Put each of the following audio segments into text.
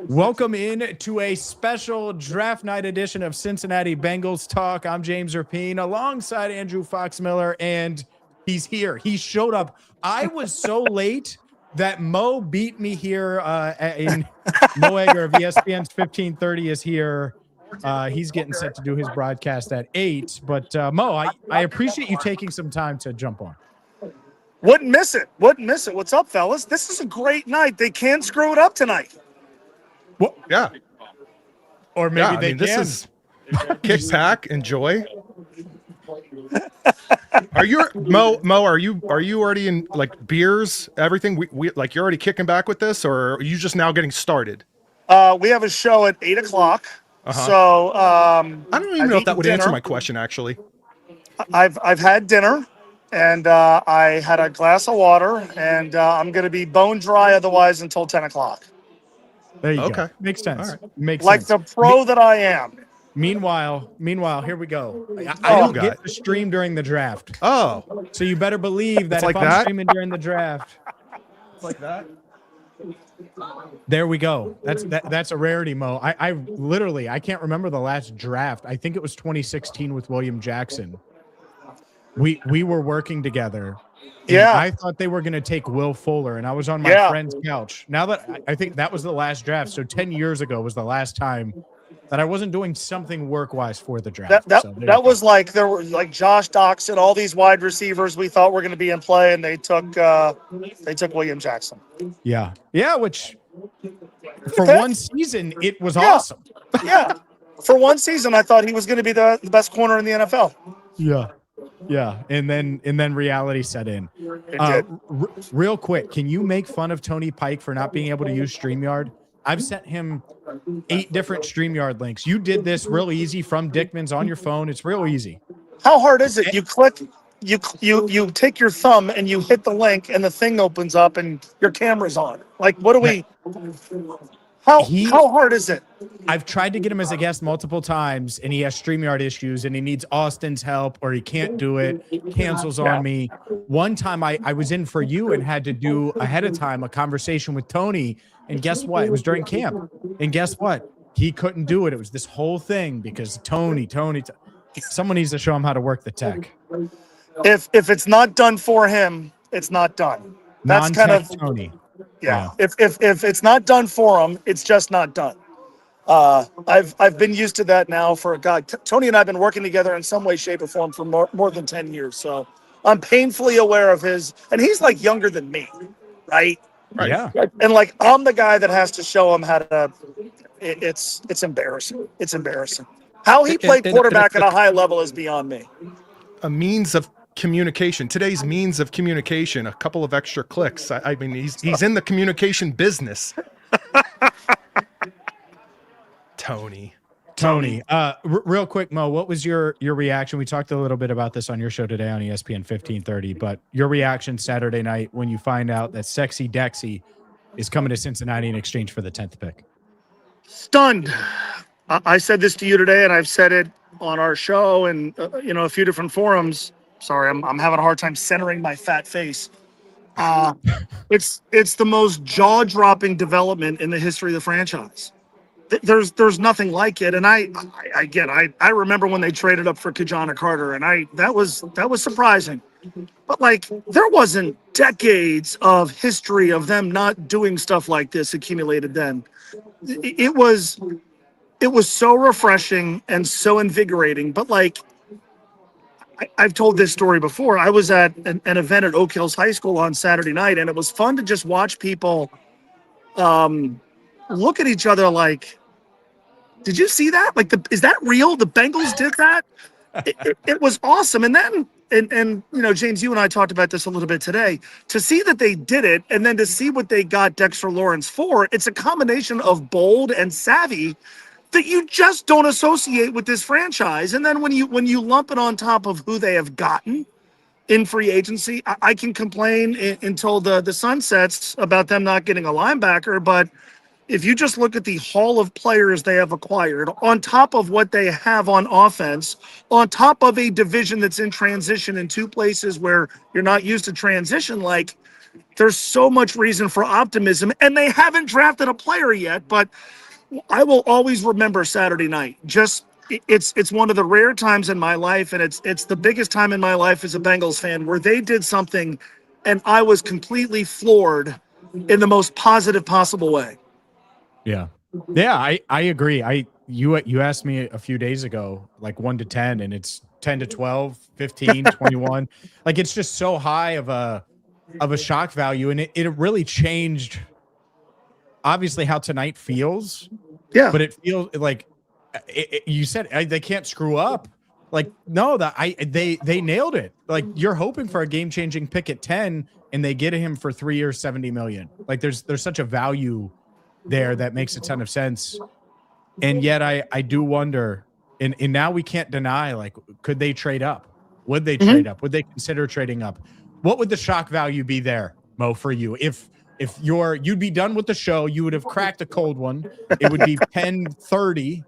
Welcome in to a special draft night edition of Cincinnati Bengals Talk. I'm James Rapien alongside Andrew Fox-Miller, and he's here. He showed up. I was so late that Mo beat me here in Mo Egger of ESPN's 1530 is here. He's getting set to do his broadcast at 8. But Mo, I appreciate you taking some time to jump on. Wouldn't miss it. What's up, fellas? This is a great night. They can't screw it up tonight. Well, yeah. Or maybe they this can. is kick back, enjoy. Are you Mo? Are you already in like beers? Everything we like you're already kicking back with this, or are you just now getting started? We have a show at 8:00. So I don't even know if that would answer my question. Actually, I've had dinner, and I had a glass of water, and I'm going to be bone dry otherwise until 10:00. There you Okay. go. Makes sense. All right. Makes Like sense. the pro that I am. Meanwhile, here we go. I don't get to stream during the draft. Oh, So you better believe that It's if like I'm that? streaming during the draft, like that. there we go. That's a rarity, Mo. I literally I can't remember the last draft. I think it was 2016 with William Jackson. We were working together. And Yeah. I thought they were going to take Will Fuller, and I was on my Yeah. friend's couch. Now that I think that was the last draft, so 10 years ago was the last time that I wasn't doing something work-wise for the draft. That was like there were like Josh Doxson, all these wide receivers we thought were going to be in play, and they took William Jackson. Yeah, which for That- one season it was Yeah. awesome. Yeah, for one season I thought he was going to be the best corner in the NFL. Yeah, and then reality set in. It did. Real quick, can you make fun of Tony Pike for not being able to use StreamYard? I've sent him 8 different StreamYard links. You did this real easy from Dickman's on your phone. It's real easy. How hard is it? You click, you take your thumb and you hit the link, and the thing opens up, and your camera's on. Like, what do we? How hard is it? I've tried to get him as a guest multiple times, and he has StreamYard issues, and he needs Austin's help, or he can't do it, cancels on me. One time I was in for you and had to do ahead of time a conversation with Tony, and guess what? It was during camp. And guess what? He couldn't do it. It was this whole thing because Tony. Someone needs to show him how to work the tech. If it's not done for him, it's not done. That's kind of Tony. yeah. If it's not done for him, it's just not done. I've been used to that now for Tony and I have been working together in some way, shape, or form for more than 10 years. So I'm painfully aware of his, and he's like younger than me, right? Right. Yeah. And like I'm the guy that has to show him how to. It's embarrassing. It's embarrassing. How he played quarterback at a high level is beyond me. A means of communication. Today's means of communication. A couple of extra clicks. I mean, he's in the communication business. Tony. Real quick, Mo, what was your reaction? We talked a little bit about this on your show today on ESPN 1530, but your reaction Saturday night when you find out that Sexy Dexy is coming to Cincinnati in exchange for the 10th pick. Stunned. I said this to you today, and I've said it on our show and a few different forums. Sorry, I'm having a hard time centering my fat face. It's the most jaw-dropping development in the history of the franchise. There's nothing like it, and I remember when they traded up for Kajana Carter, and that was surprising. But like there wasn't decades of history of them not doing stuff like this accumulated then. It was so refreshing and so invigorating. But like I've told this story before. I was at an event at Oak Hills High School on Saturday night, and it was fun to just watch people look at each other like, did you see that? Like, is that real? The Bengals did that? It was awesome. And then, and James, you and I talked about this a little bit today. To see that they did it, and then to see what they got Dexter Lawrence for, it's a combination of bold and savvy that you just don't associate with this franchise. And then when you lump it on top of who they have gotten in free agency, I can complain until the sun sets about them not getting a linebacker, but if you just look at the haul of players they have acquired, on top of what they have on offense, on top of a division that's in transition in two places where you're not used to transition, like there's so much reason for optimism, and they haven't drafted a player yet, but I will always remember Saturday night. It's one of the rare times in my life, and it's the biggest time in my life as a Bengals fan, where they did something and I was completely floored in the most positive possible way. Yeah. Yeah, I agree. You asked me a few days ago, like 1 to 10, and it's 10 to 12, 15, 21. Like, it's just so high of a shock value, and it really changed obviously how tonight feels. Yeah. But it feels like you said they can't screw up. Like, no, they nailed it. Like, you're hoping for a game-changing pick at 10, and they get him for 3 years, 70 million. Like, there's such a value there that makes a ton of sense. And yet I do wonder, and now we can't deny, like, could they trade up? Would they trade up? Would they consider trading up? What would the shock value be there, Mo, for you? If you'd be done with the show, you would have cracked a cold one. It would be 10:30,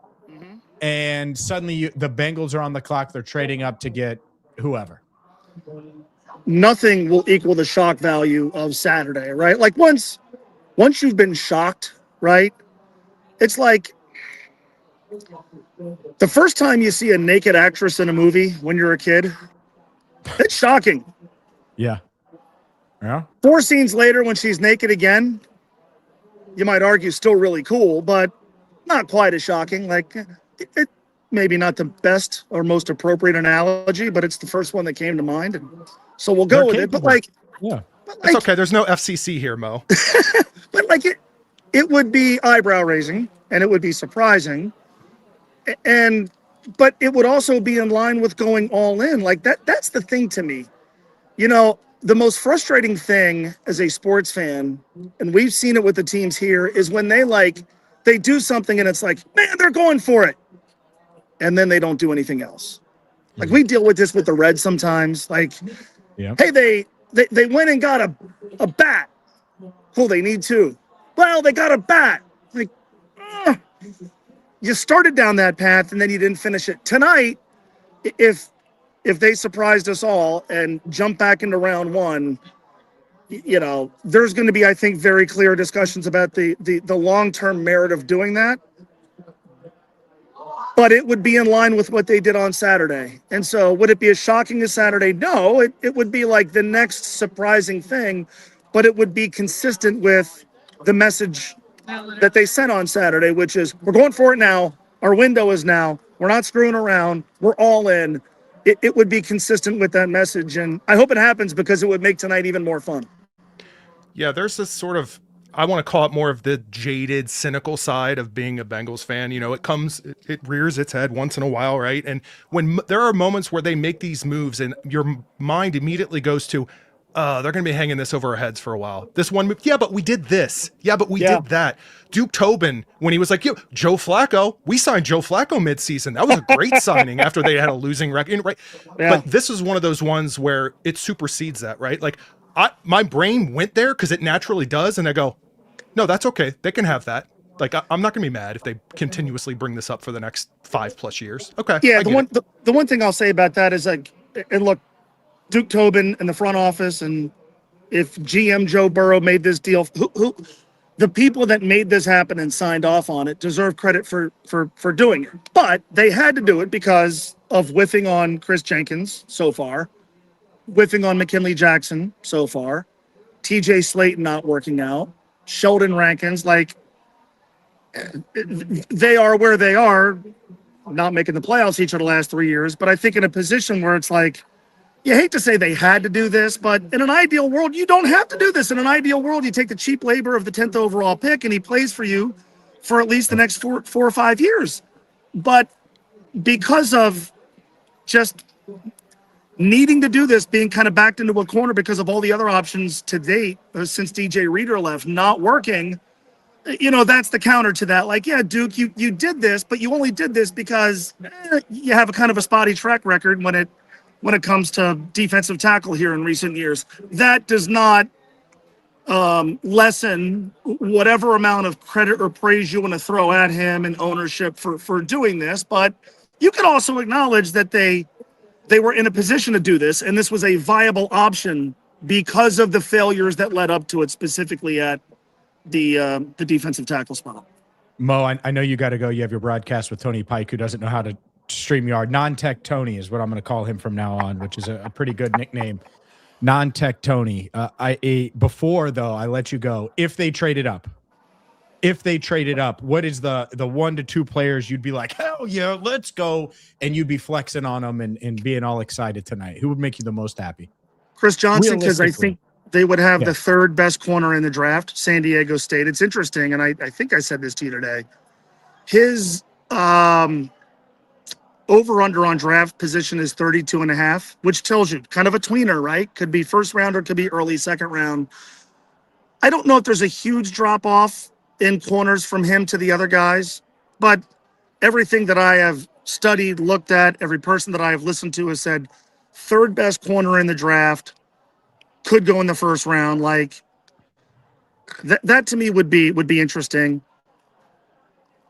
and suddenly the Bengals are on the clock. They're trading up to get whoever. Nothing will equal the shock value of Saturday, right? Like, once you've been shocked, right? It's like the first time you see a naked actress in a movie when you're a kid, it's shocking. Yeah. Yeah. 4 scenes later, when she's naked again, you might argue still really cool, but not quite as shocking. Like, it maybe not the best or most appropriate analogy, but it's the first one that came to mind, and so we'll go with it. But like, yeah, it's okay. There's no FCC here, Mo. But like, it would be eyebrow raising, and it would be surprising, but it would also be in line with going all in. Like, that's the thing to me. You know, the most frustrating thing as a sports fan, and we've seen it with the teams here, is when they do something and it's like, man, they're going for it, and then they don't do anything else. Like, we deal with this with the Reds sometimes. Like, hey, they went and got a bat. Cool, they need 2. Well, they got a bat. Like, you started down that path and then you didn't finish it. Tonight, if they surprised us all and jump back into round 1, you know, there's going to be, I think, very clear discussions about the long-term merit of doing that. But it would be in line with what they did on Saturday. And so would it be as shocking as Saturday? No, it would be like the next surprising thing, but it would be consistent with the message that they sent on Saturday, which is, we're going for it now. Our window is now. We're not screwing around. We're all in. It would be consistent with that message. And I hope it happens, because it would make tonight even more fun. Yeah, there's this sort of, I want to call it more of the jaded, cynical side of being a Bengals fan. You know, it rears its head once in a while, right? And when there are moments where they make these moves and your mind immediately goes to, they're going to be hanging this over our heads for a while. This one move, yeah, but we did this. Yeah, but we did that. Duke Tobin, when he was like, Joe Flacco, we signed Joe Flacco midseason. That was a great signing after they had a losing record, right? Yeah. But this is one of those ones where it supersedes that, right? Like, my brain went there because it naturally does, and I go, no, that's okay. They can have that. Like, I'm not going to be mad if they continuously bring this up for the next 5+ years. Okay. Yeah, the one thing I'll say about that is, like, and look, Duke Tobin in the front office, and if GM Joe Burrow made this deal, who the people that made this happen and signed off on it deserve credit for doing it. But they had to do it because of whiffing on Chris Jenkins so far, whiffing on McKinley Jackson so far, TJ Slayton not working out, Sheldon Rankins. Like, they are where they are, not making the playoffs each of the last 3 years. But I think in a position where it's like, you hate to say they had to do this, but in an ideal world, you don't have to do this. In an ideal world, you take the cheap labor of the 10th overall pick, and he plays for you for at least the next 4 or 5 years. But because of just needing to do this, being kind of backed into a corner because of all the other options to date since DJ Reader left, not working, you know, that's the counter to that. Like, yeah, Duke, you did this, but you only did this because you have a kind of a spotty track record when it comes to defensive tackle here in recent years. That does not lessen whatever amount of credit or praise you want to throw at him and ownership for doing this. But you can also acknowledge that they were in a position to do this, and this was a viable option because of the failures that led up to it, specifically at the defensive tackle spot. Mo, I know you got to go. You have your broadcast with Tony Pike, who doesn't know how to StreamYard. Non-Tech Tony is what I'm going to call him from now on, which is a pretty good nickname. Non-Tech Tony. Before, though, I let you go. If they traded up, what is the 1 to 2 players you'd be like, hell yeah, let's go, and you'd be flexing on them and being all excited tonight? Who would make you the most happy? Chris Johnson, because I think they would have the third best corner in the draft, San Diego State. It's interesting, and I think I said this to you today. His over-under on draft position is 32.5, which tells you kind of a tweener, right? Could be first round or could be early second round. I don't know if there's a huge drop-off in corners from him to the other guys, but everything that I have studied, looked at, every person that I have listened to has said third best corner in the draft, could go in the first round. Like that to me would be interesting.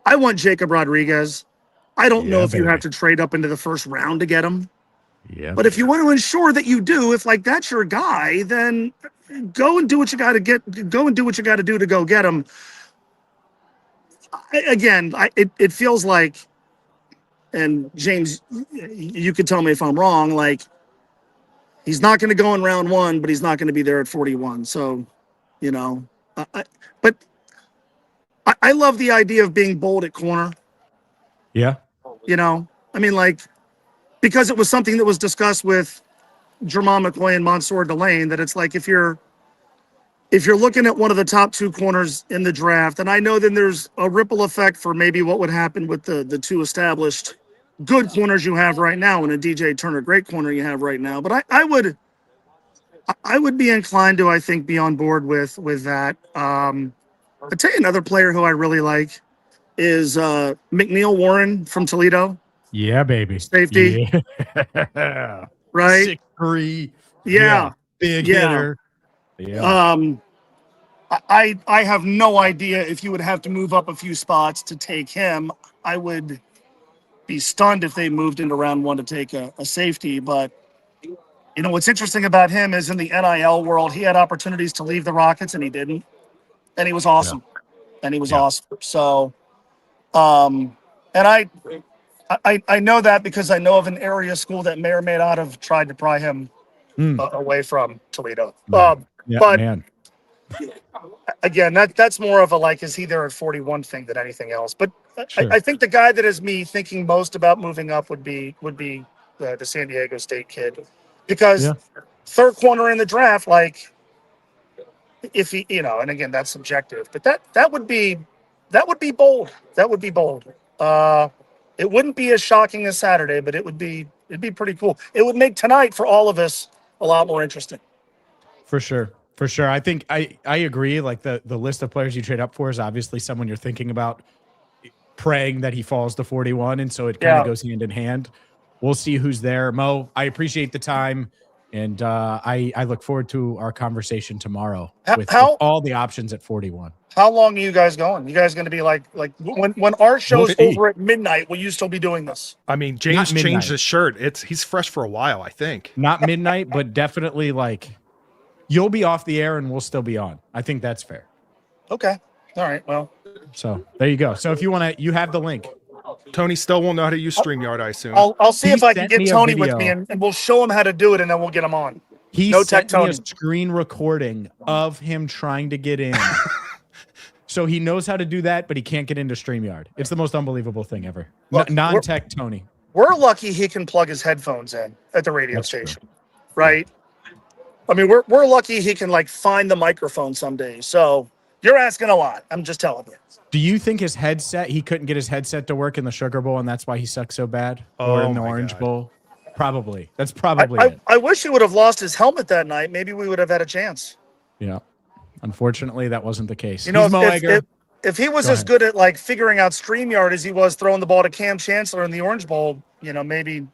I want Jacob Rodriguez. I don't know if you have to trade up into the first round to get him. Yeah. But if you want to ensure that you do, if like that's your guy, then go and do what you got to get. Go and do what you got to do to go get him. It feels like, and James, you could tell me if I'm wrong, like he's not going to go in round 1, but he's not going to be there at 41. So, I love the idea of being bold at corner. Yeah. Because it was something that was discussed with Jermon McCoy and Mansour Delane, that it's like if you're looking at one of the top 2 corners in the draft, and I know then there's a ripple effect for maybe what would happen with the 2 established good corners you have right now and a DJ Turner great corner you have right now. But I would be inclined to, I think, be on board with that. I'll tell you another player who I really like is McNeil Warren from Toledo. Yeah, baby. Safety. Yeah. Right? 6'3". Yeah. Big hitter. Yeah. I have no idea if you would have to move up a few spots to take him. I would be stunned if they moved into round 1 to take a safety. But, what's interesting about him is in the NIL world, he had opportunities to leave the Rockets and he didn't. And he was awesome. Yeah. And he was awesome. So, and I know that because I know of an area school that may or may not have tried to pry him away from Toledo. But again, that's more of a like, is he there at 41 thing than anything else. But sure. I think the guy that is me thinking most about moving up would be the San Diego State kid, because third corner in the draft, like if he, and again, that's subjective, but that would be bold. That would be bold. It wouldn't be as shocking as Saturday, but it'd be pretty cool. It would make tonight for all of us a lot more interesting. For sure. I think I agree. Like the list of players you trade up for is obviously someone you're thinking about, praying that he falls to 41. And so it kind of goes hand in hand. We'll see who's there. Mo, I appreciate the time. And I look forward to our conversation tomorrow with all the options at 41. How long are you guys going? You guys going to be like when our show's over at midnight, will you still be doing this? I mean, James changed his shirt. He's fresh for a while, I think. Not midnight, but definitely like you'll be off the air and we'll still be on. I think that's fair. Okay. All right. Well, so there you go. So if you want to, you have the link. Tony still won't know how to use StreamYard, I assume. I'll see if I can get Tony with me and we'll show him how to do it and then we'll get him on. He sent me a screen recording of him trying to get in. So he knows how to do that, but he can't get into StreamYard. It's the most unbelievable thing ever. Look, non-tech Tony. We're lucky he can plug his headphones in at the radio station, right? I mean, we're lucky he can like find the microphone some days. So you're asking a lot. I'm just telling you. Do you think his headset, he couldn't get his headset to work in the Sugar Bowl and that's why he sucks so bad? Or in the Orange Bowl? Probably. That's probably it. I wish he would have lost his helmet that night. Maybe we would have had a chance. Yeah. Unfortunately, that wasn't the case. If he was as good at like figuring out StreamYard as he was throwing the ball to Cam Chancellor in the Orange Bowl, maybe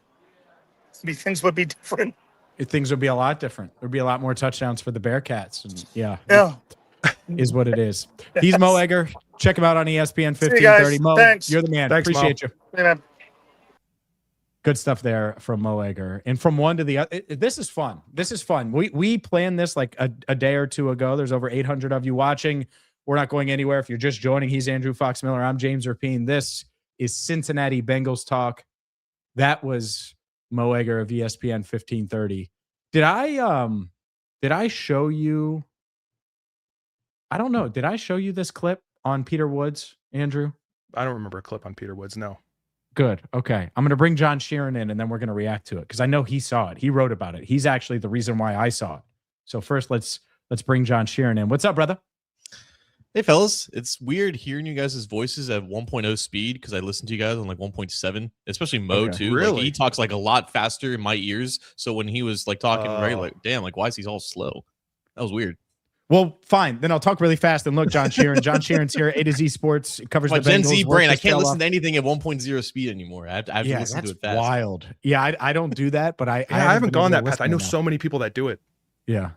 things would be different. Things would be a lot different. There'd be a lot more touchdowns for the Bearcats. And is what it is. He's Mo Egger. Check him out on ESPN 1530. Mo, thanks. You're the man. Thanks, appreciate Mo. you. Hey, man. Good stuff there from Mo Egger. And from one to the other, this is fun. This is fun. We planned this like a day or two ago. There's over 800 of you watching. We're not going anywhere. If you're just joining, he's Andrew Fox Miller. I'm James Rapien. This is Cincinnati Bengals Talk. That was Mo Egger of ESPN 1530. Did I show you? I don't know. Did I show you this clip on Peter Woods, Andrew? I don't remember a clip on Peter Woods. No. Good. Okay. I'm going to bring John Sheeran in and then we're going to react to it because I know he saw it. He wrote about it. He's actually the reason why I saw it. So first, let's bring John Sheeran in. What's up, brother? Hey, fellas. It's weird hearing you guys' voices at 1.0 speed because I listen to you guys on like 1.7, especially Mo too. Really? Like, he talks like a lot faster in my ears. So when he was like talking, right, like, damn, like, why is he all slow? That was weird. Well, fine. Then I'll talk really fast and look, John Sheeran. John Sheeran's here. A to Z Sports covers My the Gen Bengals. Z brain. I can't listen off. to anything at 1.0 speed anymore. I have to listen to it fast. Wild. Yeah, I don't do that, but I haven't gone that path. path. I know so many people that do it. Yeah,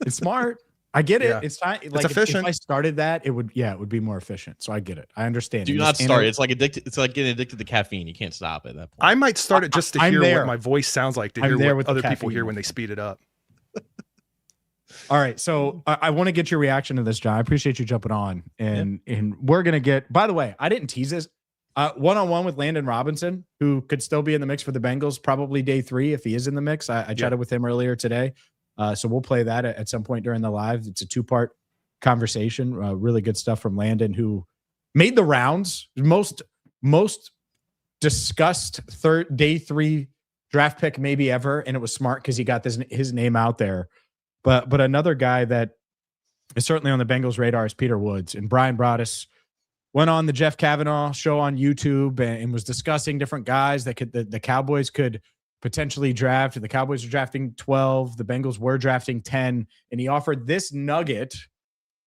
it's smart. I get it. Yeah. It's time. Like it's efficient. If I started that, it would be more efficient. So I get it. I understand. Do not start. It's like addicted. It's like getting addicted to caffeine. You can't stop at that point. I might start it just to I'm hear there. what my voice sounds like, to I'm there hear with what the other people caffeine. hear when they speed it up. All right, so I want to get your reaction to this, John. I appreciate you jumping on, and we're gonna get. By the way, I didn't tease this. One-on-one with Landon Robinson, who could still be in the mix for the Bengals, probably day 3 if he is in the mix. I chatted with him earlier today, so we'll play that at some point during the live. It's a 2-part conversation. Really good stuff from Landon, who made the rounds. Most discussed day 3 draft pick maybe ever, and it was smart because he got his name out there. But another guy that is certainly on the Bengals radar is Peter Woods. And Brian Broaddus went on the Jeff Kavanaugh show on YouTube and was discussing different guys that the Cowboys could potentially draft. The Cowboys are drafting 12. The Bengals were drafting 10. And he offered this nugget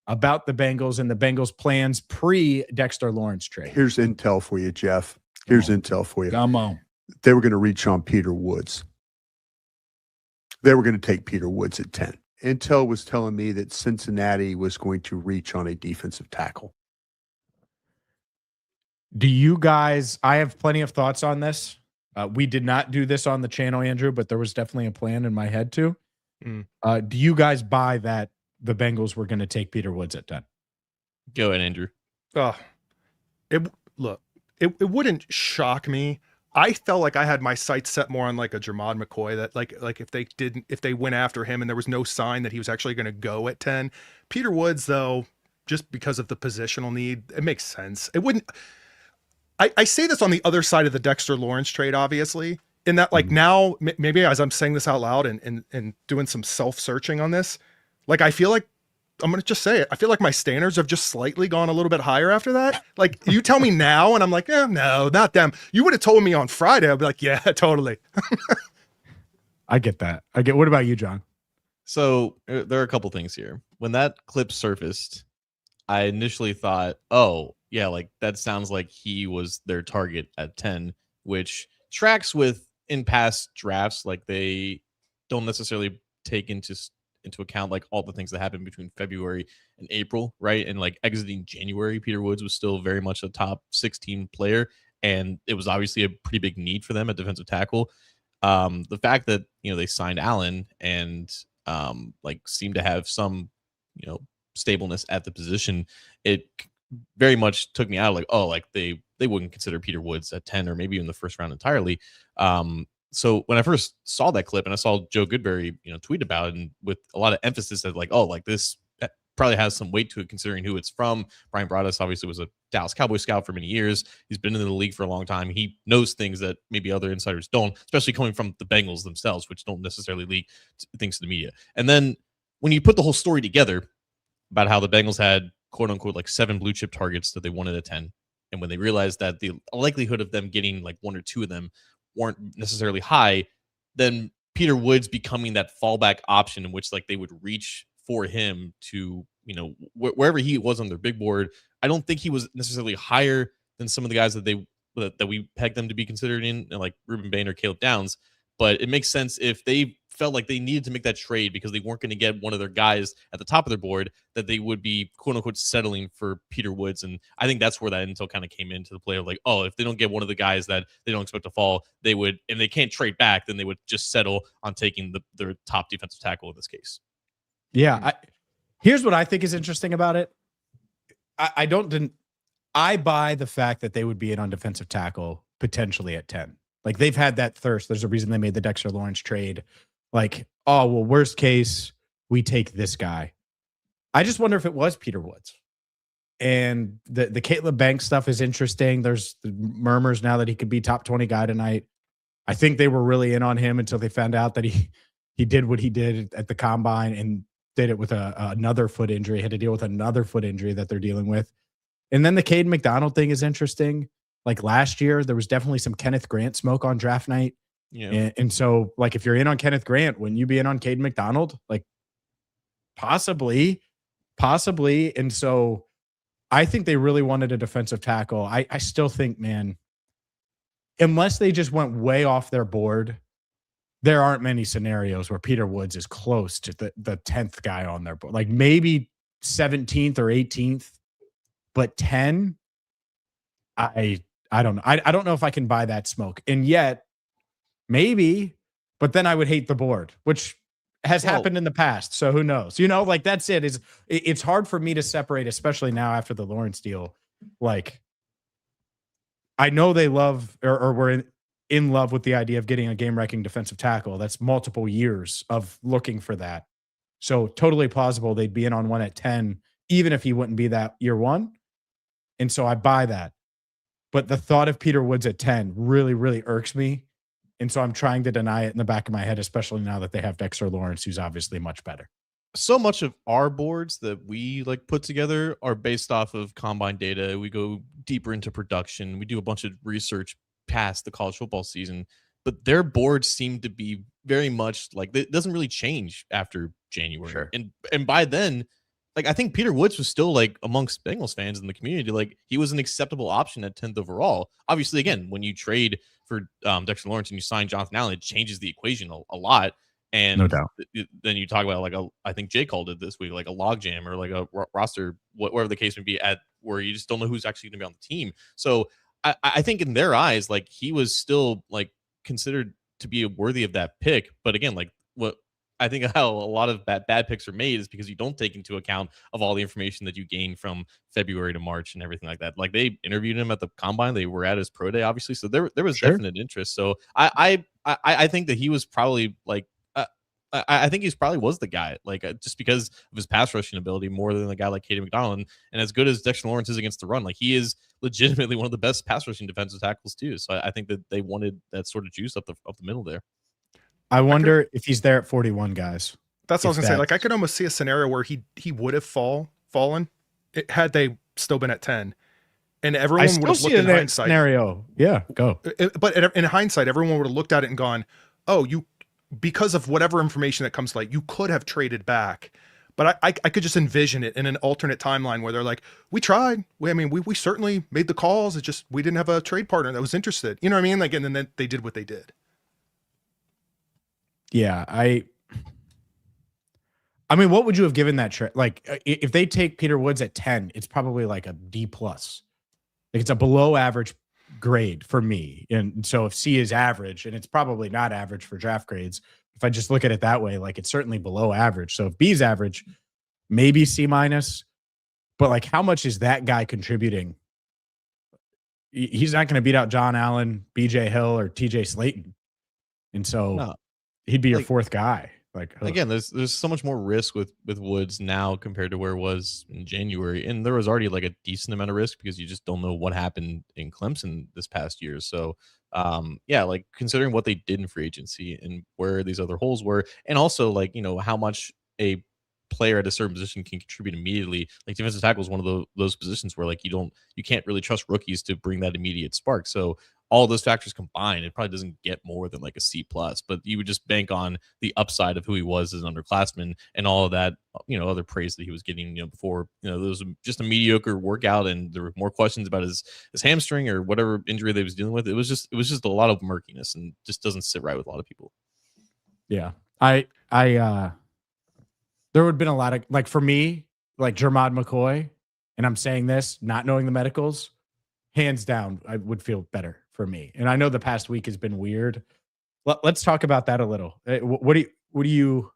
about the Bengals and the Bengals' plans pre-Dexter Lawrence trade. Here's intel for you, Jeff. Here's intel for you. Come on. They were going to reach on Peter Woods. They were going to take Peter Woods at 10. Intel was telling me that Cincinnati was going to reach on a defensive tackle. Do you guys, I have plenty of thoughts on this. We did not do this on the channel, Andrew, but there was definitely a plan in my head too. Do you guys buy that the Bengals were going to take Peter Woods at 10? Go ahead, Andrew. It wouldn't shock me. I felt like I had my sights set more on like a Jermod McCoy, that like if they went after him and there was no sign that he was actually going to go at 10. Peter Woods, though, just because of the positional need, it makes sense. It wouldn't. I say this on the other side of the Dexter Lawrence trade, obviously, in that like now maybe as I'm saying this out loud and doing some self-searching on this, like I feel like I'm going to just say it. I feel like my standards have just slightly gone a little bit higher after that. Like you tell me now and I'm like, no, not them. You would have told me on Friday. I'd be like, yeah, totally. I get that. What about you, John? So there are a couple things here. When that clip surfaced, I initially thought, oh, yeah, like that sounds like he was their target at 10, which tracks with in past drafts. Like they don't necessarily take into account like all the things that happened between February and April, right? And like exiting January, Peter Woods was still very much a top 16 player, and it was obviously a pretty big need for them at defensive tackle. The fact that they signed Allen and like seemed to have some stableness at the position, it very much took me out of like, oh, like they wouldn't consider Peter Woods at 10 or maybe in the first round entirely. So when I first saw that clip and I saw Joe Goodberry, tweet about it, and with a lot of emphasis that like, oh, like this probably has some weight to it considering who it's from. Brian Broaddus obviously was a Dallas Cowboy scout for many years. He's been in the league for a long time. He knows things that maybe other insiders don't, especially coming from the Bengals themselves, which don't necessarily leak things to the media. And then when you put the whole story together about how the Bengals had quote unquote like 7 blue chip targets that they wanted at 10, and when they realized that the likelihood of them getting like 1 or 2 of them weren't necessarily high, then Peter Woods becoming that fallback option in which like they would reach for him to, wherever he was on their big board. I don't think he was necessarily higher than some of the guys that we pegged them to be considered in, like Ruben Bain or Caleb Downs. But it makes sense if they felt like they needed to make that trade because they weren't going to get one of their guys at the top of their board, that they would be quote unquote settling for Peter Woods. And I think that's where that intel kind of came into the play of like, oh, if they don't get one of the guys that they don't expect to fall, they would, and they can't trade back, then they would just settle on taking their top defensive tackle in this case. Yeah. Here's what I think is interesting about it. I buy the fact that they would be in on defensive tackle potentially at 10. Like they've had that thirst. There's a reason they made the Dexter Lawrence trade. Like, oh, well, worst case, we take this guy. I just wonder if it was Peter Woods. And the Caleb Banks stuff is interesting. There's murmurs now that he could be top 20 guy tonight. I think they were really in on him until they found out that he did what he did at the combine and did it with another foot injury, had to deal with another foot injury that they're dealing with. And then the Caden McDonald thing is interesting. Like last year, there was definitely some Kenneth Grant smoke on draft night. Yeah. And so, like, if you're in on Kenneth Grant, wouldn't you be in on Caden McDonald? Like, possibly. And so I think they really wanted a defensive tackle. I still think, man, unless they just went way off their board, there aren't many scenarios where Peter Woods is close to the 10th guy on their board. Like maybe 17th or 18th, but 10, I don't know. I don't know if I can buy that smoke. And yet, maybe, but then I would hate the board, which has happened in the past. So who knows? You know, like that's it. It's hard for me to separate, especially now after the Lawrence deal. Like, I know they love or were in love with the idea of getting a game-wrecking defensive tackle. That's multiple years of looking for that. So totally plausible they'd be in on one at 10, even if he wouldn't be that year one. And so I buy that. But the thought of Peter Woods at 10 really, really irks me. And so I'm trying to deny it in the back of my head, especially now that they have Dexter Lawrence, who's obviously much better. So much of our boards that we like put together are based off of combine data. We go deeper into production. We do a bunch of research past the college football season, but their boards seem to be very much like it doesn't really change after January. Sure. And by then, like I think Peter Woods was still like amongst Bengals fans in the community, like he was an acceptable option at 10th overall. Obviously, again, when you trade for Dexter Lawrence and you sign Jonathan Allen, it changes the equation a lot. And No doubt. Then you talk about like I think Jay called it this week, like a logjam or like a roster, whatever the case may be, at where you just don't know who's actually going to be on the team. So I think in their eyes, like he was still like considered to be worthy of that pick. But again, like what I think how a lot of bad picks are made is because you don't take into account of all the information that you gain from February to March and everything like that. Like they interviewed him at the combine, they were at his pro day, obviously. So there was definite interest. So I think that he was probably like, I think he's probably was the guy, like just because of his pass rushing ability more than a guy like Caden McDonald. And as good as Dexter Lawrence is against the run, like he is legitimately one of the best pass rushing defensive tackles too. So I think that they wanted that sort of juice up the middle there. I wonder if he's there at 41, guys. That's what I was gonna say. Like I could almost see a scenario where he would have fallen had they still been at 10, and everyone would have looked in hindsight. Scenario, yeah, go. But in hindsight, everyone would have looked at it and gone, "Oh, because of whatever information that comes to light, you could have traded back." But I could just envision it in an alternate timeline where they're like, "We tried. We certainly made the calls. It's just we didn't have a trade partner that was interested." You know what I mean? Like, and then they did what they did. Yeah, I mean, what would you have given that trade? Like, if they take Peter Woods at 10, it's probably like a D+. Like, it's a below average grade for me. And so if C is average, and it's probably not average for draft grades, if I just look at it that way, like it's certainly below average. So if B is average, maybe C-. But like, how much is that guy contributing? He's not going to beat out John Allen, BJ Hill, or TJ Slayton. And so he'd be your fourth guy. Like, again, there's so much more risk with Woods now compared to where it was in January, and there was already like a decent amount of risk because you just don't know what happened in Clemson this past year. So, like considering what they did in free agency and where these other holes were, and also like how much a player at a certain position can contribute immediately. Like defensive tackle is one of those positions where like you can't really trust rookies to bring that immediate spark. So all those factors combined, it probably doesn't get more than like a C+, but you would just bank on the upside of who he was as an underclassman and all of that, other praise that he was getting, before, there was just a mediocre workout and there were more questions about his hamstring or whatever injury they was dealing with. It was just a lot of murkiness and just doesn't sit right with a lot of people. Yeah. There would have been a lot of, like, for me, like Jermod McCoy, and I'm saying this not knowing the medicals, hands down, I would feel better for me. And I know the past week has been weird. Let's talk about that a little. What do you,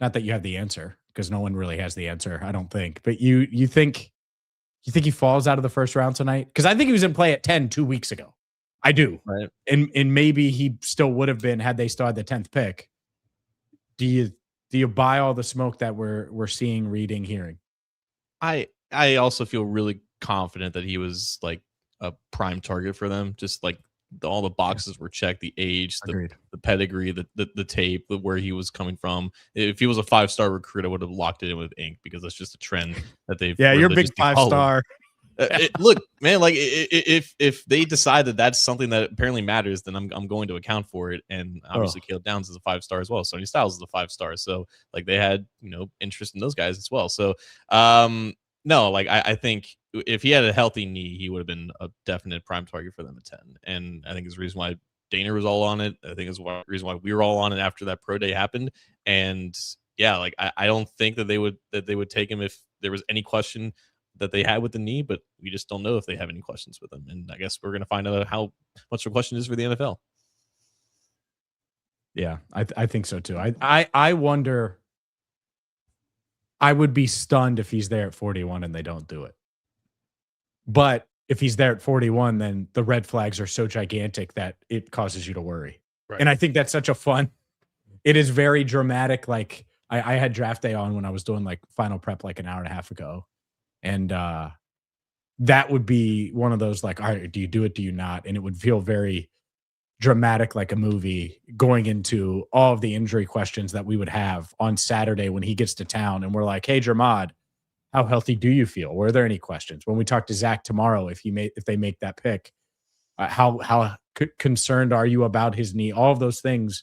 not that you have the answer, because no one really has the answer, I don't think, but you think he falls out of the first round tonight? Because I think he was in play at 10 2 weeks ago. I do. Right. And maybe he still would have been had they still had the 10th pick. Do you buy all the smoke that we're seeing, reading, hearing? I also feel really confident that he was like a prime target for them. Just like all the boxes were checked, the age, the pedigree, the tape, where he was coming from. If he was a 5-star recruit, I would have locked it in with ink, because that's just a trend that they've. Yeah, you're a big 5-star. Look, man, like if they decide that that's something that apparently matters, then I'm going to account for it. And obviously, Caleb Downs is a 5-star as well. Sonny Styles is a 5-star. So like they had interest in those guys as well. So no, like I think if he had a healthy knee, he would have been a definite prime target for them at 10. And I think it's the reason why Dana was all on it. I think it's the reason why we were all on it after that pro day happened. And yeah, like I don't think that they would take him if there was any question that they had with the knee, but we just don't know if they have any questions with him. And I guess we're going to find out how much the question is for the NFL. Yeah, I think so too. I wonder. I would be stunned if he's there at 41 and they don't do it. But if he's there at 41, then the red flags are so gigantic that it causes you to worry. Right. And I think that's such a fun. It is very dramatic. Like I had draft day on when I was doing like final prep like an hour and a half ago. And that would be one of those like, all right, do you do it? Do you not? And it would feel very dramatic, like a movie, going into all of the injury questions that we would have on Saturday when he gets to town. And we're like, hey, Jermod, how healthy do you feel? Were there any questions? When we talk to Zach tomorrow, if they make that pick, how concerned are you about his knee? All of those things.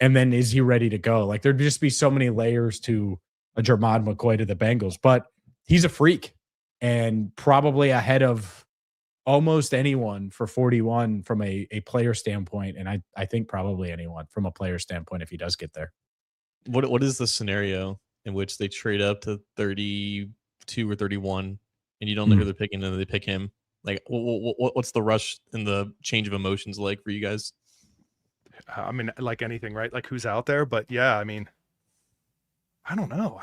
And then is he ready to go? Like there'd just be so many layers to a Jermod McCoy to the Bengals, but he's a freak and probably ahead of almost anyone for 41 from a player standpoint. And I think probably anyone from a player standpoint if he does get there. What is the scenario in which they trade up to 32 or 31 and you don't know who they're picking and they pick him? Like, what's the rush and the change of emotions like for you guys? I mean, like anything, right? Like who's out there, but yeah, I mean, I don't know.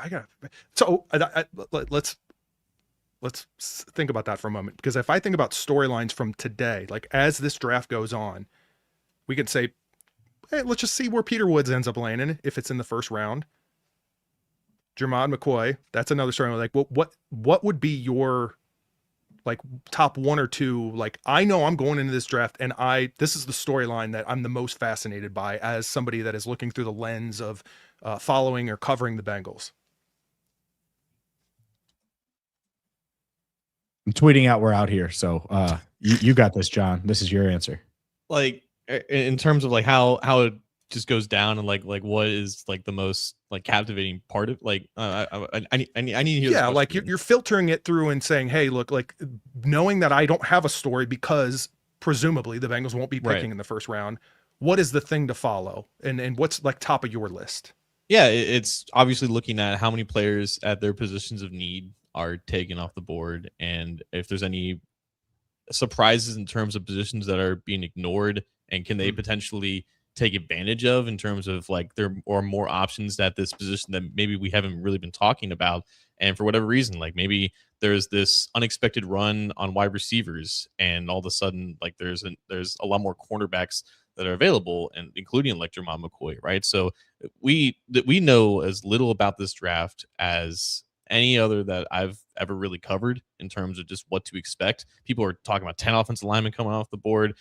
Let's think about that for a moment, because if I think about storylines from today, like as this draft goes on, we could say, hey, let's just see where Peter Woods ends up landing if it's in the first round. Jermod McCoy, that's another story. Like, what would be your like top one or two? Like, I know I'm going into this draft, and this is the storyline that I'm the most fascinated by as somebody that is looking through the lens of following or covering the Bengals. I'm tweeting out we're out here. So you got this, John. This is your answer. Like in terms of like how it just goes down and like what is like the most like captivating part of like I need to hear. Yeah, like you're filtering it through and saying, hey, look, like knowing that I don't have a story because presumably the Bengals won't be picking in the first round. What is the thing to follow? And what's like top of your list? Yeah, it's obviously looking at how many players at their positions of need are taken off the board, and if there's any surprises in terms of positions that are being ignored, and can they potentially take advantage of in terms of like there are more options at this position that maybe we haven't really been talking about. And for whatever reason, like maybe there's this unexpected run on wide receivers, and all of a sudden like there's a lot more cornerbacks that are available, and including like Jermod McCoy, right? So we know as little about this draft as any other that I've ever really covered in terms of just what to expect. People are talking about 10 offensive linemen coming off the board.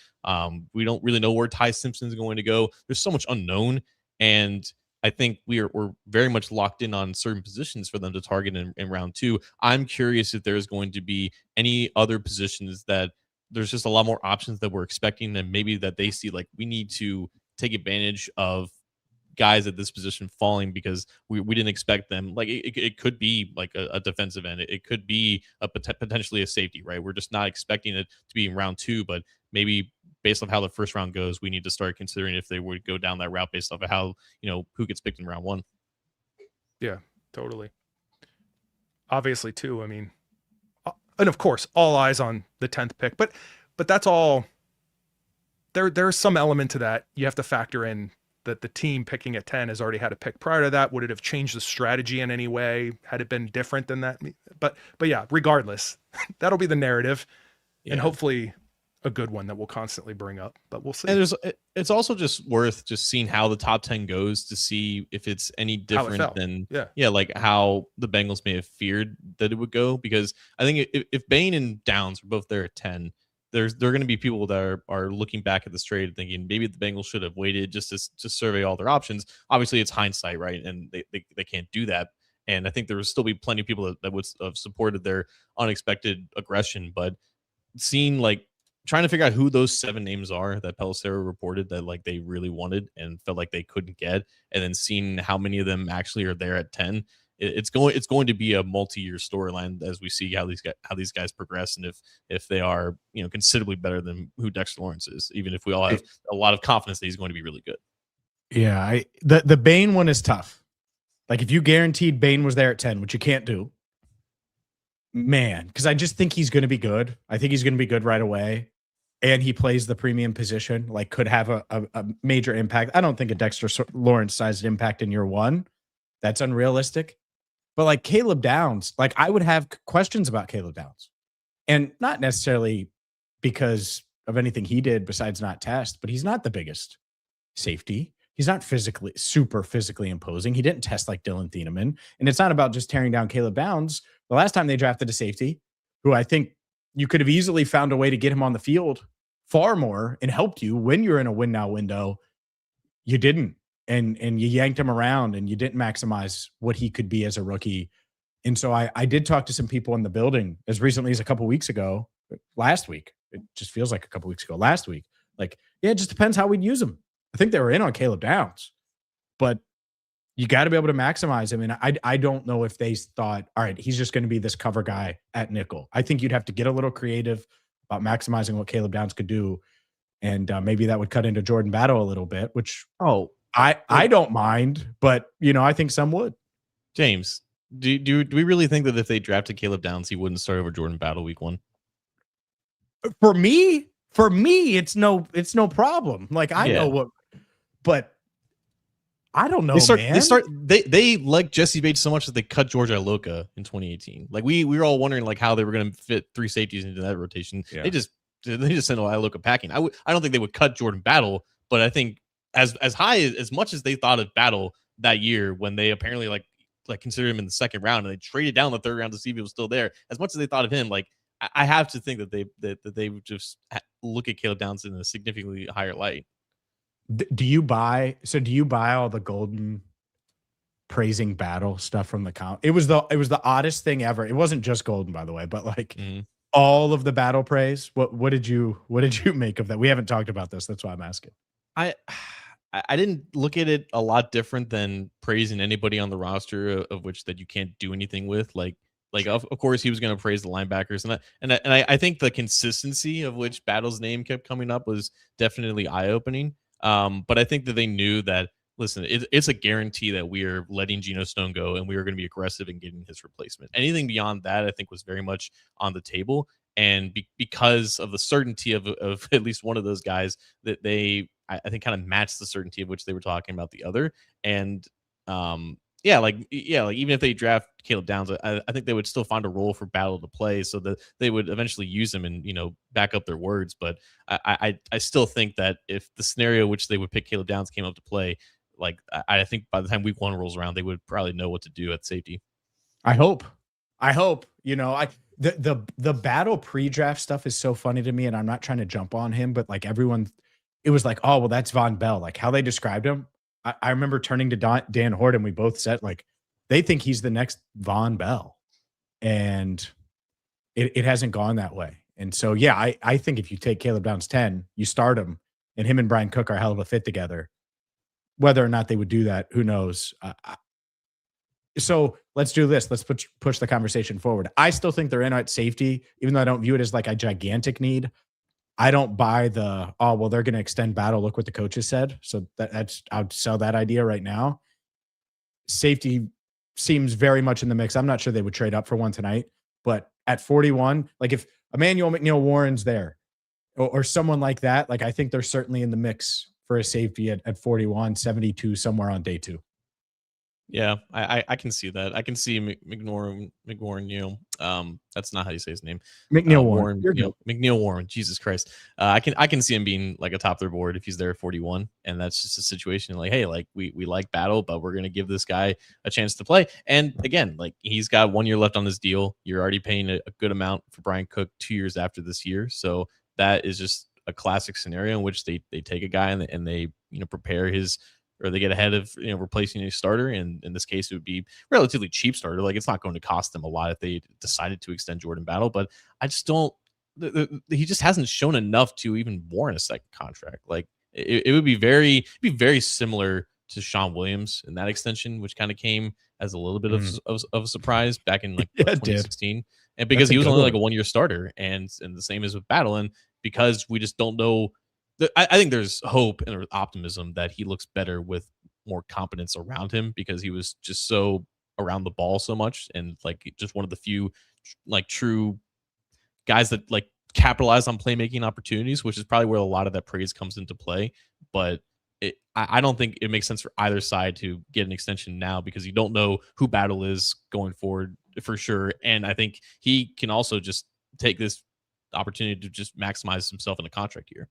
We don't really know where Ty Simpson is going to go. There's so much unknown, and I think we're very much locked in on certain positions for them to target in round 2. I'm curious if there's going to be any other positions that there's just a lot more options that we're expecting, and maybe that they see like we need to take advantage of guys at this position falling because we didn't expect them. Like it could be like a defensive end. It could be potentially a safety, right? We're just not expecting it to be in round 2, but maybe based on how the first round goes, we need to start considering if they would go down that route based off of how, who gets picked in round 1. Yeah, totally. Obviously, too. I mean, and of course, all eyes on the 10th pick, but that's all. There's some element to that. You have to factor in that the team picking at 10 has already had a pick prior to that. Would it have changed the strategy in any way had it been different than that? But yeah, regardless, that'll be the narrative, and hopefully a good one that we'll constantly bring up, but we'll see. And it's also just worth just seeing how the top 10 goes to see if it's any different than like how the Bengals may have feared that it would go. Because I think if Bain and Downs are both there at 10, there are going to be people that are looking back at this trade and thinking maybe the Bengals should have waited just to survey all their options. Obviously, it's hindsight, right? And they can't do that. And I think there will still be plenty of people that would have supported their unexpected aggression. But seeing trying to figure out who those 7 names are that Pelissero reported that they really wanted and felt like they couldn't get, and then seeing how many of them actually are there at 10, it's going to be a multi-year storyline as we see how these guys progress, and if they are considerably better than who Dexter Lawrence is, even if we all have a lot of confidence that he's going to be really good. Yeah, the Bain one is tough. If you guaranteed Bain was there at 10, which you can't do, man, because I just think he's going to be good. I think he's going to be good right away. And he plays the premium position, could have a major impact. I don't think a Dexter Lawrence sized impact in year 1. That's unrealistic. But Caleb Downs, I would have questions about Caleb Downs. And not necessarily because of anything he did besides not test, but he's not the biggest safety. He's not super physically imposing. He didn't test like Dylan Thieneman. And it's not about just tearing down Caleb Downs. The last time they drafted a safety, who I think you could have easily found a way to get him on the field far more and helped you when you're in a win now window, you didn't. And you yanked him around and you didn't maximize what he could be as a rookie. And so I did talk to some people in the building as recently as a couple weeks ago, last week. It just feels like a couple weeks ago, last week. It just depends how we'd use him. I think they were in on Caleb Downs, but you got to be able to maximize him. And I don't know if they thought, all right, he's just going to be this cover guy at nickel. I think you'd have to get a little creative about maximizing what Caleb Downs could do. And maybe that would cut into Jordan Battle a little bit, which I don't mind, but I think some would. James, do we really think that if they drafted Caleb Downs, he wouldn't start over Jordan Battle week 1? For me, it's no problem. I know what, but I don't know, They like Jesse Bates so much that they cut George Iloka in 2018. We were all wondering how they were going to fit 3 safeties into that rotation. Yeah. They just sent Iloka packing. I don't think they would cut Jordan Battle, but I think as much as they thought of Battle that year when they apparently considered him in the 2nd round and they traded down the 3rd round to see if he was still there. As much as they thought of him, I have to think that they would just look at Caleb Downs in a significantly higher light. Do you buy all the Golden praising Battle stuff from the count? It was the oddest thing ever. It wasn't just Golden, by the way, but all of the Battle praise. What did you make of that? We haven't talked about this. That's why I'm asking. I didn't look at it a lot different than praising anybody on the roster of which that you can't do anything with. Of course he was going to praise the linebackers and I think the consistency of which Battle's name kept coming up was definitely eye-opening. But I think that they knew that, listen, it's a guarantee that we are letting Geno Stone go and we are going to be aggressive in getting his replacement. Anything beyond that, I think, was very much on the table. And because of the certainty of at least one of those guys, that I think kind of matched the certainty of which they were talking about the other. And even if they draft Caleb Downs, I think they would still find a role for Battle to play so that they would eventually use him and, back up their words. But I still think that if the scenario which they would pick Caleb Downs came up to play, I think by the time week 1 rolls around, they would probably know what to do at safety. I hope, the Battle pre-draft stuff is so funny to me, and I'm not trying to jump on him, but everyone, it was oh, well, that's Von Bell. How they described him. I remember turning to Dan Horton. We both said they think he's the next Von Bell, and it hasn't gone that way. And so, yeah, I think if you take Caleb Downs 10, you start him, and him and Brian Cook are a hell of a fit together. Whether or not they would do that, who knows? So let's do this. Let's push the conversation forward. I still think they're in at safety, even though I don't view it as a gigantic need. I don't buy the, oh, well, they're going to extend battle. Look what the coaches said. So that's, I'd sell that idea right now. Safety seems very much in the mix. I'm not sure they would trade up for one tonight, but at 41, like if Emmanuel McNeil-Warren's there or someone like that, like I think they're certainly in the mix for a safety at 41, 72, somewhere on day 2. Yeah, I can see that. I can see McNaughton, that's not how you say his name. McNeil-Warren. McNeil-Warren. Jesus Christ. I can see him being like a top 3 board if he's there at 41, and that's just a situation like, hey, like we like battle, but we're gonna give this guy a chance to play. And again, like he's got 1 year left on this deal. You're already paying a good amount for Brian Cook 2 years after this year, so that is just a classic scenario in which they take a guy and they prepare his, or they get ahead of replacing a starter. And in this case, it would be relatively cheap starter. Like it's not going to cost them a lot if they decided to extend Jordan Battle. But I just don't. He just hasn't shown enough to even warrant a second contract. Like it would be very similar to Sean Williams in that extension, which kind of came as a little bit of a surprise back in like 2016, and because he was only like a 1 year starter, and the same as with Battle, and because we just don't know. I think there's hope and optimism that he looks better with more competence around him, because he was just so around the ball so much, and like just one of the few like true guys that like capitalize on playmaking opportunities, which is probably where a lot of that praise comes into play. But I don't think it makes sense for either side to get an extension now, because you don't know who Battle is going forward for sure. And I think he can also just take this opportunity to just maximize himself in a contract year.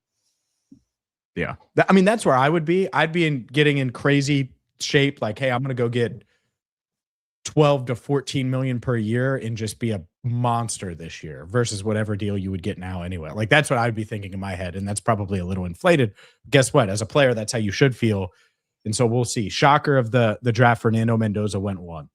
Yeah. I mean, that's where I would be. I'd be getting in crazy shape. Like, hey, I'm going to go get 12 to 14 million per year and just be a monster this year versus whatever deal you would get now anyway. Like that's what I'd be thinking in my head. And that's probably a little inflated. Guess what? As a player, that's how you should feel. And so we'll see. Shocker of the draft, Fernando Mendoza went 1,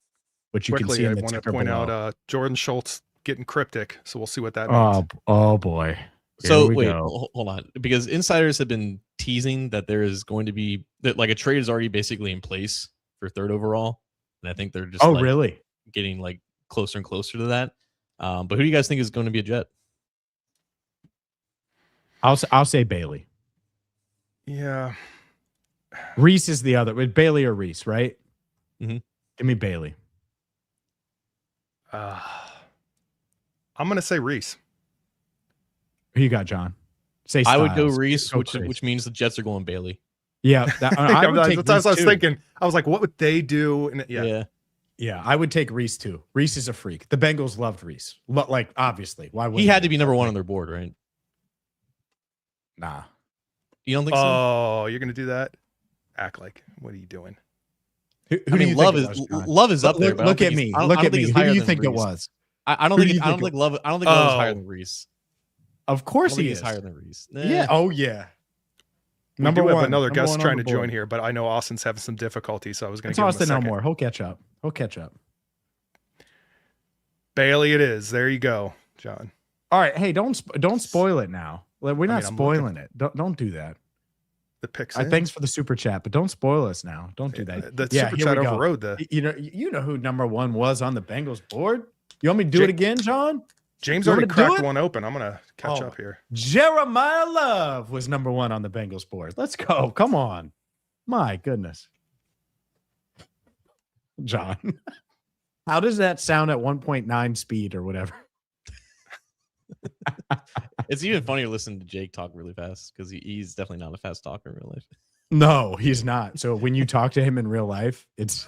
which you can see in the I want to ticker point below. out Jordan Schultz getting cryptic. So we'll see what that means. Oh boy. So wait, hold on, because insiders have been teasing that there is going to be that like a trade is already basically in place for 3rd overall, and I think they're just really getting like closer and closer to that. But who do you guys think is going to be a Jet? I'll say Bailey. Yeah, Reese is the other. With Bailey or Reese, right? Mm-hmm. Give me Bailey. I'm gonna say Reese. Who you got, John? Say I Styles. would go Reese, which means the Jets are going Bailey. Yeah, I would take that's what I was too. thinking. I was like, what would they do? And Yeah, I would take Reese too. Reese is a freak. The Bengals loved Reese. Like, obviously. Why would he had to be number 1 on their board, right? Nah. You don't think so? Oh, you're gonna do that? Act like, what are you doing? Who I mean, Love is up there. But look at me. Look at me. Who do you think it was? I don't think Love is higher than Reese. Of course he is higher than Reese. Yeah. Oh yeah. Number 1. Another guest trying to join here, but I know Austin's having some difficulty, so I was going to give him a second. Elmore. He'll catch up. Bailey, it is. There you go, John. All right. Hey, don't spoil it now. We're not spoiling it. Don't do that. The picks. Thanks for the super chat, but don't spoil us now. Don't do that. The super chat overrode the. You know who number 1 was on the Bengals board. You want me to do it again, John? James already cracked one open. I'm gonna catch up here. Jeremiah Love was number 1 on the Bengals board. Let's go. Come on. My goodness. John. How does that sound at 1.9 speed or whatever? It's even funnier listening to Jake talk really fast, because he's definitely not a fast talker in real life. No, he's not. So when you talk to him in real life, it's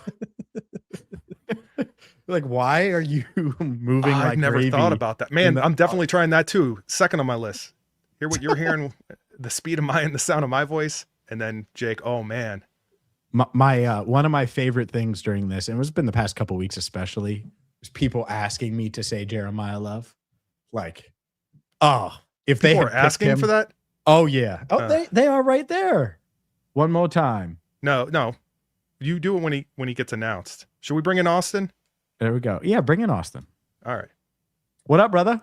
like, why are you moving like I've never thought about that. Man, I'm definitely trying that too. Second on my list. Hear what you're hearing, the speed of the sound of my voice, and then Jake, oh man. My one of my favorite things during this, and it's been the past couple of weeks especially, is people asking me to say Jeremiah Love. Like, if they are asking for that? Oh yeah. Oh, they are right there. One more time. No. You do it when he gets announced. Should we bring in Austin? There we go. Yeah, bring in Austin. All right. What up, brother?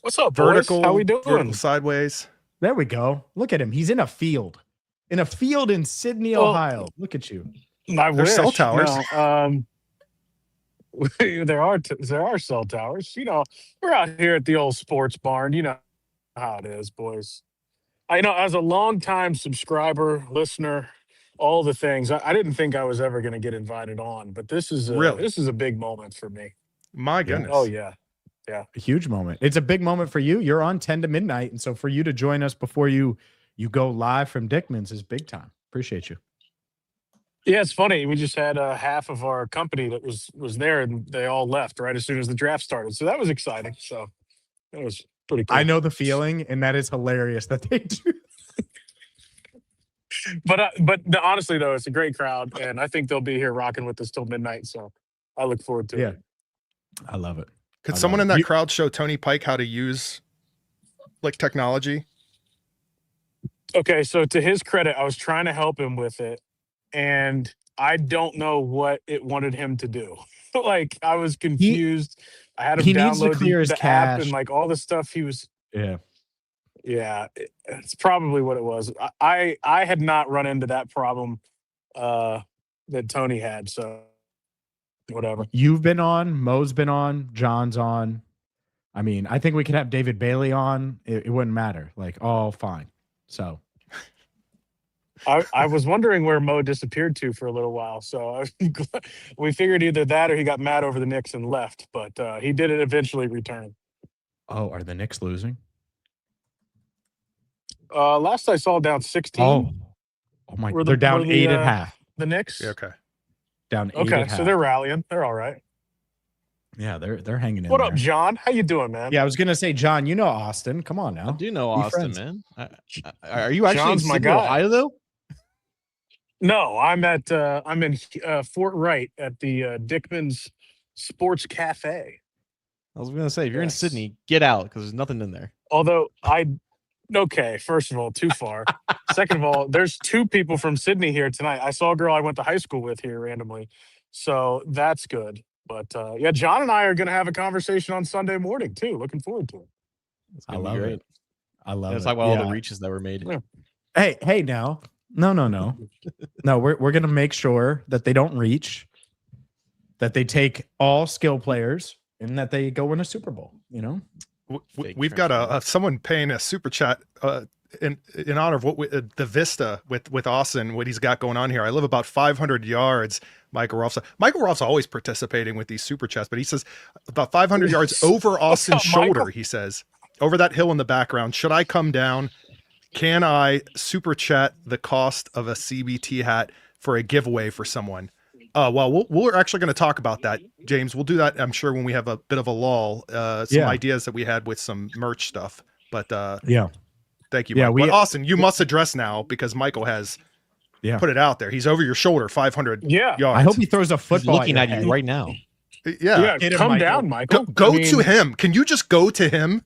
What's up, vertical? Boys? How we doing? Vertical sideways. There we go. Look at him. He's in a field. In Sydney, Ohio. Look at you. There's cell towers. No, there are cell towers. We're out here at the old sports barn. how it is, boys. I know as a longtime subscriber, listener, all the things. I didn't think I was ever going to get invited on, but this is Really? a big moment for me. My goodness. Oh yeah. A huge moment. It's a big moment for you. You're on 10 to midnight. And so for you to join us before you go live from Dickman's is big time. Appreciate you. Yeah, it's funny. We just had half of our company that was there, and they all left right as soon as the draft started. So that was exciting. So that was pretty cool. I know the feeling, and that is hilarious that they do. But honestly though, it's a great crowd, and I think they'll be here rocking with us till midnight. So I look forward to it. I love it. Could I someone love in it. that crowd show Tony Pike how to use like technology? Okay, so to his credit, I was trying to help him with it, and I don't know what it wanted him to do. Like I was confused. I had him he needs to download clear his the app cache. and like all the stuff he was. Yeah. Yeah, it's probably what it was. I had not run into that problem that Tony had, so whatever. You've been on, Mo's been on, John's on. I mean, I think we could have David Bailey on. It wouldn't matter. Like, all fine. So I was wondering where Mo disappeared to for a little while, so we figured either that or he got mad over the Knicks and left, but he did eventually return. oh, are the Knicks losing? Last I saw, down 16. Oh my! Were They're down were the, 8 at half. The Knicks. Yeah, okay. Down 8 Okay, at half. so they're rallying. They're all right. Yeah, they're hanging in. What there. up, John? How you doing, man? Yeah, I was gonna say, John. You know Austin. Come on I now. do know Be Austin, friends. man. Are you actually John's in my Sydney, guy. Ohio, though? No, I'm in Fort Wright at the Dickman's Sports Cafe. I was going to say, if you're in Yes. Sydney, get out because there's nothing in there. Although okay, first of all, too far. Second of all, there's 2 people from Sydney here tonight. I saw a girl I went to high school with here randomly, so that's good. But yeah, John and I are going to have a conversation on Sunday morning too. Looking forward to it. It's I gonna be love great. it. I love Let's it. talk about all Yeah. the reaches that were made. Yeah. Hey, now. No. No, we're gonna make sure that they don't reach, that they take all skill players, and that they go win a Super Bowl. You know, Fake We've got transfer. someone paying a super chat in honor of what the Vista with Austin, what he's got going on here. I live about 500 yards. Michael Rolf's always participating with these super chats, but he says about 500 yards over Austin's up, Michael? shoulder. He says over that hill in the background. Should I come down? Can I super chat the cost of a CBT hat for a giveaway for someone? Well, we're actually going to talk about that, James. We'll do that, I'm sure, when we have a bit of a lull. Some ideas that we had with some merch stuff. But yeah, thank you. Yeah, Mike. But Austin, you must address now because Michael has put it out there. He's over your shoulder, 500 Yeah. yards. I hope he throws a He's football. looking at your you head. right now. Yeah. Get him, Come Michael. down, Michael. Go I mean, to him. Can you just go to him?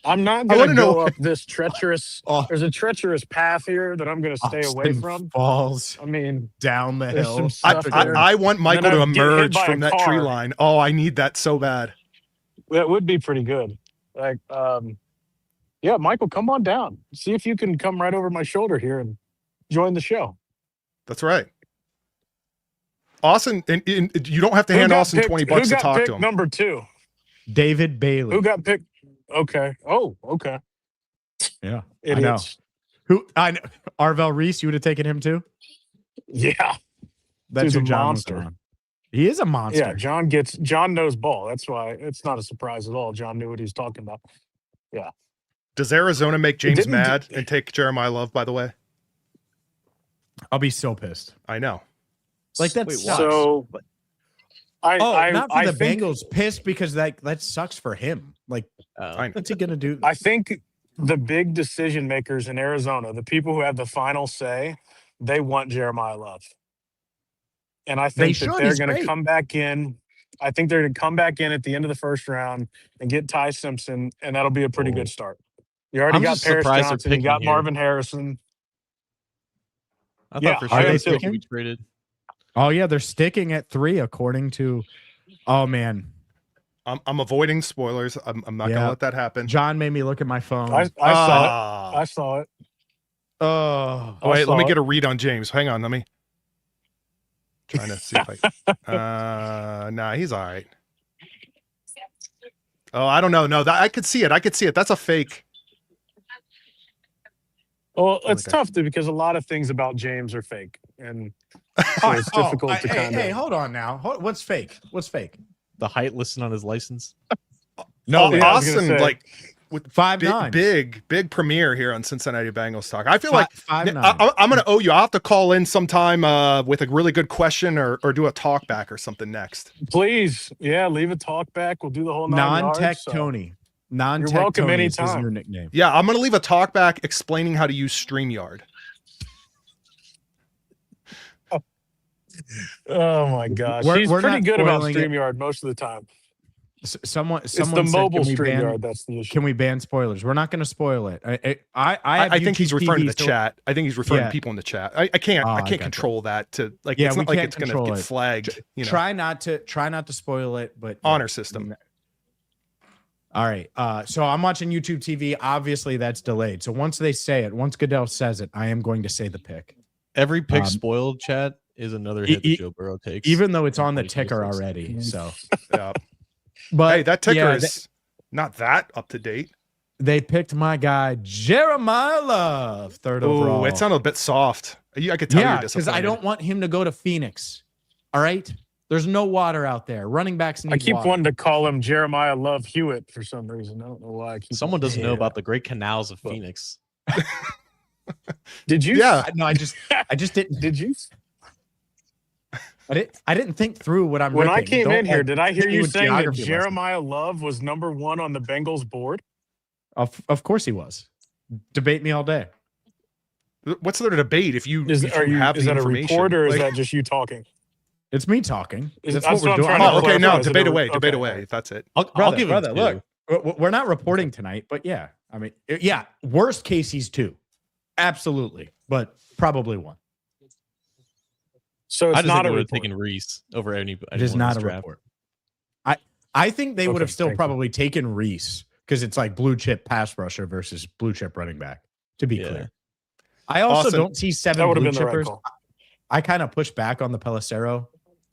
I'm not I going wanna to know- go up this treacherous. Oh. There's a treacherous path here that I'm going to stay away Austin from. falls I mean, down the there's hill. some stuff there. I want Michael to I'd get hit emerge by a from that tree car. line. Oh, I need that so bad. That would be pretty good. Like, yeah, Michael, come on down. See if you can come right over my shoulder here and join the show. That's right. Austin, and you don't have to Who hand got Austin picked- 20 who bucks to got talk picked to him. Number 2. David Bailey. Who got picked? Okay. Oh, okay. Yeah, Idiots. I know. Arvell Reese. You would have taken him too. Yeah. That's Dude's who a John was monster. on. He is a monster. Yeah. John knows ball. That's why it's not a surprise at all. John knew what he was talking about. Does Arizona make James didn't- mad and take Jeremiah Love, by the way? I'll be so pissed. I know. Like that Wait, sucks. So, not for I the think, Bengals. Pissed because that sucks for him. Like, I know. what's he gonna do? I think the big decision makers in Arizona, the people who have the final say, they want Jeremiah Love. And I think should. that they're He's going to great. come back in. I think they're going to come back in at the end of the first round and get Ty Simpson, and that'll be a pretty good start. You already I'm got just Paris surprised they're Johnson, you got picking here. Marvin Harrison. I Yeah, thought for I sure am they too. could be traded. Oh yeah, they're sticking at 3 according to. Oh man, I'm avoiding spoilers. I'm not Yeah. gonna let that happen. John made me look at my phone. I saw it. Ah. I saw it. Oh, Oh, wait, I let me saw get a read on James. Hang on, let me trying to see if I nah, he's all right. Oh, I don't know. No, that I could see it. That's a fake. Well, it's Okay. tough because a lot of things about James are fake, and so Oh, it's difficult to hey, kind of. hey, hold on now. What's fake? What's fake? The height listed on his license. No, Yeah, I was gonna Austin, say. like with 5'9". big premiere here on Cincinnati Bengals Talk. I feel like 5'9". I'm going to owe you. I'll have to call in sometime with a really good question or do a talk back or something next. Please, yeah, leave a talk back. We'll do the whole 9 yards. Non-tech so. Tony. Non-tech You're welcome Tony is anytime. your nickname. Yeah, I'm going to leave a talk back explaining how to use StreamYard. Oh my gosh, We're he's pretty not good about spoiling it. StreamYard most of the time. Someone It's the said, mobile can we ban- StreamYard that's the issue. Can we ban spoilers? We're not going to spoil it. I think he's YouTube referring to TV, the so- chat. I think he's referring Yeah. to people in the chat. I can't I can't gotcha. control that to like Yeah, it's we not like can't it's going to control get it. flagged, you know. Try not to spoil it, but Honor system. All right. So I'm watching YouTube TV. Obviously, that's delayed. So once they say it, once Goodell says it, I am going to say the pick, Every pick Um, spoiled, chat, is another hit that Joe Burrow takes. even though it's in on the 2026. ticker already. So, Yeah. but Hey, that ticker yeah, is not that up to date. they picked my guy Jeremiah Love third overall. Oh, it sounded a bit soft. I could tell Yeah, you're because disappointed. I don't want him to go to Phoenix. All right. There's no water out there. Running backs need I keep water. wanting to call him Jeremiah Love Hewitt for some reason. I don't know why. I keep Someone doesn't know Yeah. about the great canals of Phoenix. Did you? Yeah. No, I just didn't. Did you? I didn't think through what I'm. When I ripping. came Don't, in here, like, did I hear hit me you with saying that geography lessons. Jeremiah Love was #1 on the Bengals board? Of course he was. Debate me all day. What's the debate if you, Is if you have is the that a information? report or is Like- that just you talking? It's me talking. That's that's what we're what I'm doing. trying to Oh, okay, no, clarify. Is it debate a- away, debate okay. away. That's it. I'll Brother, give him brother, two. look, we're not reporting tonight, but yeah, I mean, yeah, worst case he's 2, absolutely, but probably 1. So I it's just not think a I would have report. taken Reese over any. It is not a report. I think they would Okay, have still thank you. probably taken Reese because it's like blue chip pass rusher versus blue chip running back. To be Yeah. clear, I also Austin, don't see 7 That would have blue been the right chippers. call. I kind of push back on the Pelissero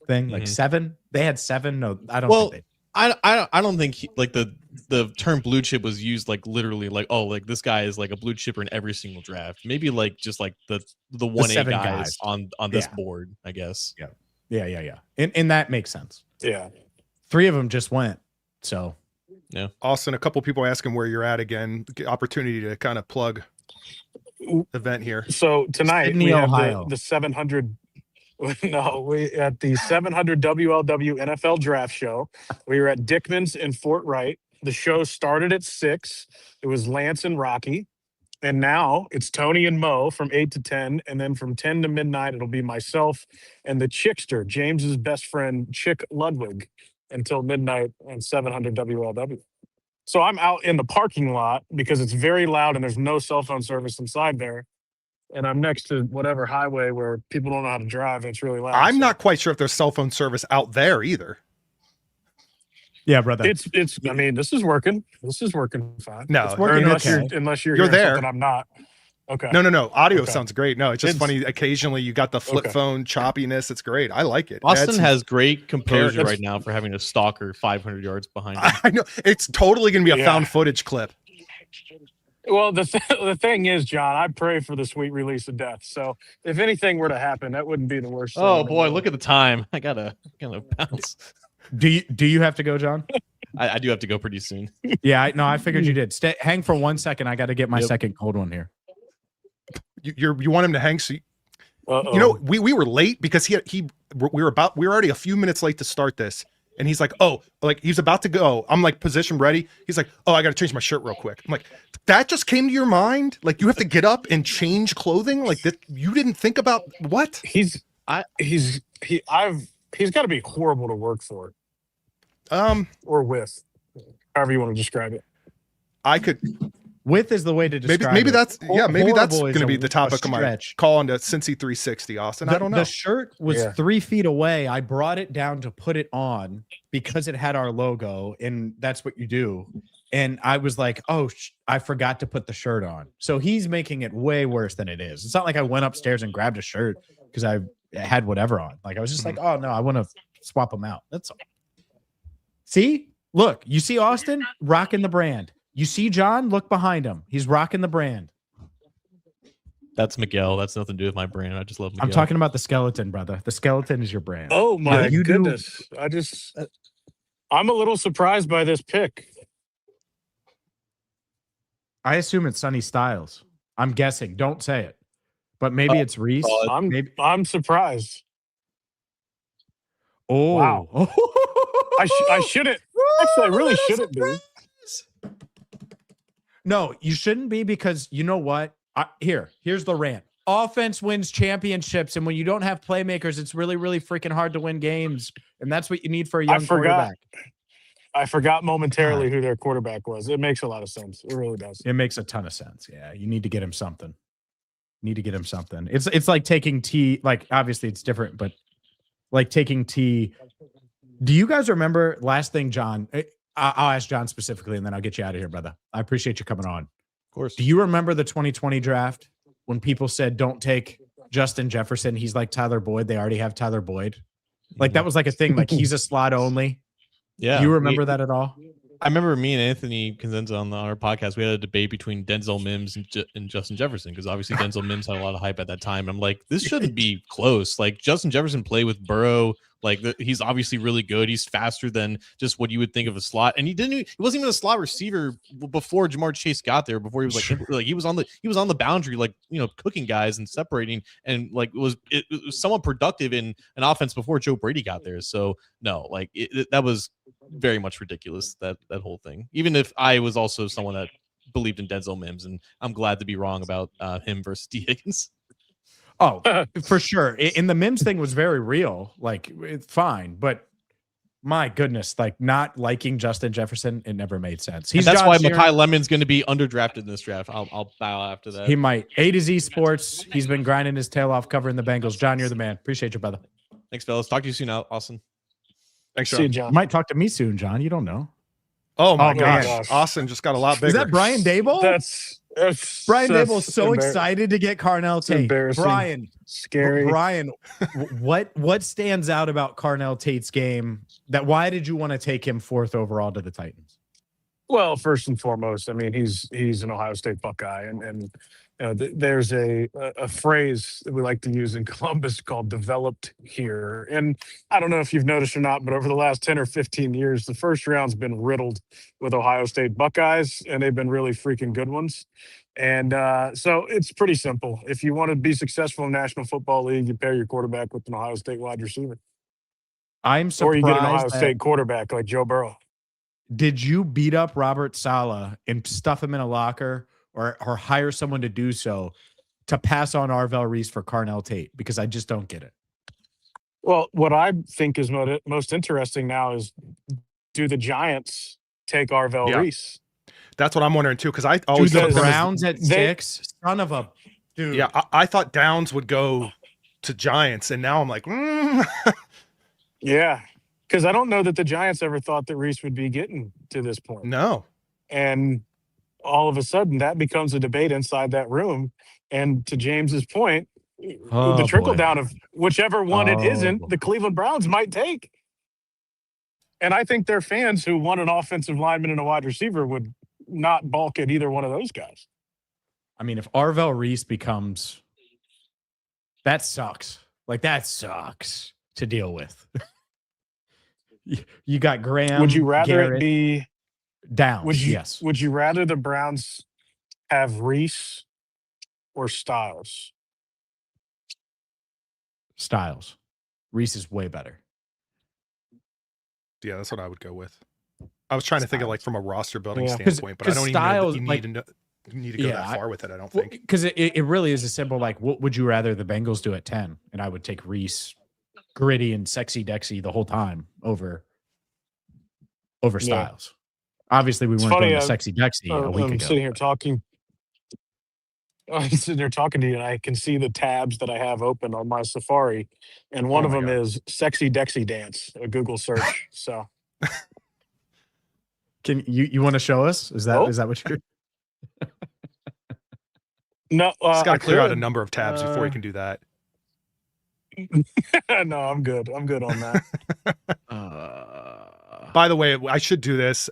thing, like Mhm. 7. They had 7. No, I don't. Well, think I don't think like the term blue chip was used like literally like, oh, like this guy is like a blue chipper in every single draft. Maybe like just like the 1A 7 guys guys. on this Yeah. board, I guess. Yeah. And that makes sense. Yeah. 3 of them just went. So Austin, a couple people asking where you're at again. Opportunity to kind of plug event here. So tonight Sydney, we have Ohio. the 700. No, we at the 700 WLW NFL Draft Show. We were at Dickman's in Fort Wright. The show started at 6. It was Lance and Rocky, and now it's Tony and Mo from 8 to 10, and then from 10 to midnight it'll be myself and the Chickster, James's best friend Chick Ludwig, until midnight on 700 WLW. So I'm out in the parking lot because it's very loud and there's no cell phone service inside there. And I'm next to whatever highway where people don't know how to drive and it's really loud. I'm So not quite sure if there's cell phone service out there either. yeah, brother. It's I mean, this is working. This is working fine. No, It's Or working unless okay. unless you're You're hearing there. something I'm not. Okay. No. Audio Okay. sounds great. No, it's just It's- funny. Occasionally you got the flip Okay. phone choppiness. It's great. I like it. Austin It's- has great composure That's- right now for having a stalker 500 yards behind him. I know it's totally going to be a Yeah. found footage clip. Well, the thing is, John, I pray for the sweet release of death. So if anything were to happen, that wouldn't be the worst. thing Oh in the boy, world. look at the time. I gotta bounce. Do you have to go, John? I do have to go pretty soon. Yeah, I figured you did. Hang for 1 second. I got to get my Yep. second cold one here. You want him to hang? So Uh-oh. you know we were late because we were already a few minutes late to start this, and he's like, oh, like he's about to go. I'm like position ready. He's like, oh, I got to change my shirt real quick. I'm like, that just came to your mind? Like you have to get up and change clothing? Like that? You didn't think about what? he's got to be horrible to work for or with, however you want to describe it. I could With is the way to describe maybe it. that's maybe that's Horrible is going to be a- the topic a of my stretch. call into Cincy 360, Austin. I don't know. The shirt was Yeah. 3 feet away. I brought it down to put it on because it had our logo, and that's what you do. And I was like, oh, I forgot to put the shirt on. So he's making it way worse than it is. It's not like I went upstairs and grabbed a shirt because I had whatever on. Like I was just like, oh no, I want to swap them out. That's all. See, look, you see Austin rocking the brand. You see John, look behind him. He's rocking the brand. That's Miguel. That's nothing to do with my brand. I just love Miguel. I'm talking about the skeleton, brother. The skeleton is your brand. Oh my you do- goodness! I'm a little surprised by this pick. I assume it's Sonny Styles. I'm guessing. Don't say it. But maybe it's Reese. I'm surprised. Oh. Wow. I shouldn't. Actually, I really shouldn't be. No, you shouldn't be, because you know what? Here's the rant. Offense wins championships, and when you don't have playmakers, it's really, really freaking hard to win games. And that's what you need for a young quarterback. I forgot momentarily who their quarterback was. It makes a lot of sense. It really does. It makes a ton of sense. Yeah, you need to get him something. It's like taking T. Like, obviously it's different, but like taking T. Do you guys remember, last thing, John? I'll ask John specifically, and then I'll get you out of here, brother. I appreciate you coming on. Of course. Do you remember the 2020 draft when people said, don't take Justin Jefferson? He's like Tyler Boyd. They already have Tyler Boyd. Like, that was like a thing. Like, he's a slot only. Yeah. Do you remember that at all? I remember me and Anthony Conzenza on our podcast, we had a debate between Denzel Mims and Justin Jefferson, because obviously Denzel Mims had a lot of hype at that time. I'm like, this shouldn't be close. Like, Justin Jefferson played with Burrow. Like, he's obviously really good. He's faster than just what you would think of a slot. And he wasn't even a slot receiver before Jamar Chase got there. Before he was like he was on the boundary, like, you know, cooking guys and separating, and like it was somewhat productive in an offense before Joe Brady got there. So no, like that was very much ridiculous, that whole thing. Even if I was also someone that believed in Denzel Mims, and I'm glad to be wrong about him versus D. Higgins. Oh, for sure. And the Mims thing was very real. Like, it's fine, but my goodness, like, not liking Justin Jefferson, it never made sense. That's why Mekhi Lemon's going to be underdrafted in this draft. I'll bow after that. He might. A to Z Sports. He's been grinding his tail off covering the Bengals. John, you're the man. Appreciate you, brother. Thanks, fellas. Talk to you soon, Austin. Thanks, See you, John. John. Might talk to me soon, John. You don't know. Oh my Oh, gosh. gosh. Austin just got a lot bigger. Is that Brian Dable? That's Brian Dable's so excited to get Carnell Tate. embarrassing. Brian, Scary. Brian, what stands out about Carnell Tate's game? Why did you want to take him 4th overall to the Titans? Well, first and foremost, I mean, he's an Ohio State Buckeye, and you know, there's a phrase that we like to use in Columbus called "developed here." And I don't know if you've noticed or not, but over the last 10 or 15 years, the first round's been riddled with Ohio State Buckeyes, and they've been really freaking good ones. And so it's pretty simple. If you want to be successful in the National Football League, you pair your quarterback with an Ohio State wide receiver, I'm surprised. or you get an Ohio State quarterback like Joe Burrow. Did you beat up Robert Saleh and stuff him in a locker, or hire someone to do so, to pass on Arvell Reese for Carnell Tate? Because I just don't get it. Well, what I think is most interesting now is, do the Giants take Arvell Reese? That's what I'm wondering too, because I always the thought them as- Browns at 6, son of a dude. Yeah, I thought Downs would go to Giants, and now I'm like, Yeah, because I don't know that the Giants ever thought that Reese would be getting to this point. no. And all of a sudden, that becomes a debate inside that room. And to James's point, the trickle down of whichever one it isn't, the Cleveland Browns might take. And I think their fans who want an offensive lineman and a wide receiver would not balk at either one of those guys. I mean, if Arvell Reese becomes, that sucks. Like, that sucks to deal with. You got Graham. Would you rather Garrett, it be Downs? Yes. Would you rather the Browns have Reese or Styles? Styles. Reese is way better. Yeah, that's what I would go with. I was trying to think of, like, from a roster building Yeah. standpoint, but I don't even know that you need to go that I- far with it, I don't think. Because it really is a simple, like, what would you rather the Bengals do at 10? And I would take Reese, gritty and sexy Dexy the whole time over Styles. Obviously, we weren't funny, going to sexy Dexy a week I'm ago. sitting here talking. I'm sitting here talking to you, and I can see the tabs that I have open on my Safari, and one Oh of my them God. is "sexy Dexy dance," a Google search. So Can you want to show us? Is that what you're? no, It's got I to clear out a could. number of tabs before you can do that. No, I'm good. I'm good on that. By the way, I should do this.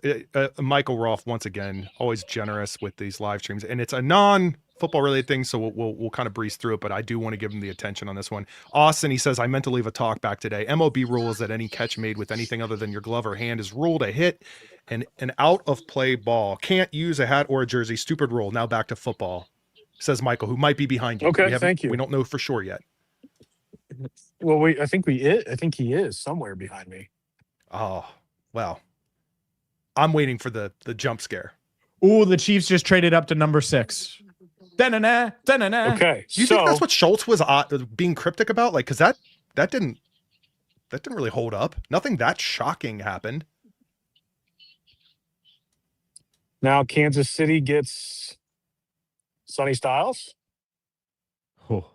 Michael Rolfe, once again, always generous with these live streams, and it's a non-football related thing, so we'll kind of breeze through it. But I do want to give him the attention on this one. Austin, he says, I meant to leave a talk back today. MOB rules that any catch made with anything other than your glove or hand is ruled a hit, and an out of play ball. Can't use a hat or a jersey. Stupid rule. Now back to football, says Michael, who might be behind you. Okay, thank you. We don't know for sure yet. Well, I think he is somewhere behind me. Oh, well, I'm waiting for the jump scare. Ooh, the Chiefs just traded up to number 6. Da-na-na, da-na-na. Okay, Do you think that's what Schultz was being cryptic about? Like, because that didn't really hold up. Nothing that shocking happened. Now Kansas City gets Sonny Styles Oh.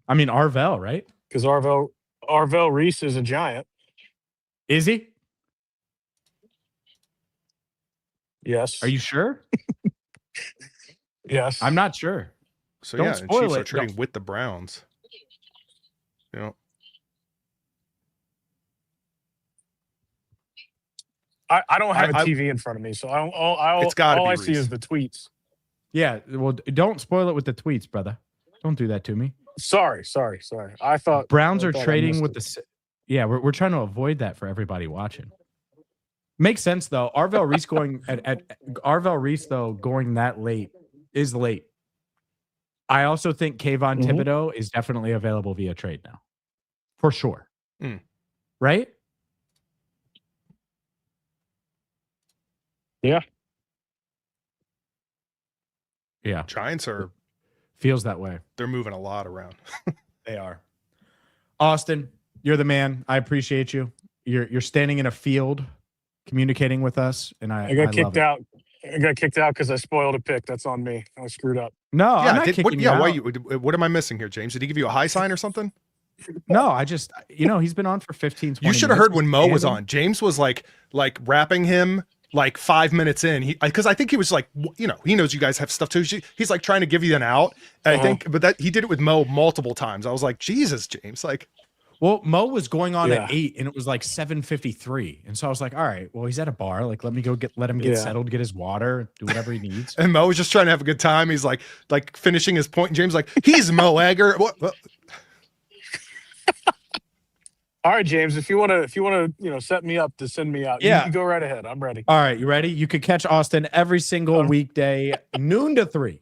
I mean, Arvell, right? because Arvell Reese is a Giant. Is he? Yes. Are you sure? Yes. I'm not sure. So Don't yeah, and spoil Chiefs are it. trading with the Browns. You know, I don't have I- a TV in front of me, so all It's gotta be I see Reese. is the tweets. Yeah, well, don't spoil it with the tweets, brother. Don't do that to me. Sorry. I thought Browns I are thought I trading missed with it. the. Yeah, we're trying to avoid that for everybody watching. Makes sense though. Arvell Reese going at Arvell Reese though going that late is late. I also think Kayvon Mhm. Thibodeau is definitely available via trade now, for sure. Mm. Right? Yeah. Yeah, Giants are feels that way. they're moving a lot around. They are. Austin, you're the man. I appreciate you. You're standing in a field, communicating with us, and I got love kicked it. out. I got kicked out because I spoiled a pick. That's on me. I screwed up. No, I'm not kicking you out. What am I missing here, James? Did he give you a high sign or something? No, I just, he's been on for 15, 20 You should have minutes. heard when Mo was Standing. on. James was like rapping him like 5 minutes in. Because I think he was like, he knows you guys have stuff too. He's like trying to give you an out. And I think, but that he did it with Mo multiple times. I was like, Jesus, James, like. Well, Mo was going on Yeah. at 8 and it was like 7:53. And so I was like, all right, well, he's at a bar. Like, let him get Yeah. settled, get his water, do whatever he needs. And Mo was just trying to have a good time. He's like finishing his point. And James like, he's Mo Egger. What? All right, James. If you want to, set me up to send me out, Yeah. you go right ahead. I'm ready. All right, you ready? You could catch Austin every single weekday, noon to 3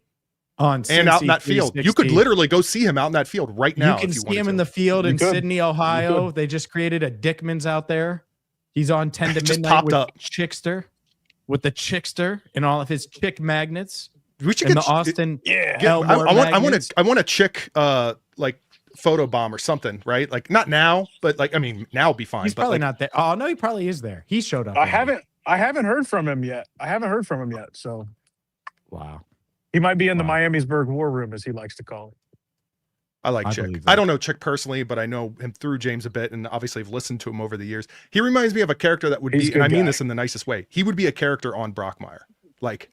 on And out in Cincy that field. You 360. could literally go see him out in that field right now. You can if you see him wanted in to. the field You in could. Sydney, Ohio. They just created a Dickman's out there. He's on 10 to Just midnight popped with up. Chickster, with the Chickster and all of his chick magnets. We should And get the Austin Yeah. Elmore magnets. I want a chick like photo bomb or something, right? Like not now, but like now would be fine. He's but probably like, not there. Oh no, he probably is there. He showed up. I already. haven't heard from him yet. So Wow. he might be in the Wow. Miamisburg war room, as he likes to call it. I like I Chick. believe I that. don't know Chick personally, but I know him through James a bit, and obviously I've listened to him over the years. He reminds me of a character that would He's a be, and I good mean guy. this in the nicest way. He would be a character on Brockmire. Like,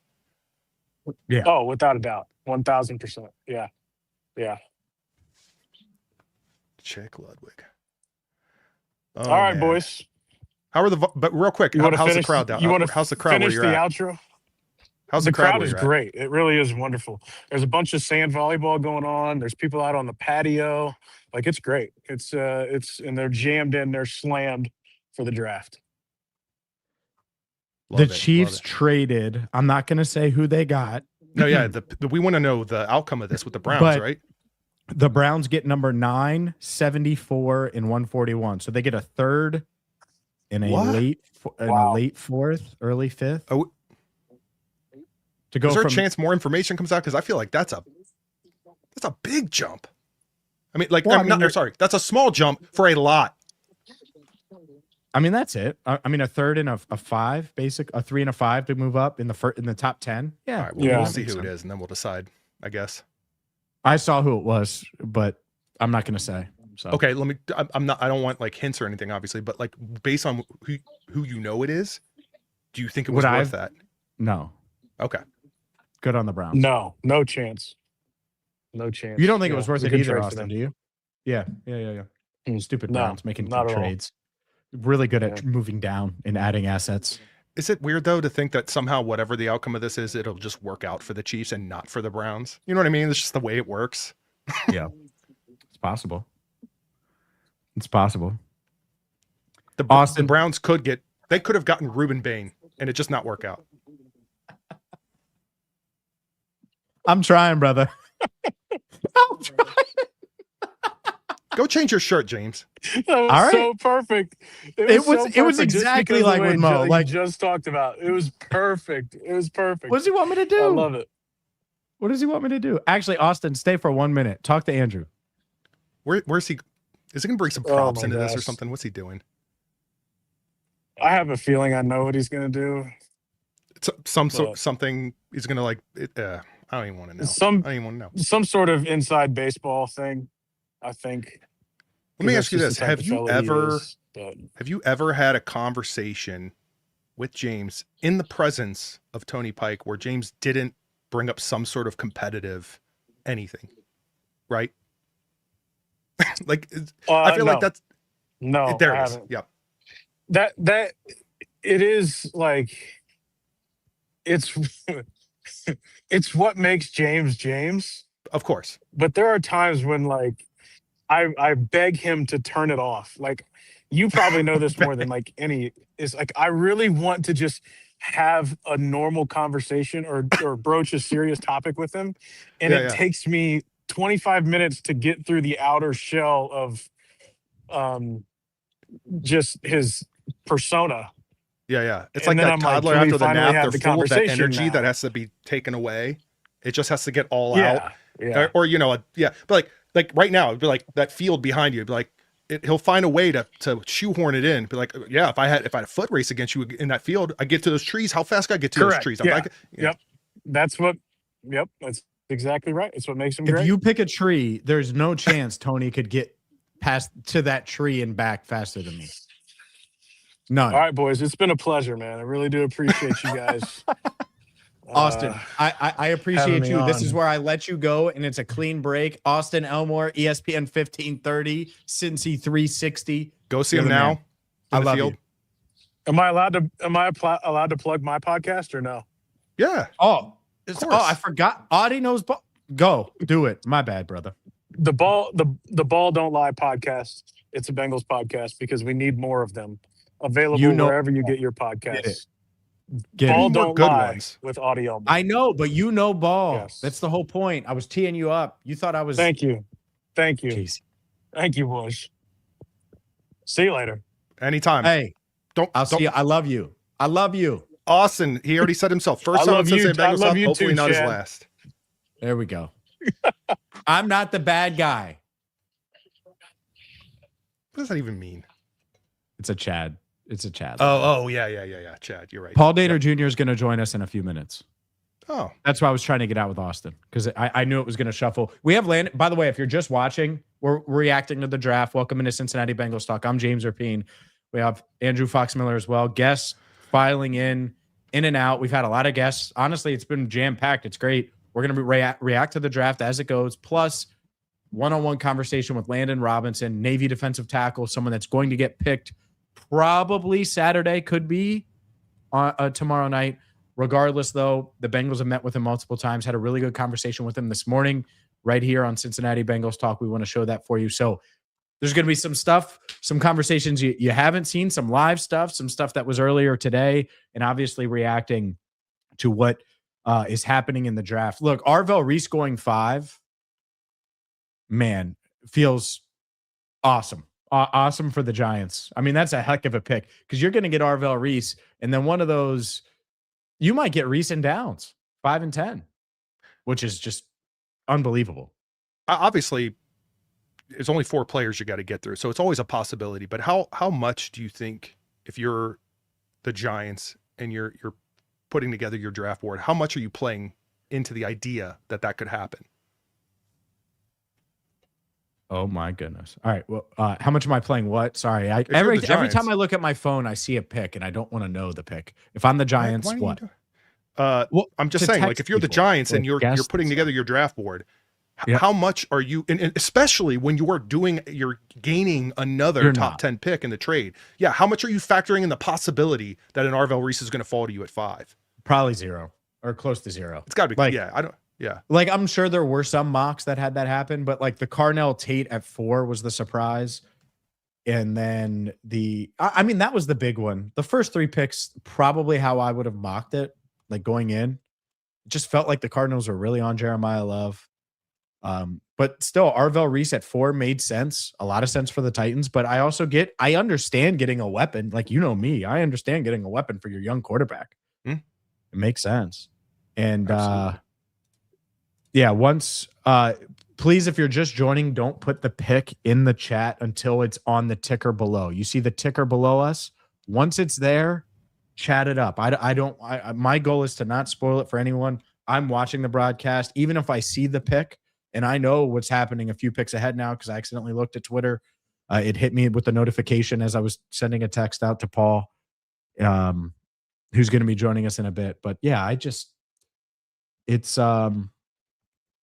Oh, without a doubt, 1000%. Yeah. Chick Ludwig. All right, man. boys. How are but real quick, You want to how's finish the crowd down? You want to How's the crowd where finish you're the at? outro? How's The crowd where is you're at? great. It really is wonderful. There's a bunch of sand volleyball going on. There's people out on the patio. Like it's great. It's and they're jammed in. They're slammed for the draft. Love The it, love Chiefs it. traded. I'm not going to say who they got. No, yeah, we want to know the outcome of this with the Browns, But- right? The Browns get number 9, 74, and 141. So they get a third and a What? late fourth, early fifth. Oh, To go is there from a chance more information comes out? Because I feel like that's a big jump. I mean, like, Well, I'm not, sorry, that's a small jump for a lot. I mean, that's it. I mean, a third and a 5, a 3 and a 5 to move up in the top 10. Yeah. All right, well, Yeah. we'll see who it is, and then we'll decide, I guess. I saw who it was, but I'm not going to say. So Okay, I don't want like hints or anything, obviously, but like based on who you know it is, do you think it was Would worth that? No. Okay. Good on the Browns. No chance. No chance. You don't think it Yeah, was worth a it good either, trade for Austin, them. do you? Yeah. Mm, Stupid no, Browns making not at all. trades. Really good at moving down and adding assets. Is it weird though to think that somehow whatever the outcome of this is, it'll just work out for the Chiefs and not for the Browns? You know what I mean? It's just the way it works. Yeah, it's possible. It's possible. The Browns could have gotten Reuben Bain and it just not work out. I'm trying, brother. I'm trying. Go change your shirt, James. That was All right. so perfect. It was exactly like with Mo. Like just talked about. It was perfect. It was perfect. what does he want me to do? I love it. What does he want me to do? Actually, Austin, stay for 1 minute. Talk to Andrew. Where's he? Is he gonna bring some props my into this or gosh. something? What's he doing? I have a feeling I know what he's gonna do. Something he's gonna like. I don't even want to know. I don't even want to know. Some sort of inside baseball thing, I think. Let me That's ask you just this: the type of fellow he is, have you ever had a conversation with James in the presence of Tony Pike where James didn't bring up some sort of competitive anything, right? Like I feel like that's no. there I it is. haven't. Yeah, That it is like it's it's what makes James James. of course. But there are times when like I beg him to turn it off. Like you probably know this more than like any is like I really want to just have a normal conversation or broach a serious topic with him. And it takes me 25 minutes to get through the outer shell of just his persona. Yeah. It's And like then that I'm like, toddler can we after the finally nap. have They're the full of that conversation energy now? that has to be taken away. It just has to get all out. Yeah. Or you know, but like right now, it'd be like that field behind you. It'd be like he'll find a way to shoehorn it in. Be like, yeah, if I had a foot race against you in that field, I get to those trees. How fast can I get to those trees? Yep. That's exactly right. It's what makes him great. If you pick a tree, there's no chance Tony could get past to that tree and back faster than me. None. All right, boys. It's been a pleasure, man. I really do appreciate you guys. Austin, I appreciate me you. This is on. where I let you go, and it's a clean break. Austin Elmore, ESPN 1530, Cincy 360. Go see You're him the now. man. I love you. Am I allowed to plug my podcast or no? Yeah. Oh, course. I forgot. Audie knows. Go do it. My bad, brother. The ball don't lie podcast. It's a Bengals podcast because we need more of them available wherever you get your podcasts. Ball don't good lie ones. with audio. I know, but you know ball. Yes. That's the whole point. I was teeing you up. You thought I was. Thank you. Jeez. Thank you, boys. See you later. Anytime. Hey, Don't see you. I love you. I love you. Austin, he already said himself. First I time love since you. the I Bengals love Talk, you hopefully too, not his Chad. last. There we go. I'm not the bad guy. What does that even mean? It's a Chad. It's a Chad. Oh, yeah. Chad, you're right. Paul Dater Jr. is going to join us in a few minutes. Oh, That's why I was trying to get out with Austin because I knew it was going to shuffle. We have Landon. By the way, if you're just watching, we're reacting to the draft. Welcome into Cincinnati Bengals Talk. I'm James Rapien. We have Andrew Fox Miller as well. Guests filing in and out. We've had a lot of guests. Honestly, it's been jam-packed. It's great. We're going to react to the draft as it goes. Plus, one-on-one conversation with Landon Robinson, Navy defensive tackle, someone that's going to get picked probably Saturday, could be tomorrow night. Regardless, though, the Bengals have met with him multiple times, had a really good conversation with him this morning right here on Cincinnati Bengals Talk. We want to show that for you. So there's going to be some stuff, some conversations you haven't seen, some live stuff, some stuff that was earlier today, and obviously reacting to what is happening in the draft. Look, Arvell Reese going 5, man, feels awesome. Awesome for the Giants. I mean, that's a heck of a pick because you're going to get Arvell Reese, and then one of those, you might get Reese and Downs, 5 and 10, which is just unbelievable. obviously, it's only 4 players you got to get through, so it's always a possibility. But how much do you think, if you're the Giants and you're putting together your draft board, how much are you playing into the idea that could happen? Oh my goodness. All right. Well, how much am I playing what? Sorry. you're the Every time Giants. I look at my phone, I see a pick and I don't want to know the pick. If I'm the Giants, Why are you what? doing- Well, I'm just to saying, like, text if you're the people, Giants and like you're guests putting and together your draft board, Yeah. How much are you, and especially when you're gaining another You're top not. 10 pick in the trade. Yeah. How much are you factoring in the possibility that an Arvell Reese is going to fall to you at 5? Probably 0 or close to 0. It's got to be, Like, yeah. I don't, yeah. Like, I'm sure there were some mocks that had that happen, but like the Carnell Tate at 4 was the surprise. And then I mean, that was the big one. The first 3 picks, probably how I would have mocked it, like going in. It just felt like the Cardinals were really on Jeremiah Love. But still, Arvell Reese at 4 made sense, a lot of sense for the Titans. But I understand getting a weapon. Like, you know me, I understand getting a weapon for your young quarterback. It makes sense. And yeah, once please, if you're just joining, don't put the pick in the chat until it's on the ticker below. You see the ticker below us. Once it's there, chat it up. My goal is to not spoil it for anyone. I'm watching the broadcast, even if I see the pick and I know what's happening a few picks ahead now because I accidentally looked at Twitter. It hit me with the notification as I was sending a text out to Paul, who's going to be joining us in a bit. But yeah,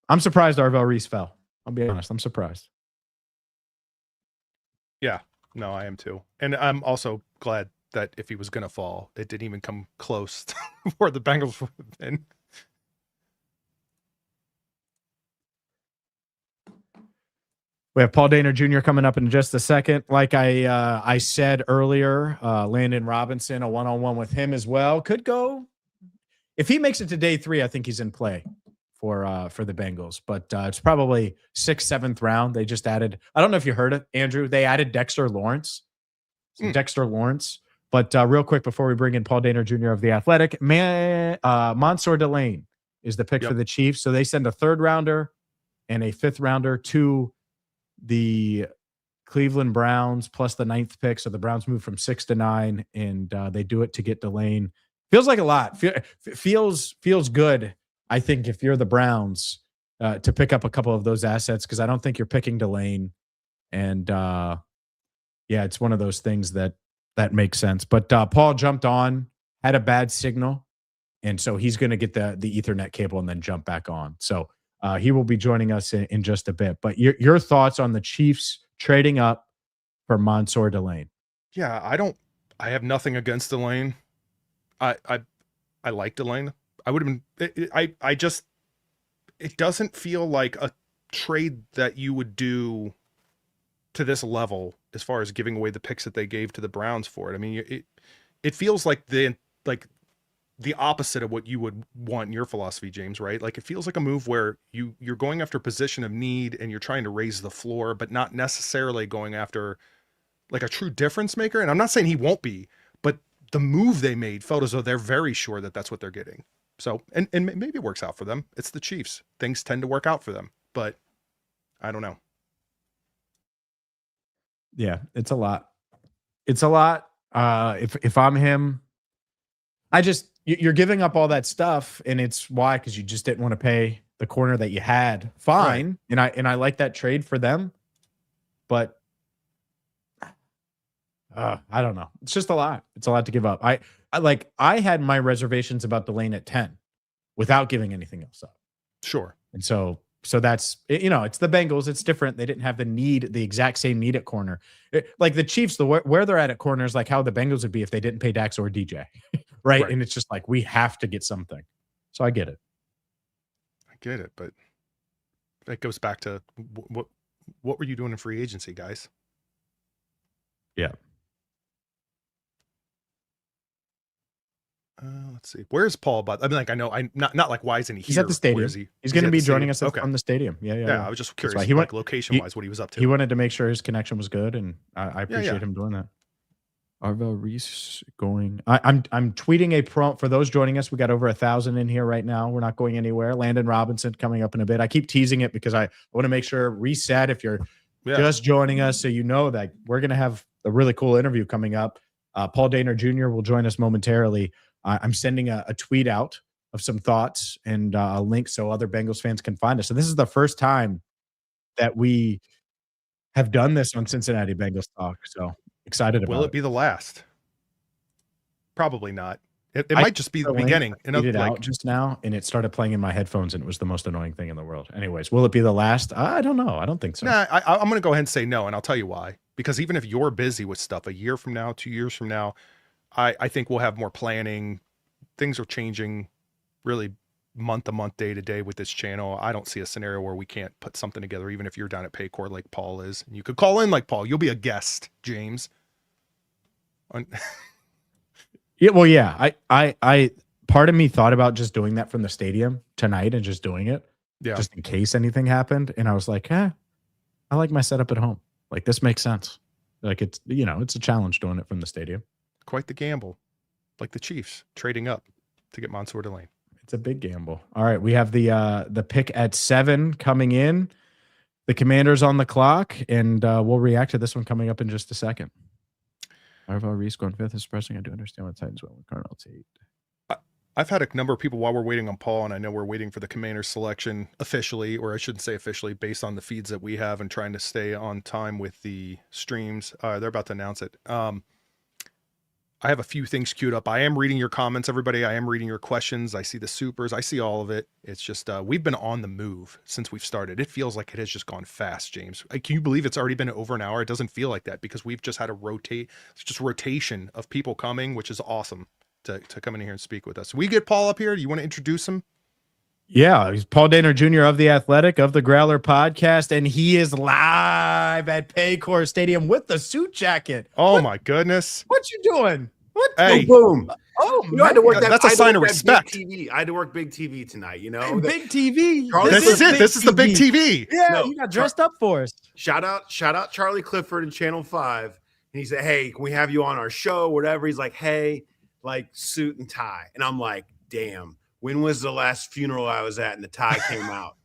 I'm surprised Arvell Reese fell. I'll be honest. I'm surprised. Yeah, no, I am too. And I'm also glad that if he was going to fall, it didn't even come close to where the Bengals would have been. We have Paul Dehner Jr. coming up in just a second. Like I said earlier, Landon Robinson, a one-on-one with him as well. Could go. If he makes it to day 3, I think he's in play for the Bengals. But it's probably 6th, 7th round. They just added, I don't know if you heard it, Andrew, they added Dexter Lawrence. Dexter Lawrence. But real quick, before we bring in Paul Dehner Jr. of The Athletic, Mansour Delane is the pick for the Chiefs. So they send a 3rd rounder and a 5th rounder to the Cleveland Browns plus the 9th pick. So the Browns move from 6 to 9, and they do it to get Delane. Feels like a lot. Feels good, I think, if you're the Browns, to pick up a couple of those assets, because I don't think you're picking Delane. And yeah, it's one of those things that makes sense. But Paul jumped on, had a bad signal, and so he's going to get the Ethernet cable and then jump back on. So he will be joining us in just a bit. But your thoughts on the Chiefs trading up for Mansour Delane? Yeah, I have nothing against Delane. I like Delane. I would have been. It doesn't feel like a trade that you would do to this level as far as giving away the picks that they gave to the Browns for it. I mean, it feels like the opposite of what you would want in your philosophy, James, right? Like, it feels like a move where you're going after a position of need and you're trying to raise the floor, but not necessarily going after like a true difference maker. And I'm not saying he won't be, but the move they made felt as though they're very sure that that's what they're getting. So, and maybe it works out for them. It's the Chiefs. Things tend to work out for them, but I don't know. Yeah, it's a lot. It's a lot. If I'm him, you're giving up all that stuff, and it's why, because you just didn't want to pay the corner that you had. Fine, right. And I like that trade for them, but I don't know. It's just a lot. It's a lot to give up. I had my reservations about Delane at 10 without giving anything else up. Sure. And so that's, it's the Bengals. It's different. They didn't have the exact same need at corner. Like the Chiefs, where they're at corner is like how the Bengals would be if they didn't pay Dax or DJ. Right? And it's just like, we have to get something. So I get it. But it goes back to what were you doing in free agency, guys? Yeah. Let's see. Where's Paul? But I mean, like, I know, not like, why isn't he here? He's at the stadium. Where is he? He's going to be joining us okay. from the stadium. Yeah. I was just curious, like, location-wise, what he was up to. He wanted to make sure his connection was good, and I appreciate him doing that. Arvell Reese going. I'm tweeting a prompt for those joining us. We got over 1,000 in here right now. We're not going anywhere. Landon Robinson coming up in a bit. I keep teasing it because I want to make sure, reset if you're just joining us, so you know that we're going to have a really cool interview coming up. Paul Dehner Jr. will join us momentarily. I'm sending a tweet out of some thoughts and a link so other Bengals fans can find us. So this is the first time that we have done this on Cincinnati Bengals Talk. So excited about it. Will it be the last? Probably not. It I might just be the link beginning. tweeted out just now, and it started playing in my headphones, and it was the most annoying thing in the world. Anyways, will it be the last? I don't know. I don't think so. Nah, I'm going to go ahead and say no, and I'll tell you why. Because even if you're busy with stuff a year from now, 2 years from now, I think we'll have more planning. Things are changing really month to month, day to day with this channel. I don't see a scenario where we can't put something together, even if you're down at Paycor like Paul is. And you could call in like Paul. You'll be a guest, James. Yeah, well, yeah. I part of me thought about just doing that from the stadium tonight and just doing it, just in case anything happened. And I was like, I like my setup at home. Like, this makes sense. Like, it's it's a challenge doing it from the stadium. Quite the gamble, like the Chiefs trading up to get Mansour Delane. It's a big gamble. All right, we have the pick at 7 coming in. The Commanders on the clock, and we'll react to this one coming up in just a second. Arvell Reese going 5th is pressing. I do understand what Titans went with Cardinal Tate. I've had a number of people while we're waiting on Paul, and I know we're waiting for the Commanders selection officially, or I shouldn't say officially, based on the feeds that we have and trying to stay on time with the streams. They're about to announce it. I have a few things queued up. I am reading your comments, everybody. I am reading your questions. I see the supers. I see all of it. It's just we've been on the move since we've started. It feels like it has just gone fast, James. Can you believe it's already been over an hour? It doesn't feel like that because we've just had rotation of people coming, which is awesome to come in here and speak with us. We get Paul up here. Do you want to introduce him? Yeah, he's Paul Dehner Jr. of The Athletic, of the Growler podcast, and he is live at Paycor Stadium with the suit jacket. Oh, my goodness. What you doing? What? Hey. Boom. Oh, You had to work that. That's a I had to sign of work that respect. Big TV. I had to work big TV tonight. You know, big TV. This is it. This is the big TV. Yeah, No, you got dressed up for us. Shout out Charlie Clifford and Channel 5. And he said, "Hey, can we have you on our show?" Whatever. He's like, "Hey, like suit and tie." And I'm like, "Damn, when was the last funeral I was at and the tie came out?"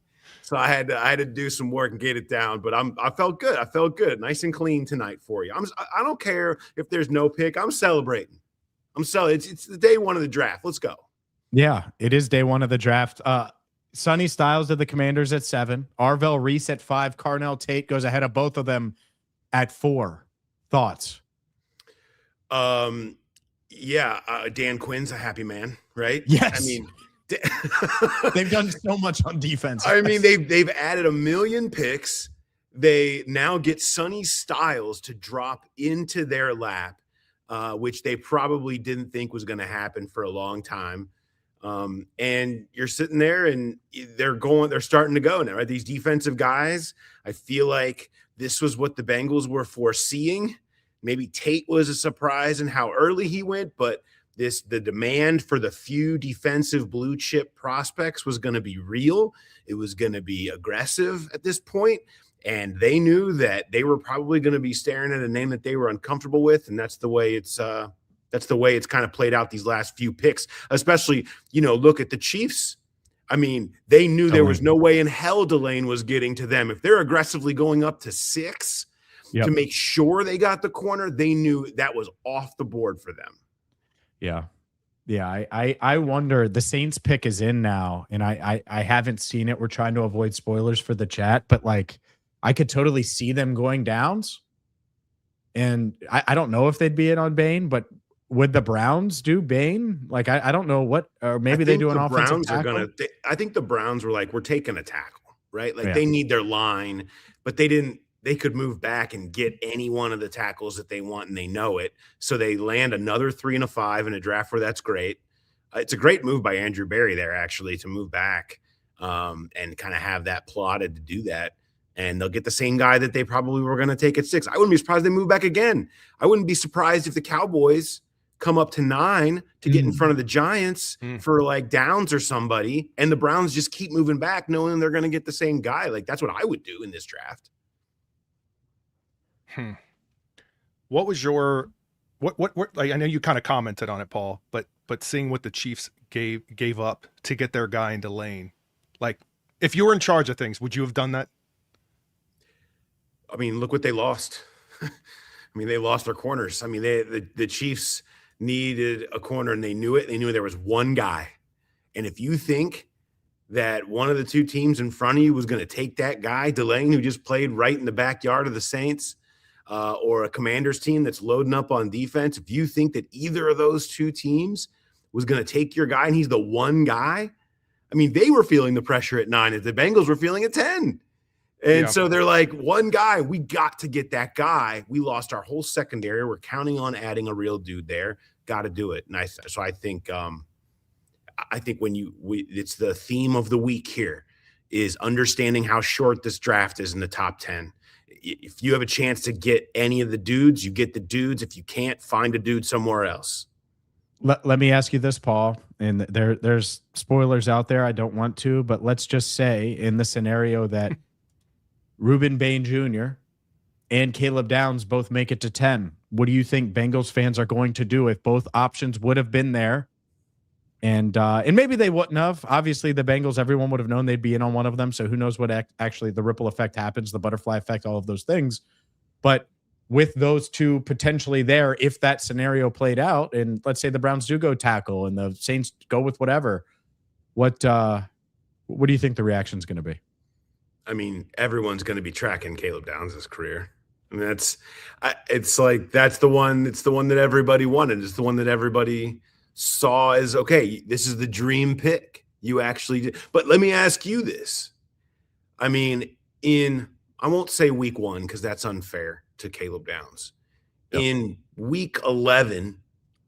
So I had to do some work and get it down, but I felt good. I felt good, nice and clean tonight for you. I don't care if there's no pick. I'm celebrating. It's the day one of the draft. Let's go. Yeah, it is day one of the draft. Sonny Styles of the Commanders at 7. Arvell Reese at 5. Carnell Tate goes ahead of both of them at 4. Thoughts? Dan Quinn's a happy man, right? Yes. I mean, they've done so much on defense. I mean, they've added 1 million picks. They now get Sonny Styles to drop into their lap, which they probably didn't think was going to happen for a long time. And you're sitting there and they're starting to go now, right? These defensive guys, I feel like this was what the Bengals were foreseeing. Maybe Tate was a surprise in how early he went, but the demand for the few defensive blue chip prospects was going to be real. It was going to be aggressive at this point. And they knew that they were probably going to be staring at a name that they were uncomfortable with. And that's the way it's kind of played out these last few picks, especially, look at the Chiefs. I mean, they knew there was no way in hell Delane was getting to them. If they're aggressively going up to 6 to make sure they got the corner, they knew that was off the board for them. Yeah. Yeah. I wonder, the Saints pick is in now, and I haven't seen it. We're trying to avoid spoilers for the chat, but like, I could totally see them going downs. And I don't know if they'd be in on Bain, but would the Browns do Bain? Like, I don't know what, or maybe they do an offensive tackle. I think the Browns were like, we're taking a tackle, right? Like they need their line, but they could move back and get any one of the tackles that they want, and they know it. So they land another 3 and a 5 in a draft where that's great. It's a great move by Andrew Berry there, actually, to move back and kind of have that plotted to do that. And they'll get the same guy that they probably were going to take at 6. I wouldn't be surprised if they move back again. I wouldn't be surprised if the Cowboys come up to 9 to get in front of the Giants for like Downs or somebody, and the Browns just keep moving back knowing they're going to get the same guy. Like, that's what I would do in this draft. What was your what like, I know you kind of commented on it, Paul, but seeing what the Chiefs gave up to get their guy into Lane, like, if you were in charge of things, would you have done that? I mean, look what they lost. I mean, they lost their corners. I mean, the Chiefs needed a corner, and they knew it. They knew there was one guy. And if you think that one of the two teams in front of you was going to take that guy, Delane, who just played right in the backyard of the Saints, or a Commanders team that's loading up on defense, if you think that either of those two teams was going to take your guy and he's the one guy. I mean, they were feeling the pressure at 9 and the Bengals were feeling at 10. And so they're like, one guy, we got to get that guy. We lost our whole secondary. We're counting on adding a real dude there. Got to do it. And so I think it's the theme of the week here is understanding how short this draft is in the top 10. If you have a chance to get any of the dudes, you get the dudes. If you can't, find a dude somewhere else. Let me ask you this, Paul, and there's spoilers out there. I don't want to, but let's just say in the scenario that Ruben Bain Jr. and Caleb Downs both make it to 10, what do you think Bengals fans are going to do if both options would have been there? And maybe they wouldn't have. Obviously, the Bengals, everyone would have known they'd be in on one of them. So who knows what actually the ripple effect happens, the butterfly effect, all of those things. But with those two potentially there, if that scenario played out, and let's say the Browns do go tackle and the Saints go with whatever, what do you think the reaction is going to be? I mean, everyone's going to be tracking Caleb Downs' career. I mean, that's the one. It's the one that everybody wanted. It's the one that everybody saw as, okay, this is the dream pick. You actually did. But let me ask you this. I mean, I won't say week 1 because that's unfair to Caleb Downs. Yep. In week 11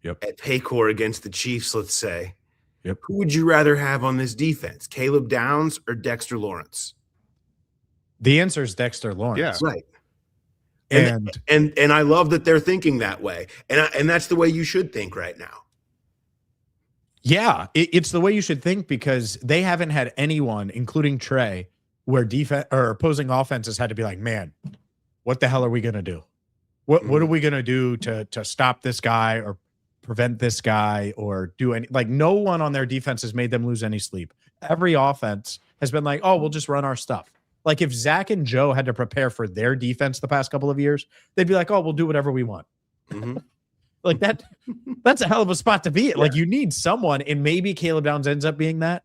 Yep. at Paycor against the Chiefs, let's say, Yep. who would you rather have on this defense, Caleb Downs or Dexter Lawrence? The answer is Dexter Lawrence. Yeah. Right. And I love that they're thinking that way. And that's the way you should think right now. yeah, it's the way you should think because they haven't had anyone, including Trey, where defense or opposing offenses had to be like, man, what the hell are we going to do? What are we going to do to stop this guy or prevent this guy or do any, like no one on their defense has made them lose any sleep. Every offense has been like, oh, we'll just run our stuff. Like if Zach and Joe had to prepare for their defense the past couple of years, they'd be like, oh, we'll do whatever we want. Mm-hmm. Like that's a hell of a spot to be at. Like you need someone, and maybe Caleb Downs ends up being that.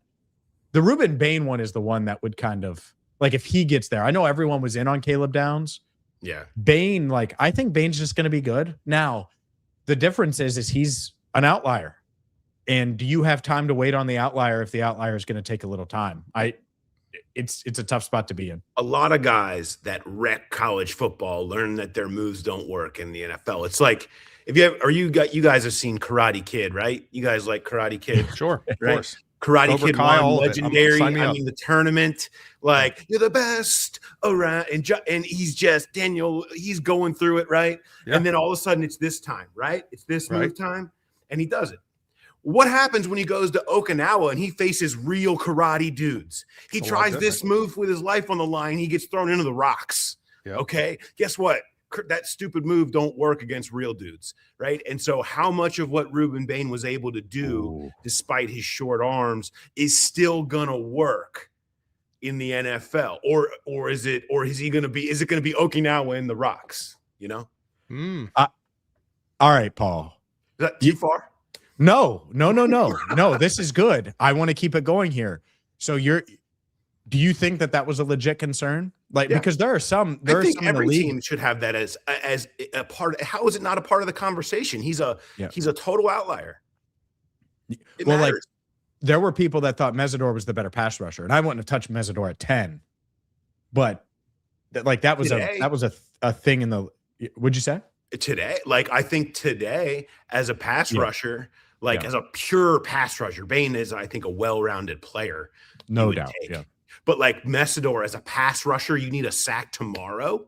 The Ruben Bain one is the one that would kind of like if he gets there. I know everyone was in on Caleb Downs. Yeah. Bain, like I think Bain's just going to be good. Now, the difference is he's an outlier. And do you have time to wait on the outlier if the outlier is going to take a little time? It's a tough spot to be in. A lot of guys that wreck college football learn that their moves don't work in the NFL. It's like if you guys have seen Karate Kid, right? You guys like Karate Kid, Sure, of right? course. Karate Cobra Kid Kai, 1, all of it. legendary. Sign me I up. mean, the tournament, like you're the best around, and he's just Daniel. He's going through it, right? Yeah. And then all of a sudden, it's this time, right? It's this Right. move time, and he does it. What happens when he goes to Okinawa and he faces real karate dudes? He It's a lot tries this different. move with his life on the line. He gets thrown into the rocks. Yep. Okay. Guess what? That stupid move don't work against real dudes. Right. And so how much of what Ruben Bain was able to do, despite his short arms, is still going to work in the NFL? Or is it going to be Okinawa in the rocks? You know? Mm. All right, Paul. Is that too far? No. This is good. I want to keep it going here. So do you think that was a legit concern? Like, Yeah. because there are some I think in the every league. team should have that as a part. How is it not a part of the conversation? He's a Yeah. total outlier. It Well, matters. there were people that thought Mesidor was the better pass rusher, and I wouldn't have touched Mesidor at 10. But that was Today. a thing in the. What'd you say? Today, like I think today, as a pass Yeah. rusher, like Yeah. as a pure pass rusher, Bain is, I think, a well-rounded player. No would doubt. take. Yeah. But like Mesidor as a pass rusher, you need a sack tomorrow.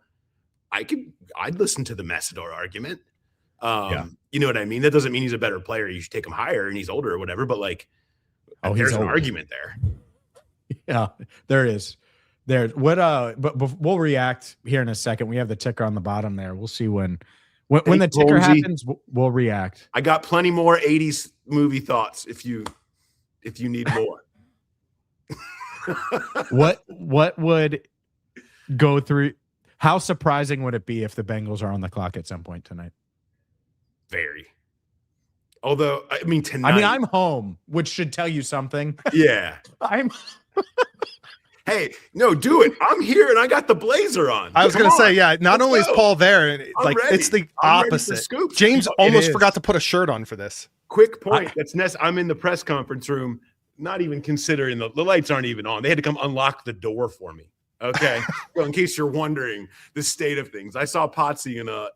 I'd listen to the Mesidor argument. You know what I mean? That doesn't mean he's a better player. You should take him higher and he's older or whatever. But like, He's there's an older. argument there. Yeah, there is. There. But we'll react here in a second. We have the ticker on the bottom there. We'll see when the Hey, ticker Holmesy. happens. We'll react. I got plenty more 80s movie thoughts if you need more. What would go through? How surprising would it be if the Bengals are on the clock at some point tonight? Very. Although, I mean, tonight. I'm home, which should tell you something. Yeah. I'm. Hey, no, do it. I'm here and I got the blazer on. I was Come going to say, on. yeah, not Let's only is go. Paul there, and I'm like ready. it's the I'm ready for opposite. scoops. James It almost is. forgot to put a shirt on for this. Quick point. I'm in the press conference room, not even considering the lights aren't even on. They had to come unlock the door for me. Okay. So in case you're wondering the state of things, I saw Potsy in a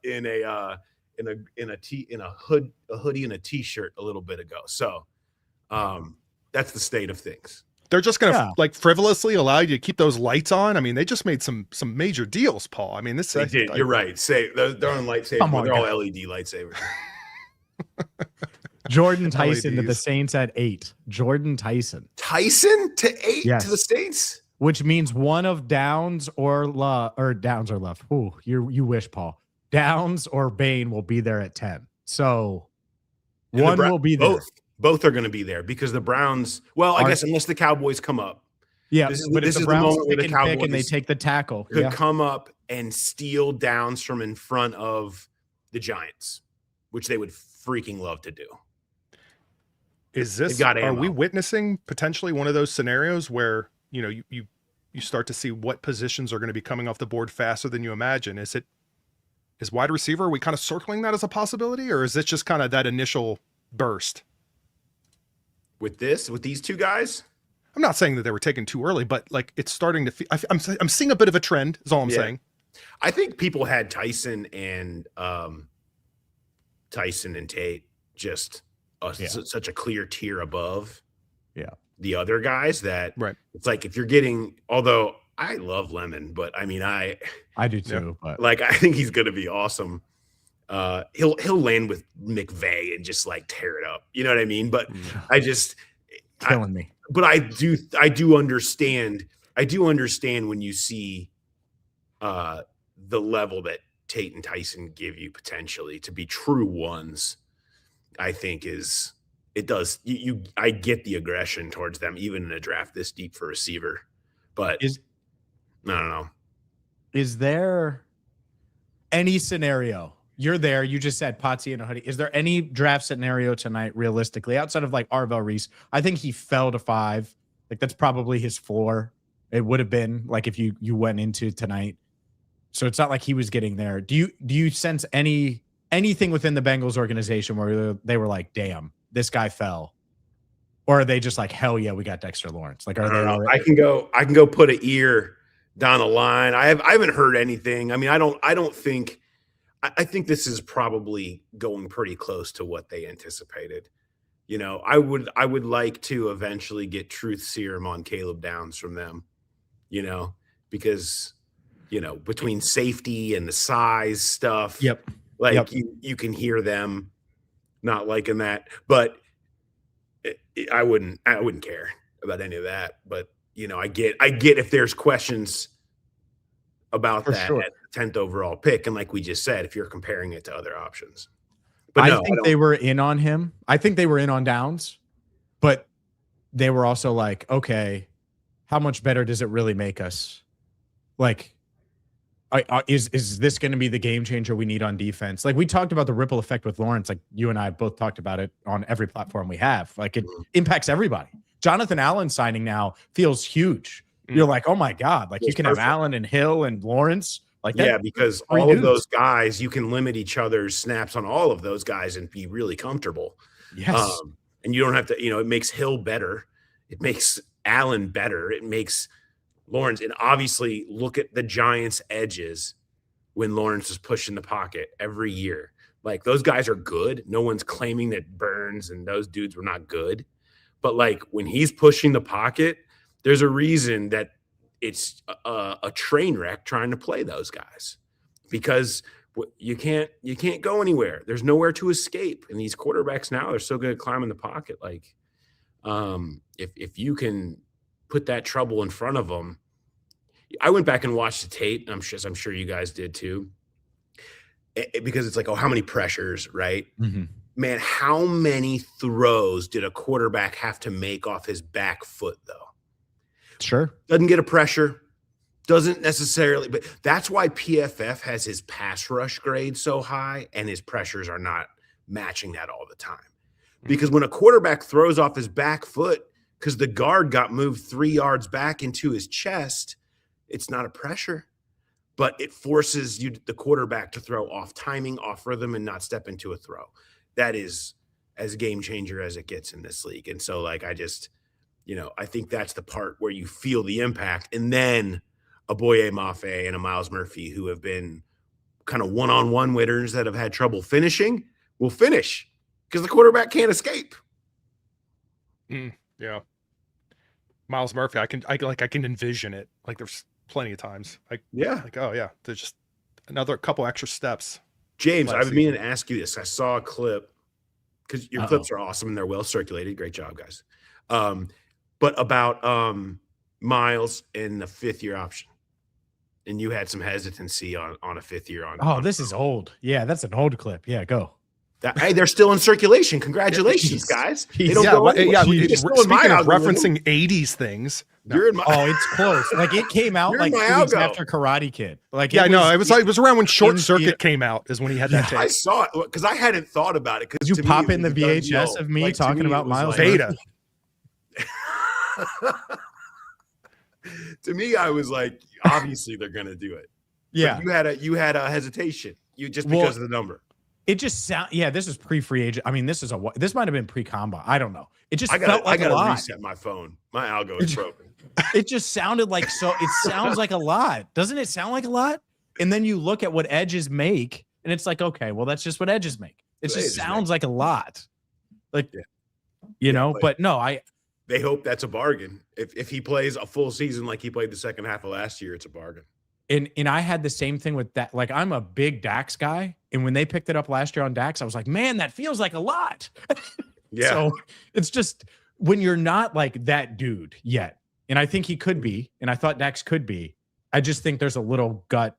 hoodie and a t-shirt a little bit ago. So that's the state of things. They're just going to like frivolously allow you to keep those lights on. I mean, they just made some major deals, Paul. I mean, They did. You're right. They're on lightsabers. They're all LED lightsabers. Jordan Tyson to the Saints at 8. Jordan Tyson to 8 to the Saints, which means one of Downs or left. Ooh, you wish, Paul. Downs or Bain will be there at 10. So one will be there. Both are going to be there because the Browns. Well, I guess unless the Cowboys come up. Yeah, but if the Browns pick and they take the tackle, could come up and steal Downs from in front of the Giants, which they would freaking love to do. Are we witnessing potentially one of those scenarios where, you know, you start to see what positions are going to be coming off the board faster than you imagine? Is wide receiver, are we kind of circling that as a possibility, or is it just kind of that initial burst? With these two guys? I'm not saying that they were taken too early, but like it's starting to I'm seeing a bit of a trend is all I'm saying. I think people had Tyson and Tate just such a clear tier above the other guys that it's like if you're getting, although I love Lemon, but I mean I do too, but like I think he's gonna be awesome. He'll land with McVay and just like tear it up. You know what I mean? But killing me. But I do understand when you see the level that Tate and Tyson give you potentially to be true ones. I think I get the aggression towards them even in a draft this deep for receiver. But I don't know. Is there any scenario? You're there. You just said Potsy in a hoodie. Is there any draft scenario tonight, realistically, outside of like Arvell Reese? I think he fell to 5. Like that's probably his floor. It would have been like if you went into tonight. So it's not like he was getting there. Do you sense anything within the Bengals organization where they were like, "Damn, this guy fell," or are they just like, "Hell yeah, we got Dexter Lawrence"? Like, are they already? I can go put an ear down the line. I haven't heard anything. I mean, I think this is probably going pretty close to what they anticipated. You know, I would like to eventually get truth serum on Caleb Downs from them, you know, because, you know, between safety and the size stuff, you can hear them not liking that. But I wouldn't care about any of that. But, you know, I get if there's questions about that at the 10th overall pick. And like we just said, if you're comparing it to other options. But I think they were in on him. I think they were in on Downs, but they were also like, okay, how much better does it really make us? Like, is this going to be the game changer we need on defense? Like we talked about the ripple effect with Lawrence. Like you and I both talked about it on every platform we have. Like it impacts everybody. Jonathan Allen signing now feels huge. You're like, oh my God, like you can have Allen and Hill and Lawrence. Like that. Yeah, because all of those guys, you can limit each other's snaps on all of those guys and be really comfortable. Yes. And you don't have to, you know, it makes Hill better. It makes Allen better. It makes Lawrence. And obviously look at the Giants' edges when Lawrence is pushing the pocket every year. Like those guys are good. No one's claiming that Burns and those dudes were not good. But like when he's pushing the pocket, there's a reason that it's a train wreck trying to play those guys because you can't go anywhere. There's nowhere to escape. And these quarterbacks now are so good at climbing the pocket. Like if you can put that trouble in front of them, I went back and watched the tape. And I'm sure you guys did too, because it's like, oh, how many pressures, right? Mm-hmm. Man, how many throws did a quarterback have to make off his back foot though? Sure. Doesn't get a pressure. Doesn't necessarily, but that's why PFF has his pass rush grade so high and his pressures are not matching that all the time. Because when a quarterback throws off his back foot because the guard got moved 3 yards back into his chest, it's not a pressure, but it forces the quarterback to throw off timing, off rhythm, and not step into a throw. That is as game changer as it gets in this league. And so, like, I just, I think that's the part where you feel the impact. And then a Boye Mafe and a Miles Murphy, who have been kind of one-on-one winners that have had trouble finishing, will finish because the quarterback can't escape. Yeah. Miles Murphy, I can envision it. Like, there's plenty of times. There's just another couple extra steps. James, I've been meaning to ask you this. I saw a clip because your clips are awesome and they're well circulated. Great job, guys. But about Miles and the 5th-year option, and you had some hesitancy on a 5th year on. This is old. Yeah, that's an old clip. Yeah, go. Hey, they're still in circulation. Congratulations, guys. They don't go anywhere. Speaking of referencing 80s things. You're in my, it's close. Like, it came out like 2 weeks after Karate Kid. Like, it was around when Short Circuit came out is when he had that tape. I saw it because I hadn't thought about it. Did you pop in the VHS of me talking about Miles Beta? To me, I was like, obviously they're gonna do it. Yeah, but you had a hesitation. Because of the number. It just this is pre-free agent. I mean, this might have been pre-combine. I don't know. It just felt like I a lot. I gotta reset my phone. My algo is broken. It just sounded like it sounds like a lot. Doesn't it sound like a lot? And then you look at what edges make, and it's like, okay, well, that's just what edges make. It just sounds like a lot. Like, but no, they hope that's a bargain. If he plays a full season like he played the second half of last year, it's a bargain. And I had the same thing with that. Like, I'm a big Dax guy. And when they picked it up last year on Dax, I was like, man, that feels like a lot. Yeah. So it's just when you're not like that dude yet. And I think he could be. And I thought Dax could be. I just think there's a little gut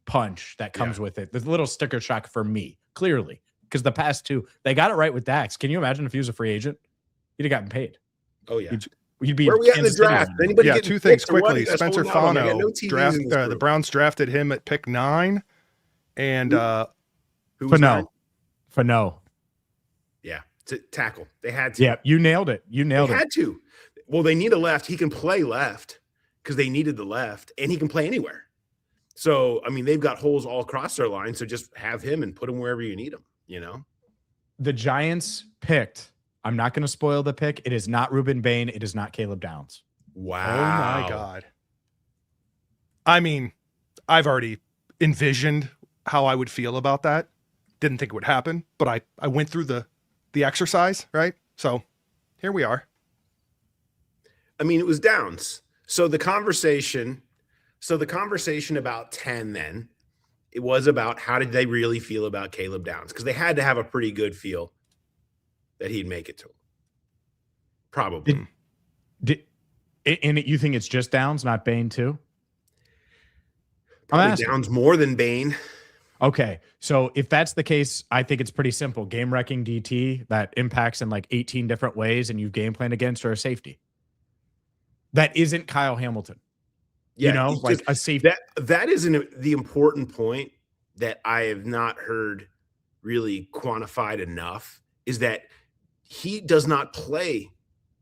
punch that comes with it. There's a little sticker shock for me, clearly. Because the past 2, they got it right with Dax. Can you imagine if he was a free agent? He'd have gotten paid. Oh, yeah. You'd be where are we at in the draft? Anybody 2 things quickly. Spencer Fano, the Browns drafted him at pick 9. And who was Fano. Yeah, to tackle. They had to. Yeah, you nailed it. They had to. Well, they need a left. He can play left because they needed the left, and he can play anywhere. So, I mean, they've got holes all across their line, so just have him and put him wherever you need him, The Giants picked. I'm not going to spoil the pick. It is not Reuben Bain. It is not Caleb Downs. Wow. Oh, my God. I mean, I've already envisioned how I would feel about that. Didn't think it would happen, but I went through the exercise, right? So here we are. I mean, it was Downs. So the conversation about 10 then, it was about how did they really feel about Caleb Downs? Because they had to have a pretty good feel that he'd make it to him. Probably. And you think it's just Downs, not Bain too? Probably Downs more than Bain. Okay. So if that's the case, I think it's pretty simple. Game-wrecking DT that impacts in like 18 different ways and you've game planned against or a safety. That isn't Kyle Hamilton. Yeah, like a safety. That is the important point that I have not heard really quantified enough is that he does not play.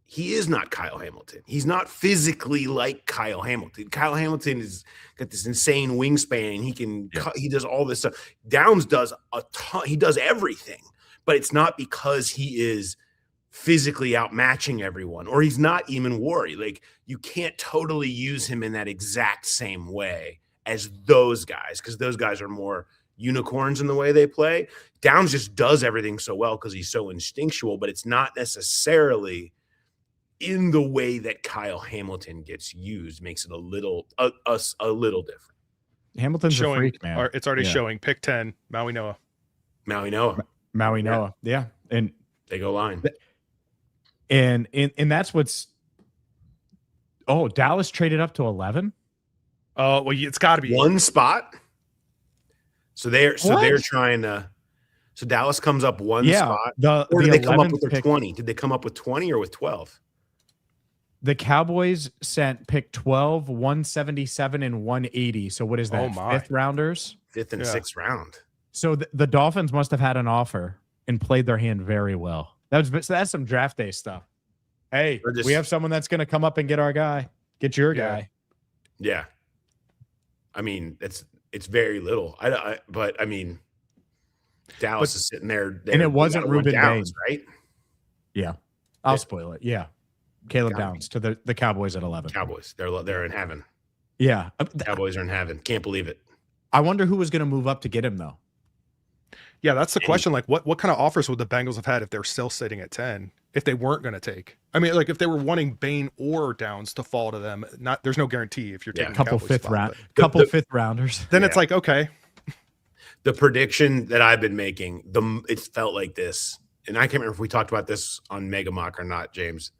He is not Kyle Hamilton. He's not physically like Kyle Hamilton. Kyle Hamilton has got this insane wingspan. He can he does all this stuff. Downs does a ton. He does everything, but it's not because he is physically outmatching everyone or he's not even Worry. Like, you can't totally use him in that exact same way as those guys because those guys are more unicorns in the way they play. Downs just does everything so well because he's so instinctual, but it's not necessarily in the way that Kyle Hamilton gets used. Makes it a little different. Hamilton's a freak, man. It's already showing pick 10, Maui Noah. Yeah. And they go line. And that's what's Dallas traded up to 11. Oh, well, it's got to be one spot. So they're trying to. So Dallas comes up one spot. Or did they come up with their 20? Did they come up with 20 or with 12? The Cowboys sent pick 12, 177, and 180. So what is that? Fifth rounders? Fifth and sixth round. So the Dolphins must have had an offer and played their hand very well. That's some draft day stuff. Hey, we have someone that's going to come up and get our guy. Get your guy. Yeah. I mean, it's very little. But I mean, Dallas is sitting there, and it wasn't Ruben Downs, Bain. right? Yeah, I'll spoil it. Yeah, Caleb Got me. Downs to the Cowboys at 11. Cowboys, they're in heaven. Yeah, Cowboys are in heaven. Can't believe it. I wonder who was going to move up to get him though. Yeah, that's the question. Like, what kind of offers would the Bengals have had if they're still sitting at 10? If they weren't going to take, I mean, like if they were wanting Bain or Downs to fall to them, there's no guarantee if you're taking A couple Cowboys fifth spot, round, but couple fifth rounders. then it's like, okay, The prediction that I've been making, it felt like this, and I can't remember if we talked about this on Mega Mock or not, James.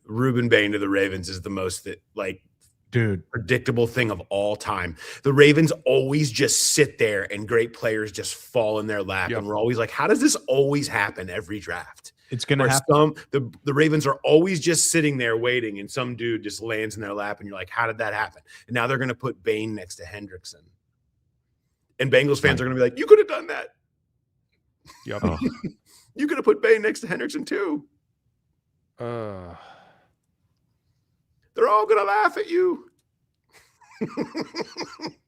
Ruben Bain to the Ravens is the most predictable thing of all time. The Ravens always just sit there and great players just fall in their lap. Yep. And we're always like, how does this always happen every draft? It's going to happen. The Ravens are always just sitting there waiting, and some dude just lands in their lap, and you're like, how did that happen? And now they're going to put Bain next to Hendrickson. And Bengals fans are going to be like, you could have done that. yep. Oh. You could have put Bain next to Hendrickson too. Uh, They're all going to laugh at you.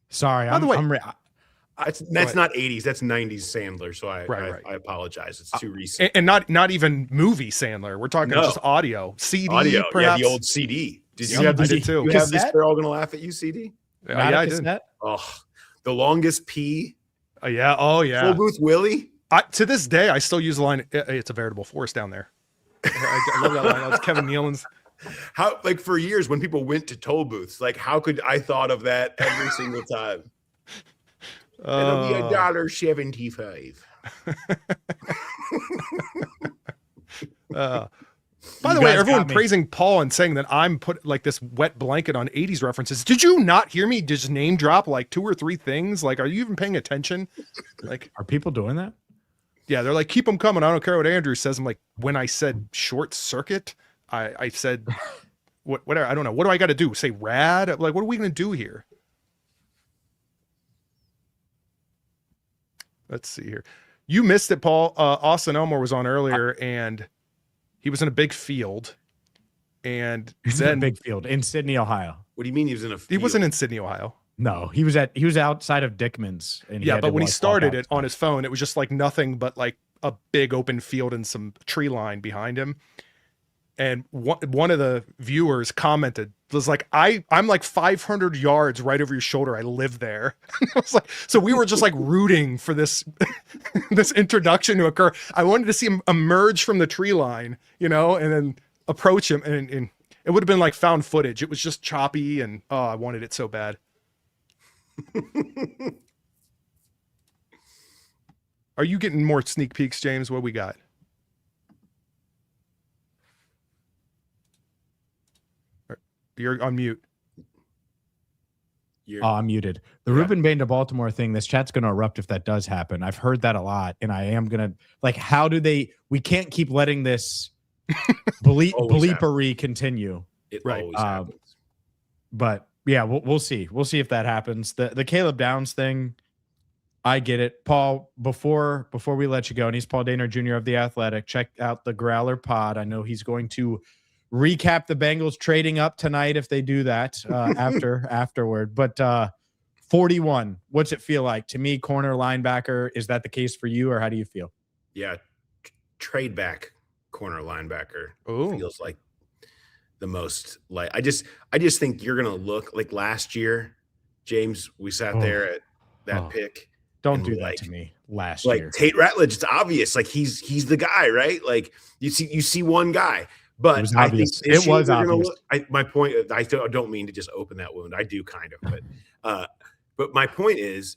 Sorry, By the way, That's not 80s. That's 90s Sandler. So Right. I apologize. It's too recent. and not even movie Sandler. We're talking just audio, CD, Audio. perhaps. Yeah, the old CD. Did you Yep, have I this? did too. You have this? Cassette? They're all going to laugh at you, CD? Yeah, I did. Oh, the longest P. Yeah. Oh, yeah. Full Booth Willie. To this day, I still use the line. It's a veritable forest down there. I love that line. That's Kevin Nealon's. How, like, for years when people went to toll booths, like, how could I thought of that every single time? It'll be $1.75. By the way, everyone praising Paul and saying that I'm put like this wet blanket on 80s references. Did you not hear me just name drop like 2 or 3 things? Like, are you even paying attention? Like, are people doing that? Yeah, they're like, keep them coming. I don't care what Andrew says. I'm like, when I said short circuit, I said, whatever. I don't know. What do I got to do? Say rad? Like, what are we going to do here? Let's see here. You missed it, Paul. Austin Elmore was on earlier, and he was in a big field. And He's in a big field in Sydney, Ohio. What do you mean he was in a field? He wasn't in Sydney, Ohio. No, he was outside of Dickman's. And Yeah, but when he started it on his phone, it was just like nothing but like a big open field and some tree line behind him. And one of the viewers commented, was like, I'm like 500 yards right over your shoulder. I live there. I was like, so we were just like rooting for this this introduction to occur. I wanted to see him emerge from the tree line, and then approach him, and it would have been like found footage. It was just choppy, and I wanted it so bad. Are you getting more sneak peeks, James? What we got? You're on mute. I'm muted. The Ruben Bain to Baltimore thing, this chat's going to erupt if that does happen. I've heard that a lot, and I am going to, like, how do we can't keep letting this bleepery continue. It always happens. But yeah, we'll see. We'll see if that happens. The Caleb Downs thing, I get it. Paul, before we let you go, and he's Paul Dehner Jr. of The Athletic, check out the Growler Pod. I know he's going to recap the Bengals trading up tonight if they do that afterward. But 41, what's it feel like? To me, corner linebacker, is that the case for you, or how do you feel? Yeah, trade back corner linebacker feels like the most. Like I just think you're gonna look like last year, James. We sat there at that pick. Don't do that to me. Last year, Tate Ratledge, it's obvious. Like he's the guy, right? Like you see one guy. But I think it was obvious. My point, I don't mean to just open that wound. I do kind of, but my point is,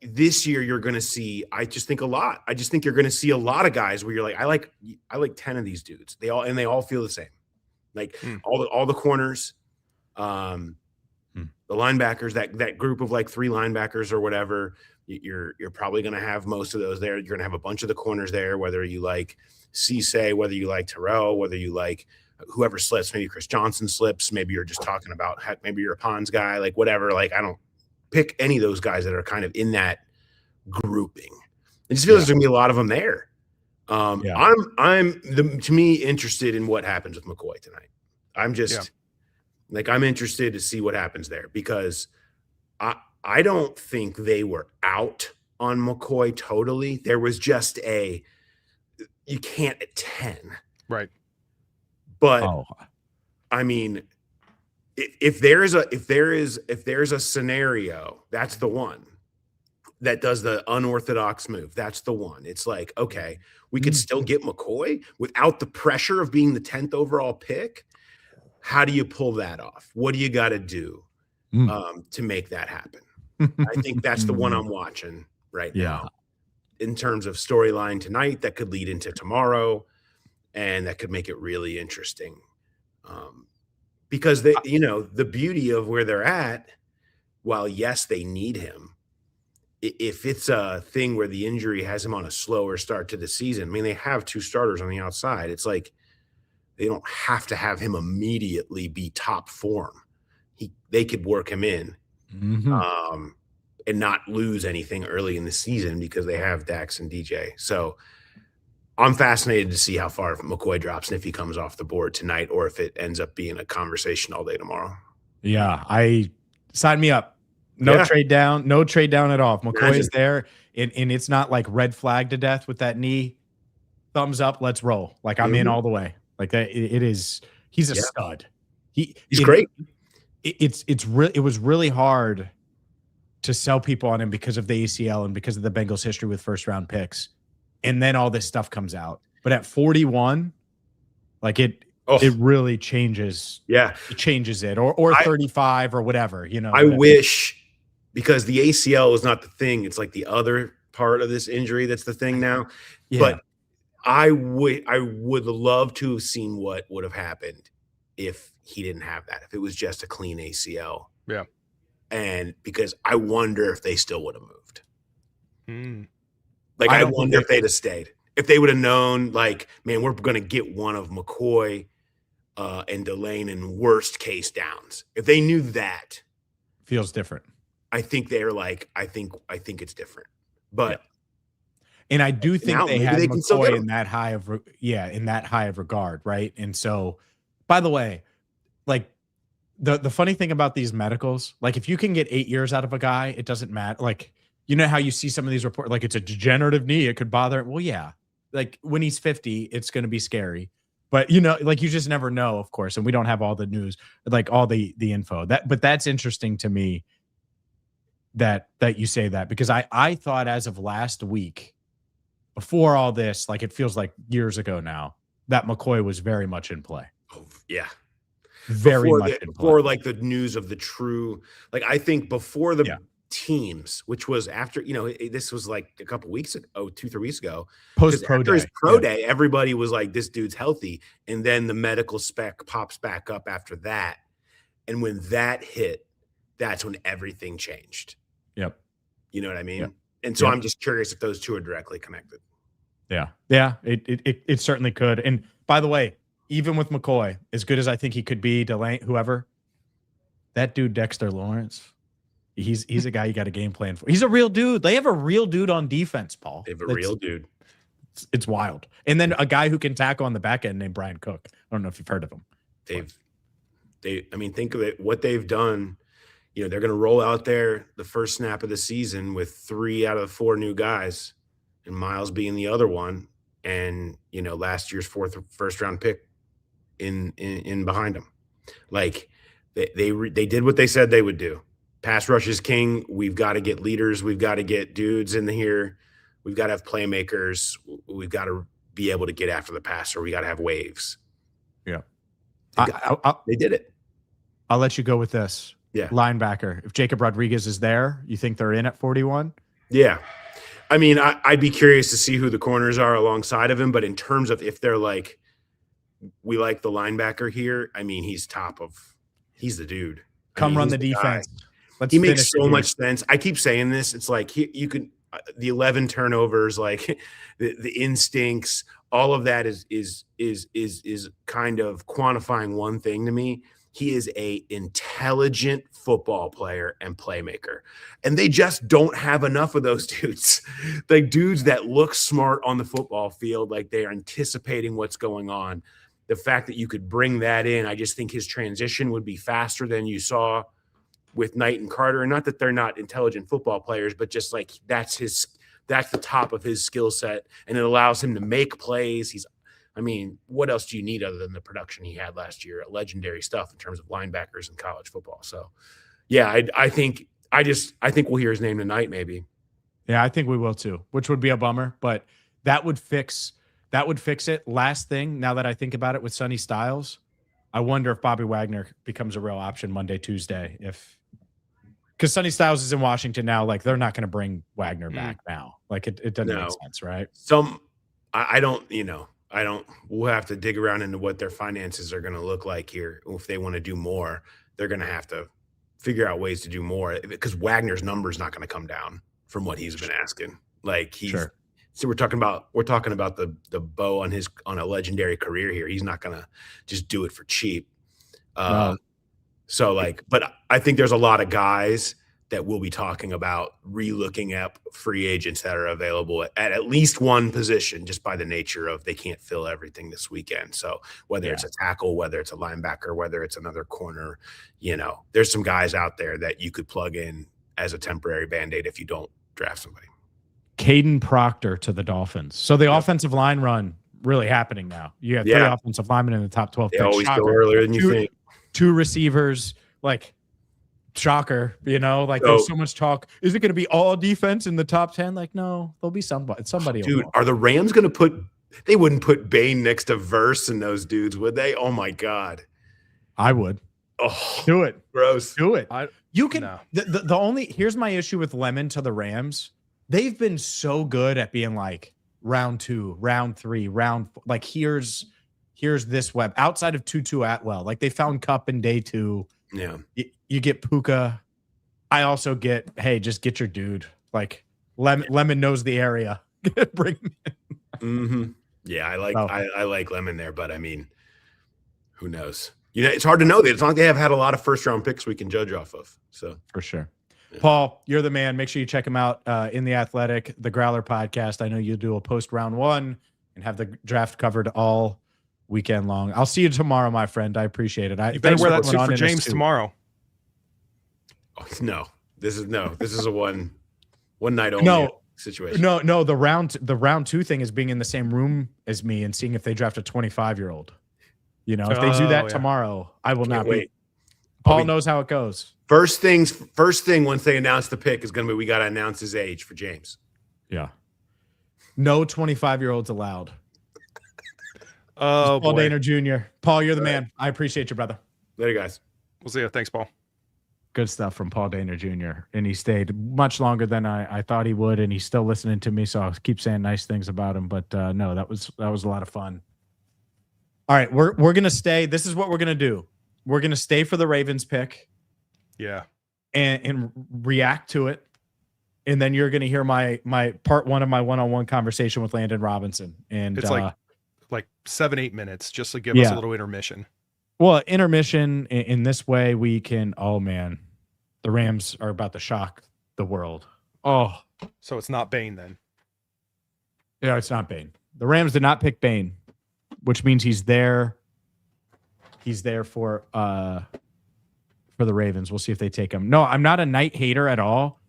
this year you're going to see. I just think a lot. I just think you're going to see a lot of guys where you're like, I like 10 of these dudes. They all feel the same. Like all the corners, the linebackers, that group of like 3 linebackers or whatever. You're probably going to have most of those there. You're going to have a bunch of the corners there, whether you like Cisse, whether you like Terrell, whether you like whoever slips, maybe Chris Johnson slips, maybe you're just talking about, maybe you're a Pons guy, like whatever. Like I don't pick any of those guys that are kind of in that grouping. It just feels there's going to be a lot of them there. I'm to me interested in what happens with McCoy tonight. I'm just I'm interested to see what happens there because I don't think they were out on McCoy totally. There was just you can't at 10. Right. But Oh, I mean, if there's a scenario, that's the one that does the unorthodox move. That's the one. It's like, okay, we could still get McCoy without the pressure of being the 10th overall pick. How do you pull that off? What do you got to do to make that happen? I think that's the one I'm watching right now in terms of storyline tonight that could lead into tomorrow, and that could make it really interesting. Because the beauty of where they're at, while yes, they need him, if it's a thing where the injury has him on a slower start to the season, I mean, they have 2 starters on the outside. It's like they don't have to have him immediately be top form. They could work him in and not lose anything early in the season because they have Dax and DJ. So I'm fascinated to see how far McCoy drops and if he comes off the board tonight or if it ends up being a conversation all day tomorrow. Yeah, sign me up. No trade down at all. If McCoy is there and it's not like red flag to death with that knee, thumbs up, let's roll. Like I'm in all the way. Like that, he's a stud. He's great. It was really hard to sell people on him because of the ACL and because of the Bengals history with first round picks. And then all this stuff comes out. But at 41, like it really changes. Yeah. It changes it or 35 or whatever, I wish, because the ACL is not the thing. It's like the other part of this injury that's the thing now. Yeah. But I would love to have seen what would have happened if he didn't have that, if it was just a clean ACL. Yeah. And because I wonder if they still would have moved. Like, I I wonder if they'd have stayed. If they would have known, like, man, we're going to get one of McCoy and Delane in worst case downs. If they knew that. Feels different. I think they're like, I think it's different. But and I do think they had McCoy in that high of regard, right? And so, by the way, like the funny thing about these medicals, like if you can get 8 years out of a guy, it doesn't matter. Like, you know how you see some of these reports, like it's a degenerative knee, it could bother. Well, yeah, like when he's 50, it's going to be scary. But like you just never know, of course, and we don't have all the news, like all the info. But that's interesting to me that you say that, because I thought as of last week, before all this, like it feels like years ago now, that McCoy was very much in play. Oh, yeah. Very much in play. Before like the news of the true, like I think before the teams, which was after, this was like a couple weeks ago, 2-3 weeks ago. Post pro day. His pro day, everybody was like, this dude's healthy. And then the medical spec pops back up after that. And when that hit, that's when everything changed. Yep. You know what I mean? Yep. And so I'm just curious if those two are directly connected. Yeah. Yeah. It certainly could. And by the way, even with McCoy, as good as I think he could be, Delane, whoever, that dude, Dexter Lawrence, he's a guy you got a game plan for. He's a real dude. They have a real dude on defense, Paul. They have a real dude. It's wild. And then a guy who can tackle on the back end named Brian Cook. I don't know if you've heard of him. Think of it, what they've done. They're going to roll out there the first snap of the season with 3 out of 4 new guys, and Miles being the other one. And, last year's first round pick in behind them. Like they did what they said they would do. Pass rush is king. We've got to get leaders. We've got to get dudes in here. We've got to have playmakers. We've got to be able to get after the passer. We got to have waves. Yeah. They did it. I'll let you go with this. Yeah. Linebacker. If Jacob Rodriguez is there, you think they're in at 41? Yeah. I mean, I'd be curious to see who the corners are alongside of him. But in terms of if they're like, we like the linebacker here, I mean, he's the dude. Come run the defense. He makes so much sense. I keep saying this. It's like you could the 11 turnovers, like the instincts, all of that is kind of quantifying one thing to me. He is a intelligent football player and playmaker. And they just don't have enough of those dudes. Like dudes that look smart on the football field, like they are anticipating what's going on. The fact that you could bring that in, I just think his transition would be faster than you saw with Knight and Carter. And not that they're not intelligent football players, but just like that's the top of his skill set, and it allows him to make plays. I mean, what else do you need other than the production he had last year? Legendary stuff in terms of linebackers in college football. So, yeah, I think we'll hear his name tonight, maybe. Yeah, I think we will too, which would be a bummer, but that would fix it. Last thing, now that I think about it, with Sonny Styles, I wonder if Bobby Wagner becomes a real option Monday, Tuesday, because Sonny Styles is in Washington now. Like, they're not going to bring Wagner back now. Like, it doesn't make sense, right? We'll have to dig around into what their finances are going to look like here. If they want to do more, they're going to have to figure out ways to do more, because Wagner's number is not going to come down from what he's been asking. Like, so we're talking about the bow on a legendary career here. He's not going to just do it for cheap. No. So like, but I think there's a lot of guys that we'll be talking about relooking at free agents that are available at least one position, just by the nature of they can't fill everything this weekend. So whether it's a tackle, whether it's a linebacker, whether it's another corner, there's some guys out there that you could plug in as a temporary Band-Aid if you don't draft somebody. Caden Proctor to the Dolphins. So the offensive line run really happening now. You have 3 offensive linemen in the top 12. They always go earlier than you think. 2 receivers, like, shocker, there's so much talk. Is it going to be all defense in the top 10? Like, no, there'll be somebody. Dude, are the Rams going to they wouldn't put Bain next to Verse and those dudes, would they? Oh my God. I would. Oh, do it. Gross. Do it. The only, here's my issue with Lemon to the Rams. They've been so good at being like round 2, round 3, round 4. Like, here's this web outside of Tutu Atwell. Like, they found Cup in day 2. Yeah. You get Puka. I also get, hey, just get your dude. Like, Lemon knows the area. Bring him in. Mm-hmm. Yeah, I like Lemon there, but I mean, who knows? It's hard to know that. It's not like they have had a lot of first-round picks we can judge off of. So for sure. Yeah. Paul, you're the man. Make sure you check him out in The Athletic, the Growler podcast. I know you'll do a post-round 1 and have the draft covered all weekend long. I'll see you tomorrow, my friend. I appreciate it. You better wear that suit for James tomorrow. Oh, no, this is a one night only situation. No. The round 2 thing is being in the same room as me and seeing if they draft a 25-year-old. If they do that tomorrow, I will not wait. Paul knows how it goes. First thing once they announce the pick is going to be, we got to announce his age for James. Yeah. No 25-year-olds allowed. Oh, Paul Dehner Jr. Paul, you're the man. I appreciate you, brother. Later, guys. We'll see you. Thanks, Paul. Good stuff from Paul Dehner Jr. And he stayed much longer than I thought he would, and he's still listening to me, so I'll keep saying nice things about him. But no, that was a lot of fun. All right, we're gonna stay. This is what we're gonna do. We're gonna stay for the Ravens pick. Yeah. And react to it. And then you're gonna hear my part 1 of my one-on-one conversation with Landon Robinson. And it's like 7-8 minutes just to give us a little intermission. Well, intermission in this way, we can, oh man, the Rams are about to shock the world. Oh. So it's not Bain then? Yeah, it's not Bain. The Rams did not pick Bain, which means he's there. He's there for the Ravens. We'll see if they take him. No, I'm not a Knight hater at all.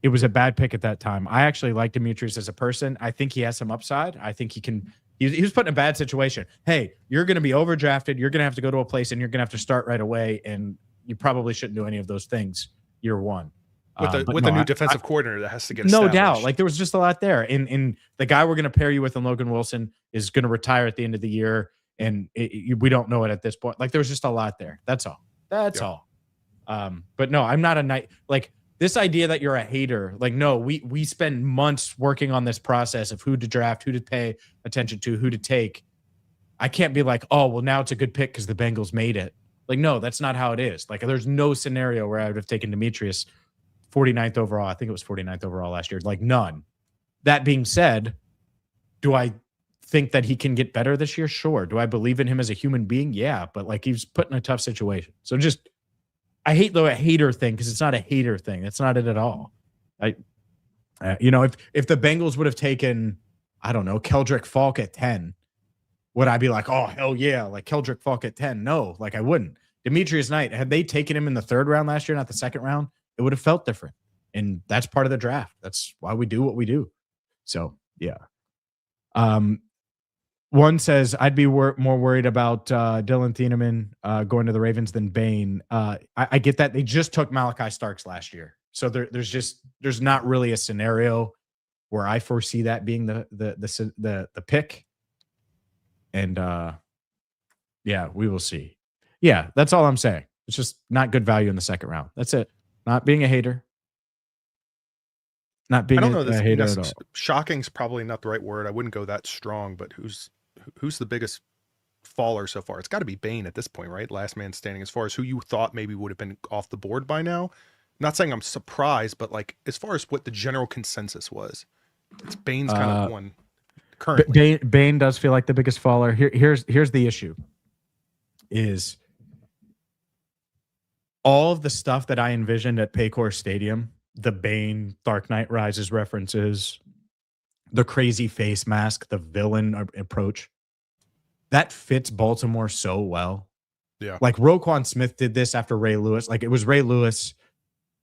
It was a bad pick at that time. I actually like Demetrius as a person. I think he has some upside. I think he can. He was put in a bad situation. Hey, you're going to be overdrafted. You're going to have to go to a place and you're going to have to start right away. And you probably shouldn't do any of those things year 1. With a new defensive coordinator that has to get no established. doubt. Like, there was just a lot there. And the guy we're going to pair you with in Logan Wilson is going to retire at the end of the year. And we don't know it at this point. Like, there was just a lot there. That's all. That's all. But no, I'm not a Knight. Like, this idea that you're a hater, like, no, we spend months working on this process of who to draft, who to pay attention to, who to take. I can't be like, oh, well, now it's a good pick because the Bengals made it. Like, no, that's not how it is. Like, there's no scenario where I would have taken Demetrius 49th overall. I think it was 49th overall last year. Like, none. That being said, do I think that he can get better this year? Sure. Do I believe in him as a human being? Yeah. But like, he's put in a tough situation. So just, I hate the hater thing because it's not a hater thing. That's not it at all. If the Bengals would have taken, I don't know, Keldrick Falk at 10, would I be like, oh, hell yeah, like Keldrick Falk at 10? No, like, I wouldn't. Demetrius Knight, had they taken him in the 3rd round last year, not the 2nd round, it would have felt different. And that's part of the draft. That's why we do what we do. So, yeah. One says, I'd be more worried about Dylan Thieneman going to the Ravens than Bain. I get that. They just took Malachi Starks last year. So there's not really a scenario where I foresee that being the pick. And yeah, we will see. Yeah, that's all I'm saying. It's just not good value in the 2nd round. That's it. Not being a hater. Not being I don't know a hater at all. Shocking's probably not the right word. I wouldn't go that strong, but who's the biggest faller so far? It's got to be Bain at this point, right? Last man standing as far as who you thought maybe would have been off the board by now. Not saying I'm surprised, but like as far as what the general consensus was, it's Bain's kind of one currently. Bain does feel like the biggest faller. Here's the issue is all of the stuff that I envisioned at Paycor Stadium, the Bane Dark Knight Rises references, the crazy face mask, the villain approach, that fits Baltimore so well. Yeah. Like Roquan Smith did this after Ray Lewis. Like it was Ray Lewis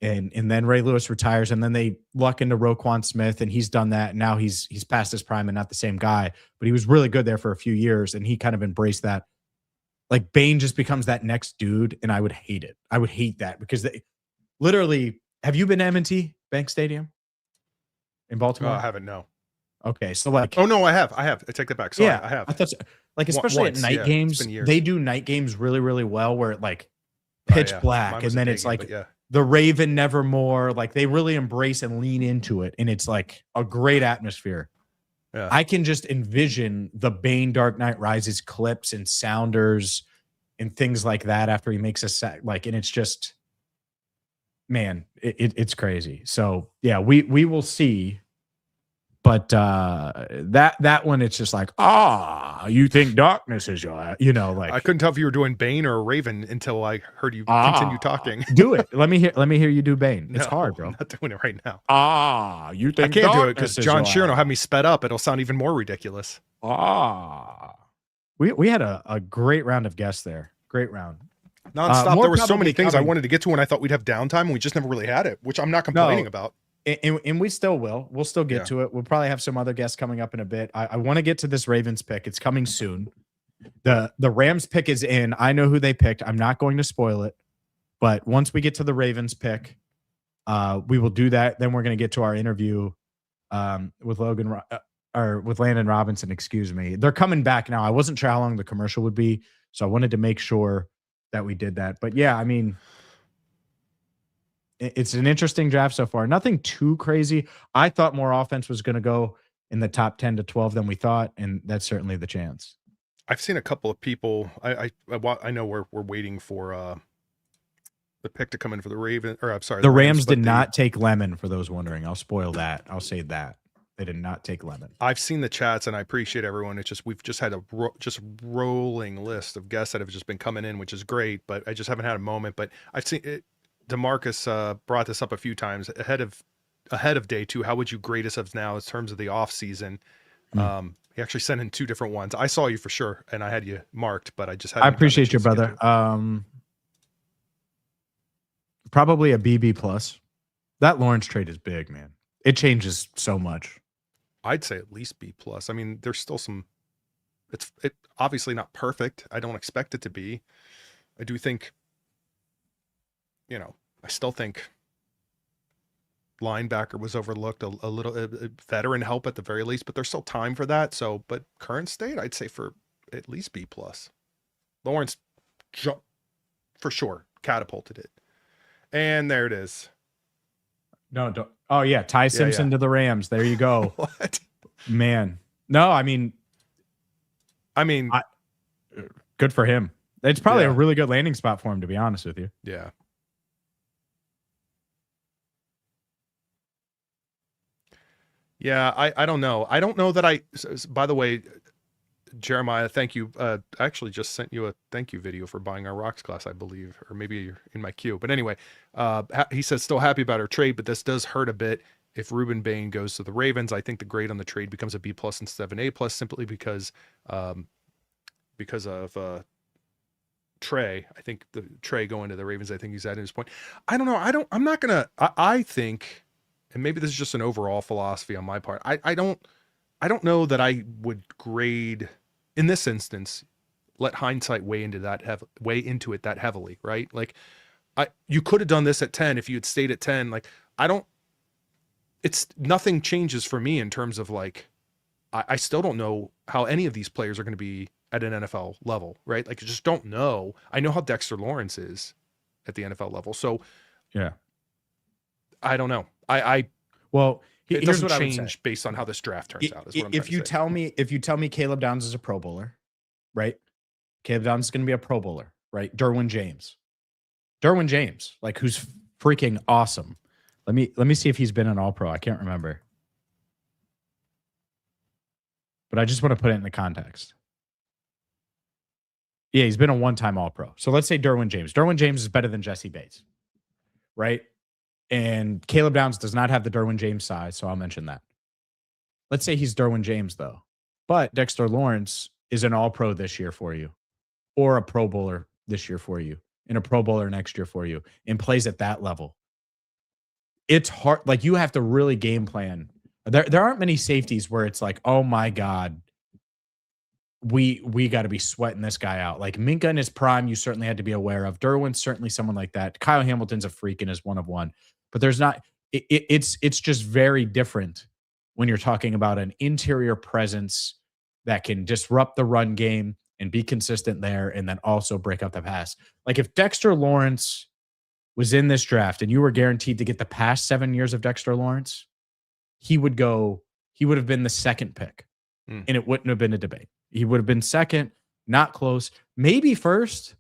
and then Ray Lewis retires and then they luck into Roquan Smith and he's done that. And now he's past his prime and not the same guy, but he was really good there for a few years and he kind of embraced that. Like Bane just becomes that next dude and I would hate it. I would hate that because they literally, have you been to M&T Bank Stadium in Baltimore? I haven't, no. Okay, so like, oh no, I have. I take that back. Sorry, yeah, I have. I thought so. Like especially Once, at night yeah, games, it's been years. they do night games really, really well. Where it like pitch black, Mine and then it's pagan, like but yeah. the Raven Nevermore. Like they really embrace and lean into it, and it's like a great atmosphere. Yeah. I can just envision the Bane Dark Knight Rises clips and sounders and things like that after he makes a set. Like, and it's just, man, it's crazy. So yeah, we will see. But that one, it's just like, you think darkness is your, like I couldn't tell if you were doing Bane or Raven until I heard you continue talking. Do it. Let me hear you do Bane. It's hard, bro. I'm not doing it right now. You think I can't do it because darkness is John your Sheeran will have me sped up. It'll sound even more ridiculous. We had a great round of guests there. Great round. Nonstop. More There were so probably many things I coming. wanted to get to when I thought we'd have downtime and we just never really had it, which I'm not complaining about. And we still will. We'll still get Yeah. to it. We'll probably have some other guests coming up in a bit. I want to get to this Ravens pick. It's coming soon. The Rams pick is in. I know who they picked. I'm not going to spoil it. But once we get to the Ravens pick, we will do that. Then we're going to get to our interview with with Landon Robinson, excuse me. They're coming back now. I wasn't sure how long the commercial would be, so I wanted to make sure that we did that. But yeah, I mean, it's an interesting draft so far. Nothing too crazy. I thought more offense was going to go in the top 10 to 12 than we thought, and that's certainly the chance. I've seen a couple of people. I know we're waiting for the pick to come in for the Raven. Or I'm sorry, The Rams but did not take Lemon, for those wondering. I'll spoil that. I'll say that. They did not take Lemon. I've seen the chats and I appreciate everyone. It's just we've just had a rolling list of guests that have just been coming in, which is great. But I just haven't had a moment. But I've seen it. DeMarcus brought this up a few times ahead of day two. How would you grade us of now in terms of the off season? He actually sent in two different ones. I saw you for sure, and I had you marked, but I just had. I appreciate you, brother. Probably a BB plus. That Lawrence trade is big, man. It changes so much. I'd say at least B plus. I mean, there's still some. It obviously not perfect. I don't expect it to be. I do think. I still think linebacker was overlooked a little. Veteran help at the very least, but there's still time for that. So, but current state, I'd say for at least B plus. Lawrence, for sure, catapulted it, and there it is. No, don't. Oh yeah, Ty Simpson to the Rams. There you go. What? Man. No, I mean, good for him. It's probably a really good landing spot for him, to be honest with you. Yeah. Yeah, I don't know. I don't know that by the way, Jeremiah, thank you. I actually just sent you a thank you video for buying our rocks class, I believe, or maybe you're in my queue. But anyway, he says still happy about our trade, but this does hurt a bit. If Ruben Bain goes to the Ravens, I think the grade on the trade becomes a B plus instead of an A plus, simply because of Trey. I think the Trey going to the Ravens. I think he's at his point. I don't know. I'm not gonna. I think, and maybe this is just an overall philosophy on my part. I don't know that I would grade in this instance. Let hindsight weigh into it that heavily, right? Like, you could have done this at 10 if you had stayed at 10. Like, it's nothing changes for me in terms of like, I still don't know how any of these players are going to be at an NFL level, right? Like, I just don't know. I know how Dexter Lawrence is at the NFL level. So Yeah. I don't know. Well, It here's doesn't what I would say. change based on how this draft turns out. Is what I'm If trying you to say. tell me Caleb Downs is a Pro Bowler, right? Caleb Downs is going to be a Pro Bowler, right? Derwin James, like, who's freaking awesome. Let me see if he's been an All Pro. I can't remember, but I just want to put it into context. Yeah, he's been a one-time All Pro. So let's say Derwin James. Derwin James is better than Jesse Bates, right? And Caleb Downs does not have the Derwin James size, so I'll mention that. Let's say he's Derwin James, though. But Dexter Lawrence is an All-Pro this year for you, or a Pro Bowler this year for you, and a Pro Bowler next year for you, and plays at that level. It's hard. Like, you have to really game plan. There aren't many safeties where it's like, oh my God, we got to be sweating this guy out. Like, Minka in his prime, you certainly had to be aware of. Derwin's certainly someone like that. Kyle Hamilton's a freak and is one of one. But there's not. It's just very different when you're talking about an interior presence that can disrupt the run game and be consistent there, and then also break up the pass. Like, if Dexter Lawrence was in this draft and you were guaranteed to get the past 7 years of Dexter Lawrence, he would have been the second pick, and it wouldn't have been a debate. He would have been second, not close, maybe first.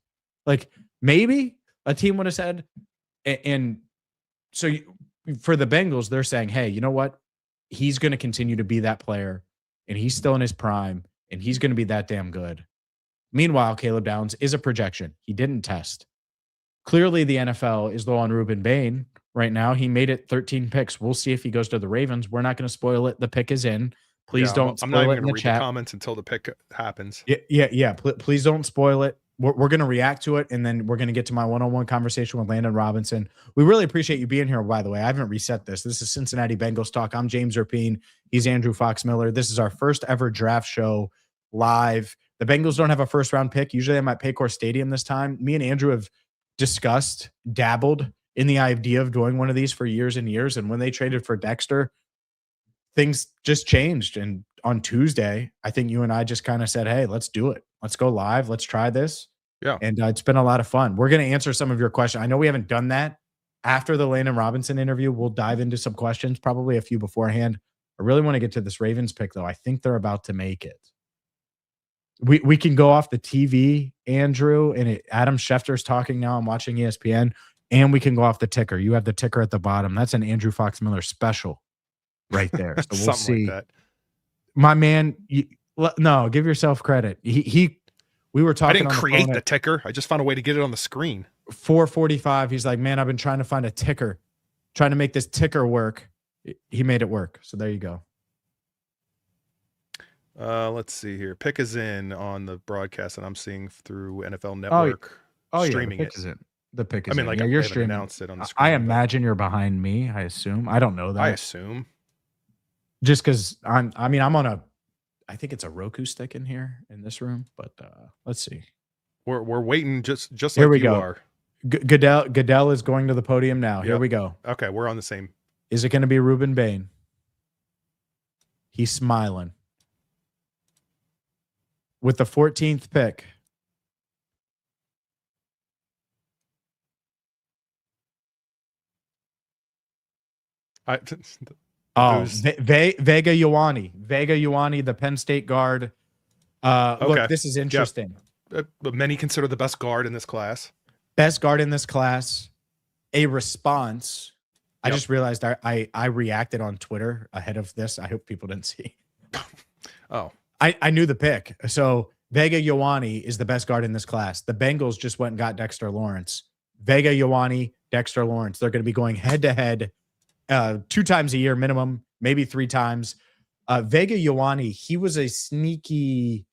Like, maybe a team would have said, and so for the Bengals, they're saying, hey, you know what? He's going to continue to be that player, and he's still in his prime, and he's going to be that damn good. Meanwhile, Caleb Downs is a projection. He didn't test. Clearly, the NFL is low on Ruben Bain right now. He made it 13 picks. We'll see if he goes to the Ravens. We're not going to spoil it. The pick is in. Please don't I'm not spoil even it in going the to read chat. the comments until the pick happens. Yeah. Please don't spoil it. We're going to react to it, and then we're going to get to my one-on-one conversation with Landon Robinson. We really appreciate you being here, by the way. I haven't reset this. This is Cincinnati Bengals Talk. I'm James Rapien. He's Andrew Fox-Miller. This is our first ever draft show live. The Bengals don't have a first-round pick. Usually I'm at Paycor Stadium this time. Me and Andrew have dabbled in the idea of doing one of these for years and years, and when they traded for Dexter, things just changed. And on Tuesday, I think you and I just kind of said, hey, let's do it. Let's go live. Let's try this. Yeah. And it's been a lot of fun. We're going to answer some of your questions. I know we haven't done that. After the Landon Robinson interview, we'll dive into some questions, probably a few beforehand. I really want to get to this Ravens pick, though. I think they're about to make it. We can go off the TV, Andrew, and Adam Schefter's talking now. I'm watching ESPN. And we can go off the ticker. You have the ticker at the bottom. That's an Andrew Fox-Miller special right there. So we'll see. Like that. My man, no, give yourself credit. We were talking. I didn't create the ticker. I just found a way to get it on the screen. 4:45. He's like, man, I've been trying to find a ticker, trying to make this ticker work. He made it work. So there you go. Let's see here. Pick is in on the broadcast, and I'm seeing through NFL Network streaming the pick it. Is in. The pick is I mean, in. like, Yeah, I you're haven't streaming. announced it on the screen. I imagine you're behind me. I assume. I don't know that. I assume. Just because I'm on I think it's a Roku stick in here in this room, but let's see. We're waiting just Here like we you go. are. Goodell is going to the podium now. Here Yep. we go. Okay, we're on the same. Is it going to be Ruben Bain? He's smiling. With the 14th pick. Vega Ioane, the Penn State guard. Okay. Look, this is interesting. But many consider the best guard in this class. Best guard in this class. A response. I Yep. just realized I reacted on Twitter ahead of this. I hope people didn't see. Oh. I knew the pick. So Vega Ioane is the best guard in this class. The Bengals just went and got Dexter Lawrence. Vega Ioane, Dexter Lawrence. They're going to be going head-to-head 2 times a year minimum, maybe 3 times. Vega Ioane, he was a sneaky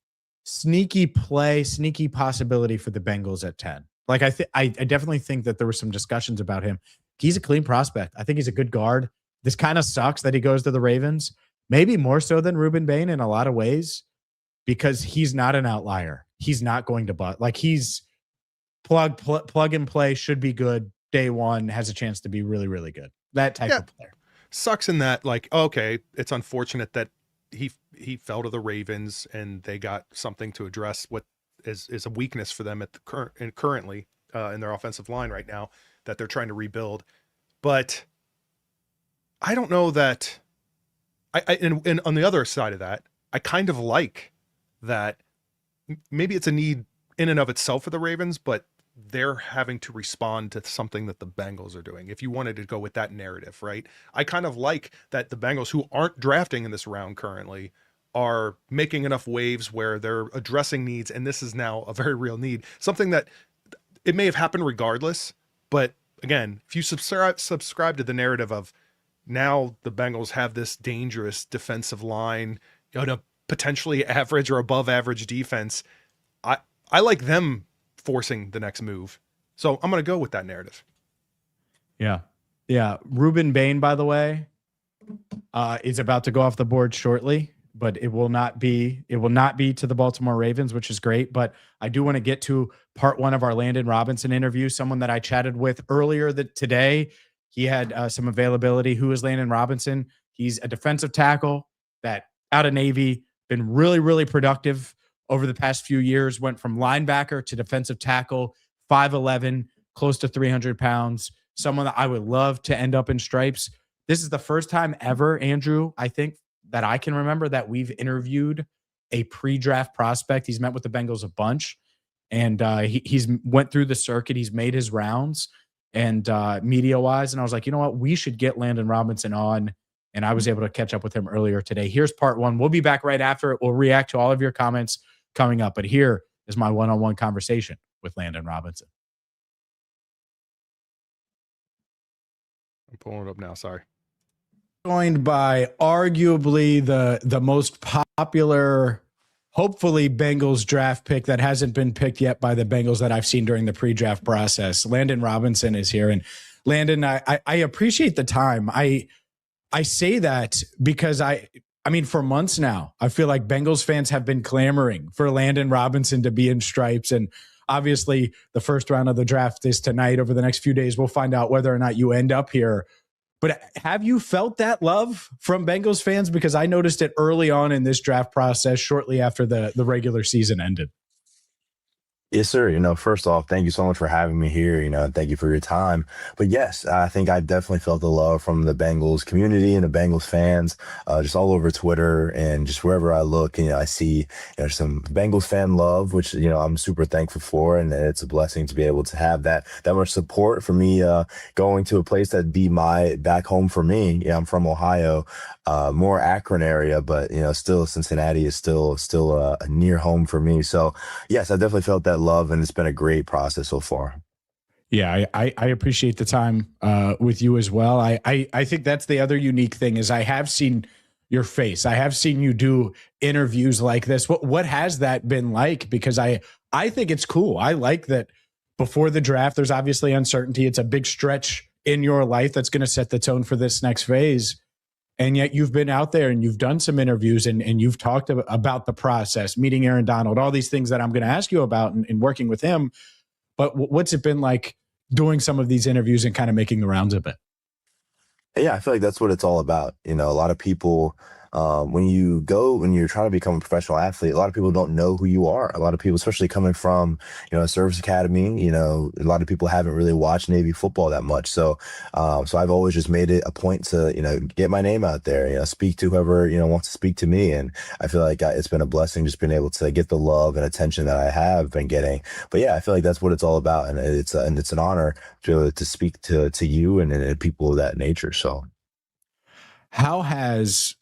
sneaky play, sneaky possibility for the Bengals at 10. Like I definitely think that there were some discussions about him. He's a clean prospect. I think he's a good guard. This kind of sucks that he goes to the Ravens, maybe more so than Reuben Bain in a lot of ways, because he's not an outlier. He's not going to butt. Like he's plug and play, should be good day one, has a chance to be really, really good. That type of player. Sucks in that, like, okay, it's unfortunate that he fell to the Ravens and they got something to address what is a weakness for them at the currently in their offensive line right now that they're trying to rebuild. But I don't know that and on the other side of that, I kind of like that maybe it's a need in and of itself for the Ravens, but they're having to respond to something that the Bengals are doing. If you wanted to go with that narrative, right? I kind of like that the Bengals, who aren't drafting in this round currently, are making enough waves where they're addressing needs. And this is now a very real need, something that it may have happened regardless. But again, if you subscribe to the narrative of now the Bengals have this dangerous defensive line, a potentially average or above average defense, I like them forcing the next move. So I'm going to go with that narrative. Yeah. Yeah. Reuben Bain, by the way, is about to go off the board shortly, but it will not be to the Baltimore Ravens, which is great. But I do want to get to part one of our Landon Robinson interview, someone that I chatted with earlier today. He had some availability. Who is Landon Robinson? He's a defensive tackle that out of Navy, been really, really productive over the past few years, went from linebacker to defensive tackle, 5'11", close to 300 pounds, someone that I would love to end up in stripes. This is the first time ever, Andrew, I think, that I can remember that we've interviewed a pre-draft prospect. He's met with the Bengals a bunch, and he's went through the circuit. He's made his rounds, and media-wise, and I was like, you know what? We should get Landon Robinson on, and I was able to catch up with him earlier today. Here's part one. We'll be back right after it. We'll react to all of your comments coming up, but here is my one-on-one conversation with Landon Robinson. I'm pulling it up now. Sorry. Joined by arguably the most popular, hopefully, Bengals draft pick that hasn't been picked yet by the Bengals that I've seen during the pre-draft process. Landon Robinson is here. And Landon, I appreciate the time. I say that because I mean, for months now, I feel like Bengals fans have been clamoring for Landon Robinson to be in stripes. And obviously, the first round of the draft is tonight. Over the next few days, we'll find out whether or not you end up here. But have you felt that love from Bengals fans? Because I noticed it early on in this draft process, shortly after the regular season ended. Yes, sir. First off, thank you so much for having me here, and thank you for your time. But yes, I think I definitely felt the love from the Bengals community and the Bengals fans, just all over Twitter and just wherever I look, I see, some Bengals fan love, which, I'm super thankful for. And it's a blessing to be able to have that much support for me, going to a place that'd be my back home for me. Yeah, I'm from Ohio, more Akron area, but, still Cincinnati is still a near home for me. So yes, I definitely felt that love, and it's been a great process so far. Yeah, I appreciate the time with you as well. I think that's the other unique thing is I have seen your face. I have seen you do interviews like this. What has that been like? Because I think it's cool. I like that before the draft, there's obviously uncertainty. It's a big stretch in your life that's going to set the tone for this next phase. And yet you've been out there and you've done some interviews and you've talked about the process, meeting Aaron Donald, all these things that I'm going to ask you about and working with him. But what's it been like doing some of these interviews and kind of making the rounds of it? Yeah, I feel like that's what it's all about. A lot of people, when you're trying to become a professional athlete, a lot of people don't know who you are. A lot of people, especially coming from, a service academy, a lot of people haven't really watched Navy football that much. So I've always just made it a point to, get my name out there, speak to whoever, wants to speak to me. And I feel like it's been a blessing just being able to get the love and attention that I have been getting. But yeah, I feel like that's what it's all about. And it's an honor to speak to you and people of that nature. So how has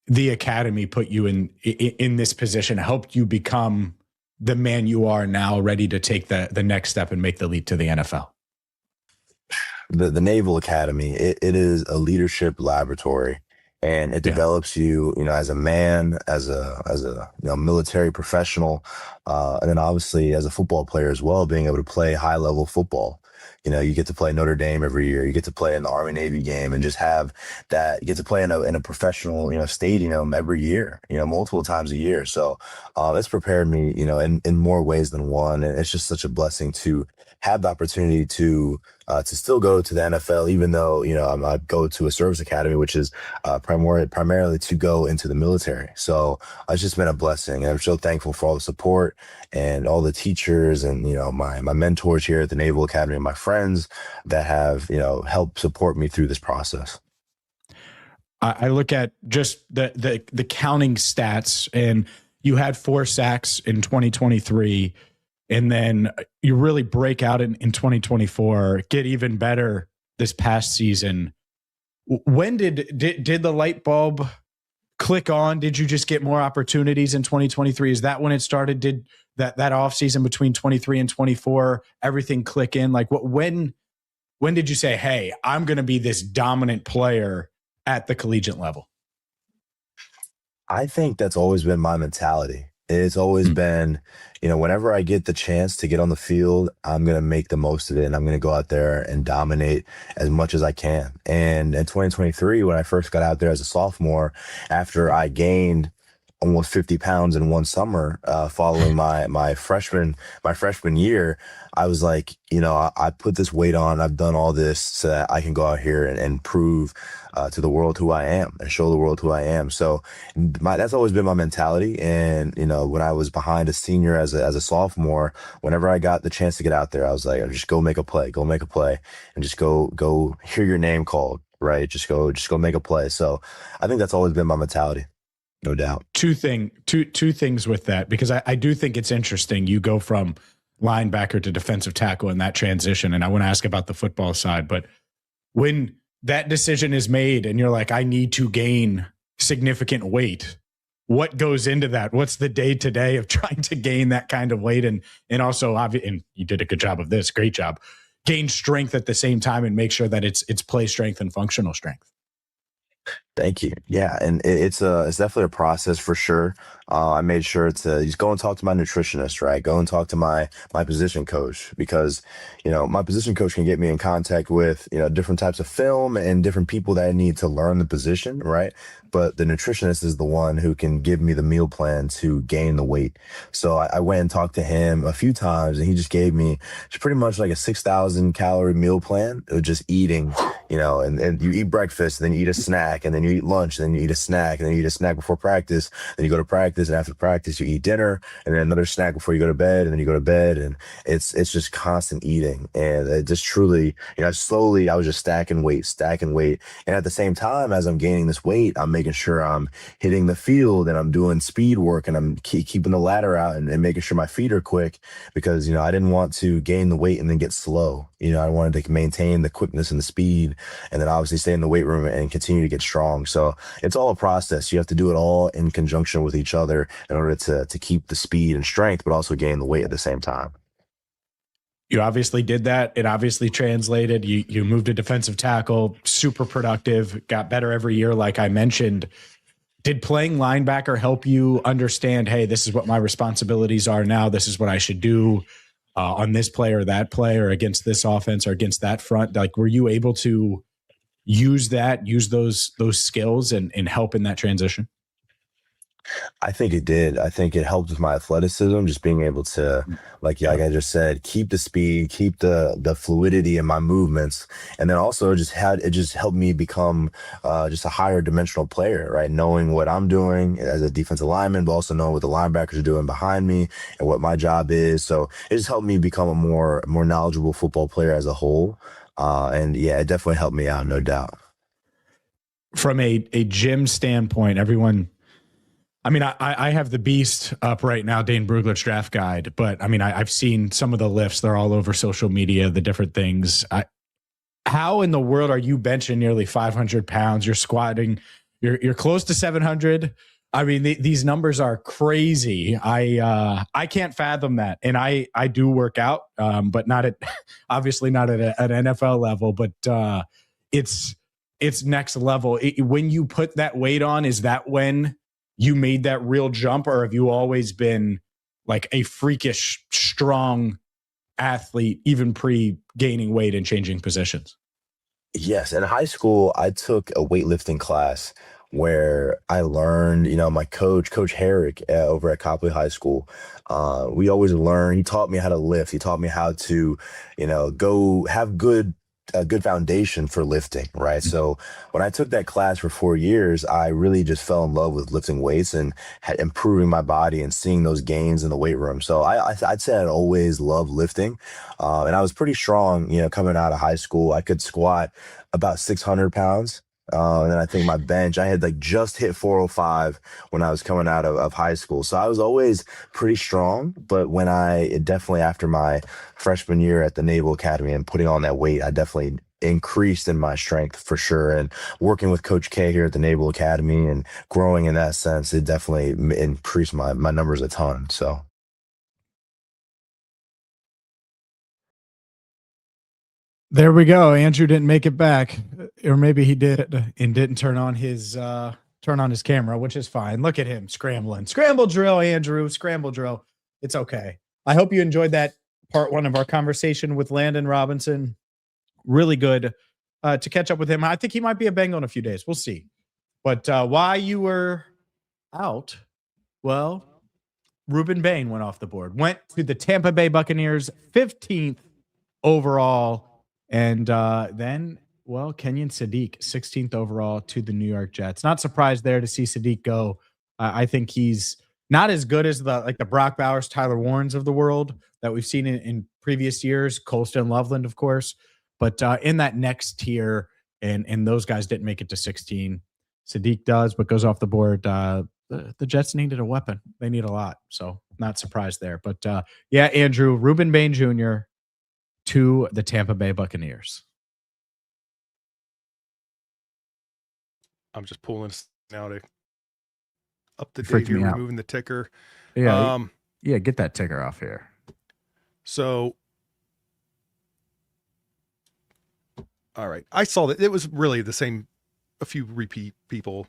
the academy put you in this position, helped you become the man you are now, ready to take the next step and make the leap to the NFL? The Naval Academy, it is a leadership laboratory. and it Yeah. develops you, as a man, as a military professional, and then obviously as a football player as well, being able to play high level football. You get to play Notre Dame every year. You get to play in the Army Navy game, and just have that. You get to play in a professional stadium every year. Multiple times a year. So it's prepared me, in more ways than one, and it's just such a blessing to have the opportunity to still go to the NFL, even though I go to a service academy, which is primarily to go into the military. So it's just been a blessing, and I'm so thankful for all the support and all the teachers and my mentors here at the Naval Academy, and my friends that have helped support me through this process. I look at just the counting stats, and you had 4 sacks in 2023, and then you really break out in 2024, get even better this past season. When did the light bulb click on? Did you just get more opportunities in 2023? Is that when it started? Did that offseason between 23 and 24, everything click in? Like when did you say, hey, I'm going to be this dominant player at the collegiate level? I think that's always been my mentality. It's always been, whenever I get the chance to get on the field, I'm going to make the most of it, and I'm going to go out there and dominate as much as I can. And in 2023, when I first got out there as a sophomore, after I gained almost 50 pounds in one summer, following my freshman year, I was like, I put this weight on. I've done all this so that I can go out here and prove to the world who I am and show the world who I am. So that's always been my mentality. And when I was behind a senior as a sophomore, whenever I got the chance to get out there, I was like, just go make a play, and just go hear your name called, right? Just go make a play. So I think that's always been my mentality. No doubt. Two things with that, because I do think it's interesting. You go from linebacker to defensive tackle in that transition, and I want to ask about the football side. But when that decision is made and you're like, I need to gain significant weight, what goes into that? What's the day-to-day of trying to gain that kind of weight? And also, and you did a good job of this, great job, gain strength at the same time and make sure that it's play strength and functional strength. Thank you. Yeah, and it's definitely a process for sure. I made sure to just go and talk to my nutritionist, right? Go and talk to my position coach, because my position coach can get me in contact with different types of film and different people that I need to learn the position, right? But the nutritionist is the one who can give me the meal plan to gain the weight. So I went and talked to him a few times, and he just gave me just pretty much like a 6,000 calorie meal plan of just eating, and you eat breakfast, and then you eat a snack, and then you eat lunch, and then you eat a snack, and then you eat a snack before practice, then you go to practice, and after practice you eat dinner, and then another snack before you go to bed, and then you go to bed, and it's just constant eating. And it just truly, slowly I was just stacking weight, and at the same time as I'm gaining this weight, I'm making sure I'm hitting the field, and I'm doing speed work, and I'm keeping the ladder out, and making sure my feet are quick, because I didn't want to gain the weight and then get slow. I wanted to maintain the quickness and the speed, and then obviously stay in the weight room and continue to get strong. So it's all a process. You have to do it all in conjunction with each other in order to keep the speed and strength, but also gain the weight at the same time. You obviously did that. It obviously translated. You moved to defensive tackle, super productive, got better every year, like I mentioned. Did playing linebacker help you understand, hey, this is what my responsibilities are now, this is what I should do on this play or that play, or against this offense or against that front? Like, were you able to use those skills and help in that transition? I think it did. I think it helped with my athleticism, just being able to, like I just said, keep the speed, keep the fluidity in my movements, and then also just helped me become just a higher dimensional player, right? Knowing what I'm doing as a defensive lineman, but also knowing what the linebackers are doing behind me and what my job is. So it just helped me become a more knowledgeable football player as a whole. And yeah, it definitely helped me out, no doubt. From a gym standpoint, everyone, I mean, I have the beast up right now, Dane Brugler's draft guide, but I mean, I've seen some of the lifts. They're all over social media, the different things. How in the world are you benching nearly 500 pounds? You're squatting, you're close to 700. I mean, these numbers are crazy. I can't fathom that. And I do work out, but not at, obviously not at an NFL level, but it's it's next level. When you put that weight on, is that when you made that real jump, or have you always been like a freakish, strong athlete, even pre-gaining weight and changing positions? Yes, in high school, I took a weightlifting class where I learned, my Coach Herrick over at Copley High School. We always learn. He taught me how to lift. He taught me how to, go have a good foundation for lifting, right? So when I took that class for 4 years, I really just fell in love with lifting weights and improving my body and seeing those gains in the weight room. So I'd say I'd always loved lifting. And I was pretty strong, coming out of high school. I could squat about 600 pounds. And then I think my bench, I had like just hit 405 when I was coming out of high school. So I was always pretty strong. But definitely after my freshman year at the Naval Academy and putting on that weight, I definitely increased in my strength for sure. And working with Coach K here at the Naval Academy and growing in that sense, it definitely increased my numbers a ton. So. There we go. Andrew didn't make it back, or maybe he did and didn't turn on his camera, which is fine. Look at him scrambling. Scramble drill, Andrew. Scramble drill. It's okay. I hope you enjoyed that part one of our conversation with Landon Robinson. Really good to catch up with him. I think he might be a Bengal in a few days. We'll see. But while you were out, well, Ruben Bain went off the board. Went to the Tampa Bay Buccaneers, 15th overall. And then, well, Kenyon Sadiq, 16th overall to the New York Jets. Not surprised there to see Sadiq go. I think he's not as good as the Brock Bowers, Tyler Warrens of the world that we've seen in previous years. Colston Loveland, of course. But in that next tier, and those guys didn't make it to 16. Sadiq does, but goes off the board. The Jets needed a weapon. They need a lot. So not surprised there. But yeah, Andrew, Ruben Bain Jr., to the Tampa Bay Buccaneers. I'm just pulling now to up the date here, removing the ticker. Yeah, get that ticker off here. So, all right, I saw that it was really the same. A few repeat people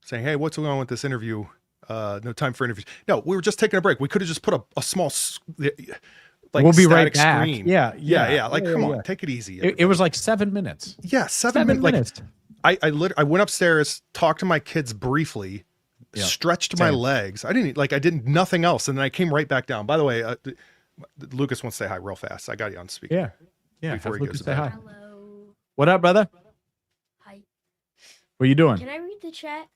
saying, "Hey, what's going on with this interview? No time for interviews." No, we were just taking a break. We could have just put a small. We'll be right back. Screen. Yeah. Come on, take it easy. It was like 7 minutes. Yeah, 7 minutes. Like, I went upstairs, talked to my kids briefly, stretched my legs. I did nothing else, and then I came right back down. By the way, Lucas wants to say hi real fast. I got you on speaker. Yeah. Before he Lucas goes say hi. Hello. What up, brother? Hi. What are you doing? Can I read the chat?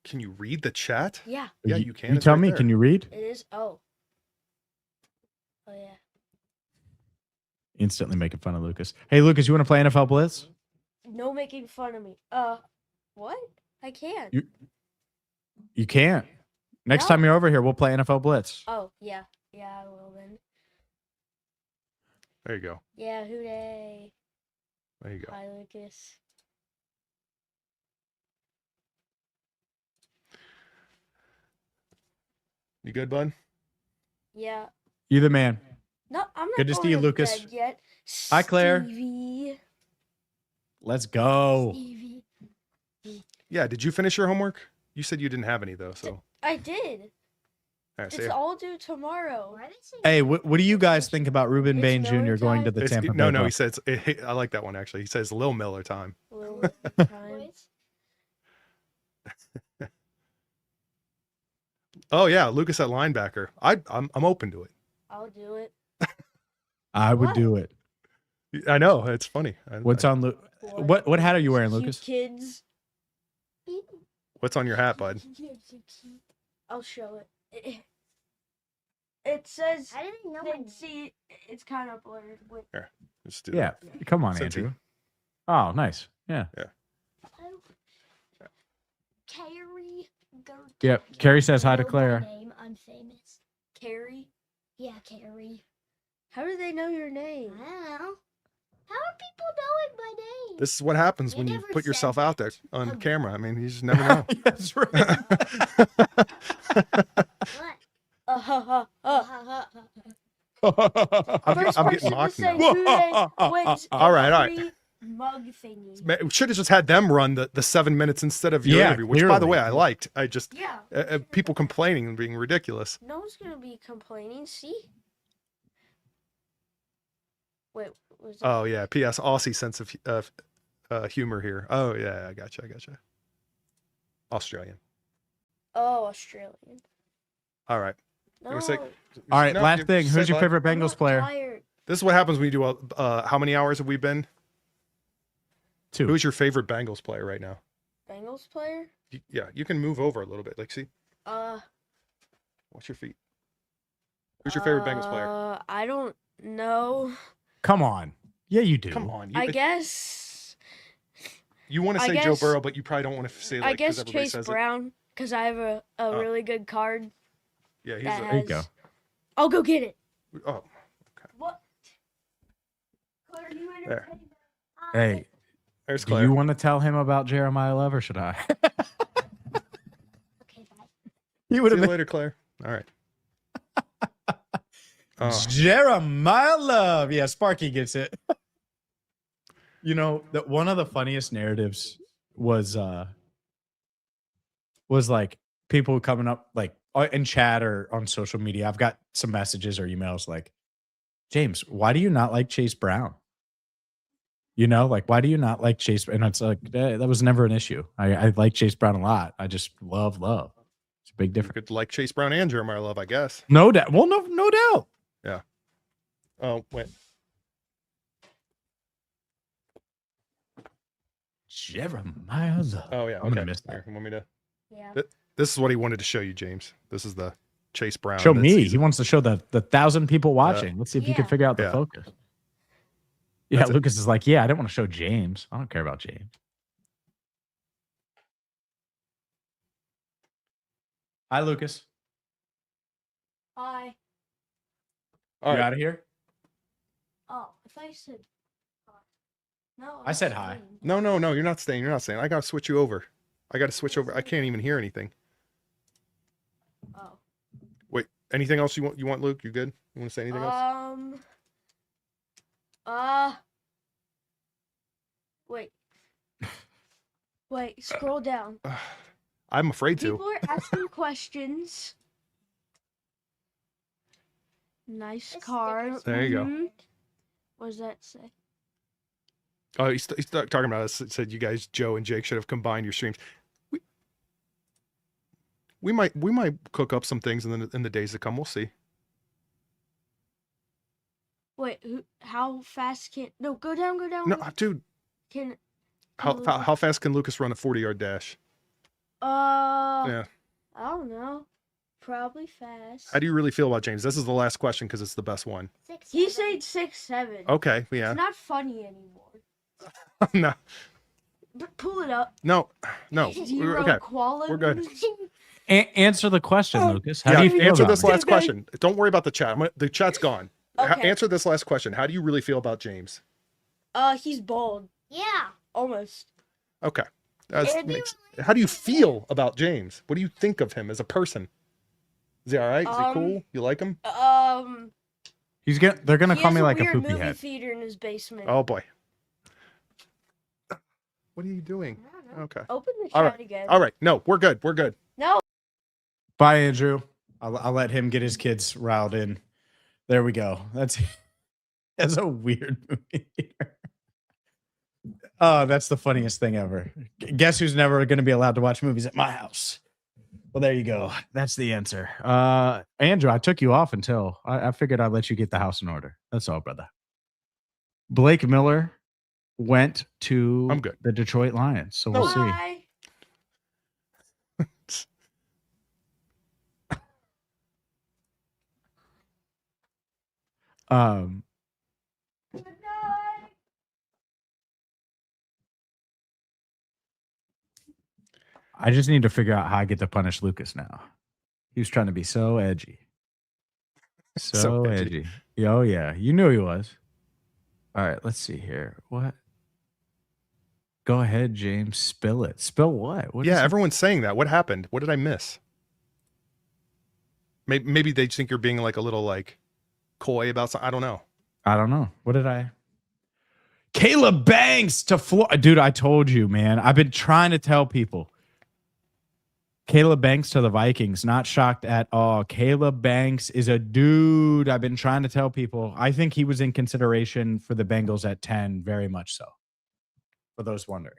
Can you read the chat? Yeah. Yeah, you can. You tell me. Can you read? It is. Oh, yeah. Instantly making fun of Lucas. Hey, Lucas, you want to play NFL Blitz? No making fun of me. What? I can't. You can't. Next No. time you're over here, we'll play NFL Blitz. Oh, yeah. Yeah, I will then. There you go. Yeah, hooray. There you go. Hi, Lucas. You good, bud? Yeah. You the man. No, I'm not Good to going see you, Lucas. bed yet. Hi, Claire. Stevie. Let's go. Stevie. Yeah. Did you finish your homework? You said you didn't have any though. So I did. all right, It's all due tomorrow. Hey, what do you guys think about Ruben It's Bain Miller Jr. going to time? the Tampa Bay? No. He Bucs? says I like that one actually. He says Lil Miller time. Little time. Oh yeah, Lucas at linebacker. I'm open to it. I'll do it. I would What? do it. I know it's funny. What's on what hat are you wearing, You Lucas? kids. What's on your hat, bud? I'll show it. It says. I didn't know. See, it's kind of blurred. Wait. Here, let's do Yeah, that. come on, Cincy. Andrew. Oh, nice. Yeah. Carrie. Yep. Carrie says hi to Know my Claire. Name. I'm famous. Carrie. Yeah, Carrie. How do they know your name? I don't know. How are people knowing my name? This is what happens You when you never put yourself said out there that. on Oh. camera. I mean, you just never know. That's right. What? I'm First getting person to mocked say now. hooray wins All right. free mug if they need. We should have just had them run the 7 minutes instead of your Yeah, interview, which, by the way, clearly. I liked. I just Yeah. people complaining and being ridiculous. No one's gonna be complaining. See. Wait. Was that? Oh yeah. P.S. Aussie sense of humor here. Oh yeah, I gotcha. Australian. Oh, Australian. All right. No. gonna say- All right, No, last you thing. say Who's your bye. favorite I'm Bengals not player? tired. This is what happens when you do how many hours have we been? 2. Who's your favorite Bengals player right now? Bengals player. Yeah, you can move over a little bit. Like, see, Uh. watch your feet. Who's your favorite Bengals player? I don't know. Come on. Yeah, you do. Come on. I guess. You want to I say Joe guess- Burrow, but you probably don't want to say like I 'cause guess everybody Chase says Brown, because I have a Oh. really good card. it. Yeah, he's That a, There you has. go. I'll go get it. oh. What? Claire, you There. entertain me? Hey, There's do Claire. you want to tell him about Jeremiah Love or should I? Okay, bye. He would See have you been later, Claire. All right. Oh, Jeremiah Love. Yeah, Sparky gets it. You know, that one of the funniest narratives was like people coming up like in chat or on social media. I've got some messages or emails like, James, why do you not like Chase Brown? You know, like why do you not like Chase? And it's like that was never an issue. I like Chase Brown a lot. I just love. It's a big you difference. could like Chase Brown and Jeremiah Love, I guess. No doubt. Well, no doubt. Oh, wait. Jeremiah Love. Oh, yeah. I'm gonna okay. miss that. Here, you want me to? Yeah. This is what he wanted to show you, James. This is the Chase Brown. Show that me. He season. wants to show the 1,000 people watching. Let's see if you can Yeah. figure out the Yeah. focus. Yeah, That's it. Lucas is like, yeah, I didn't want to show James. I don't care about James. Hi, Lucas. Hi. All You right. out of here? Oh, I thought you said hi. No. I said hi. No, you're not staying. You're not staying. I got to switch you over. I got to switch over. I can't even hear anything. Oh. Wait, anything else you want, Luke? You good? You want to say anything else? Wait. Wait, scroll down. I'm afraid to. People are asking questions. Nice It's card. stickers. There you go. Mhm. What does that say? Oh, he's talking about us. Said you guys, Joe and Jake, should have combined your streams. We might cook up some things in the days to come. We'll see. Wait, how fast can? No, go down. No, dude, Can? how fast can Lucas run a 40-yard dash? Yeah. Yeah. I don't know. Probably fast. How do you really feel about James? This is the last question because it's the best one. 6, He 7. said 6'7". Okay, yeah. It's not funny anymore. no, But pull it up. no. Zero Okay, quality. we're good. Answer the question, Lucas. How Yeah, do you feel answer about this me? last question. Don't worry about the chat. The chat's gone. Okay. Answer this last question. How do you really feel about James? He's bald. Yeah. Almost. Okay. And How do you feel about James? What do you think of him as a person? Is he all right? Is he cool? You like him? They're gonna He call has me like a weird poopy movie head. theater in his basement. Oh boy. What are you doing? I don't know. Okay. Open the All chat right. again. All right. No, we're good. We're good. No. Bye, Andrew. I'll let him get his kids riled in. There we go. That's a weird movie theater. Oh, that's the funniest thing ever. Guess who's never going to be allowed to watch movies at my house? Well, there you go. That's the answer. Andrew, I took you off until I figured I'd let you get the house in order. That's all, brother. Blake Miller went to I'm good. the Detroit Lions, so we'll see. Bye. Good night. I just need to figure out how I get to punish Lucas now. He was trying to be so edgy. So, So edgy. edgy. Oh, yeah. You knew he was. All right, let's see here. What? Go ahead, James. Spill it. Spill what? What is Yeah, it? everyone's saying that. What happened? What did I miss? Maybe they think you're being like a little like coy about something. I don't know. I don't know. What did I? Caleb Banks to Florida. Dude, I told you, man. I've been trying to tell people. Caleb Banks to the Vikings. Not shocked at all. Caleb Banks is a dude. I've been trying to tell people. I think he was in consideration for the Bengals at 10, very much so. For those wondering.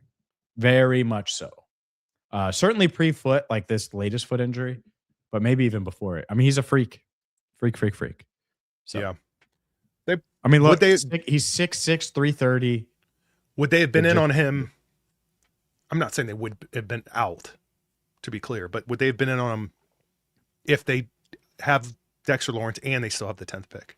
Very much so. Certainly pre-foot, like this latest foot injury, but maybe even before it. I mean, he's a freak. Freak. So, Yeah. I mean, look, Would they- he's 6'6", 330. Would they have been in on him? I'm not saying they would have been out, to be clear, but would they have been in on him if they have Dexter Lawrence and they still have the 10th pick?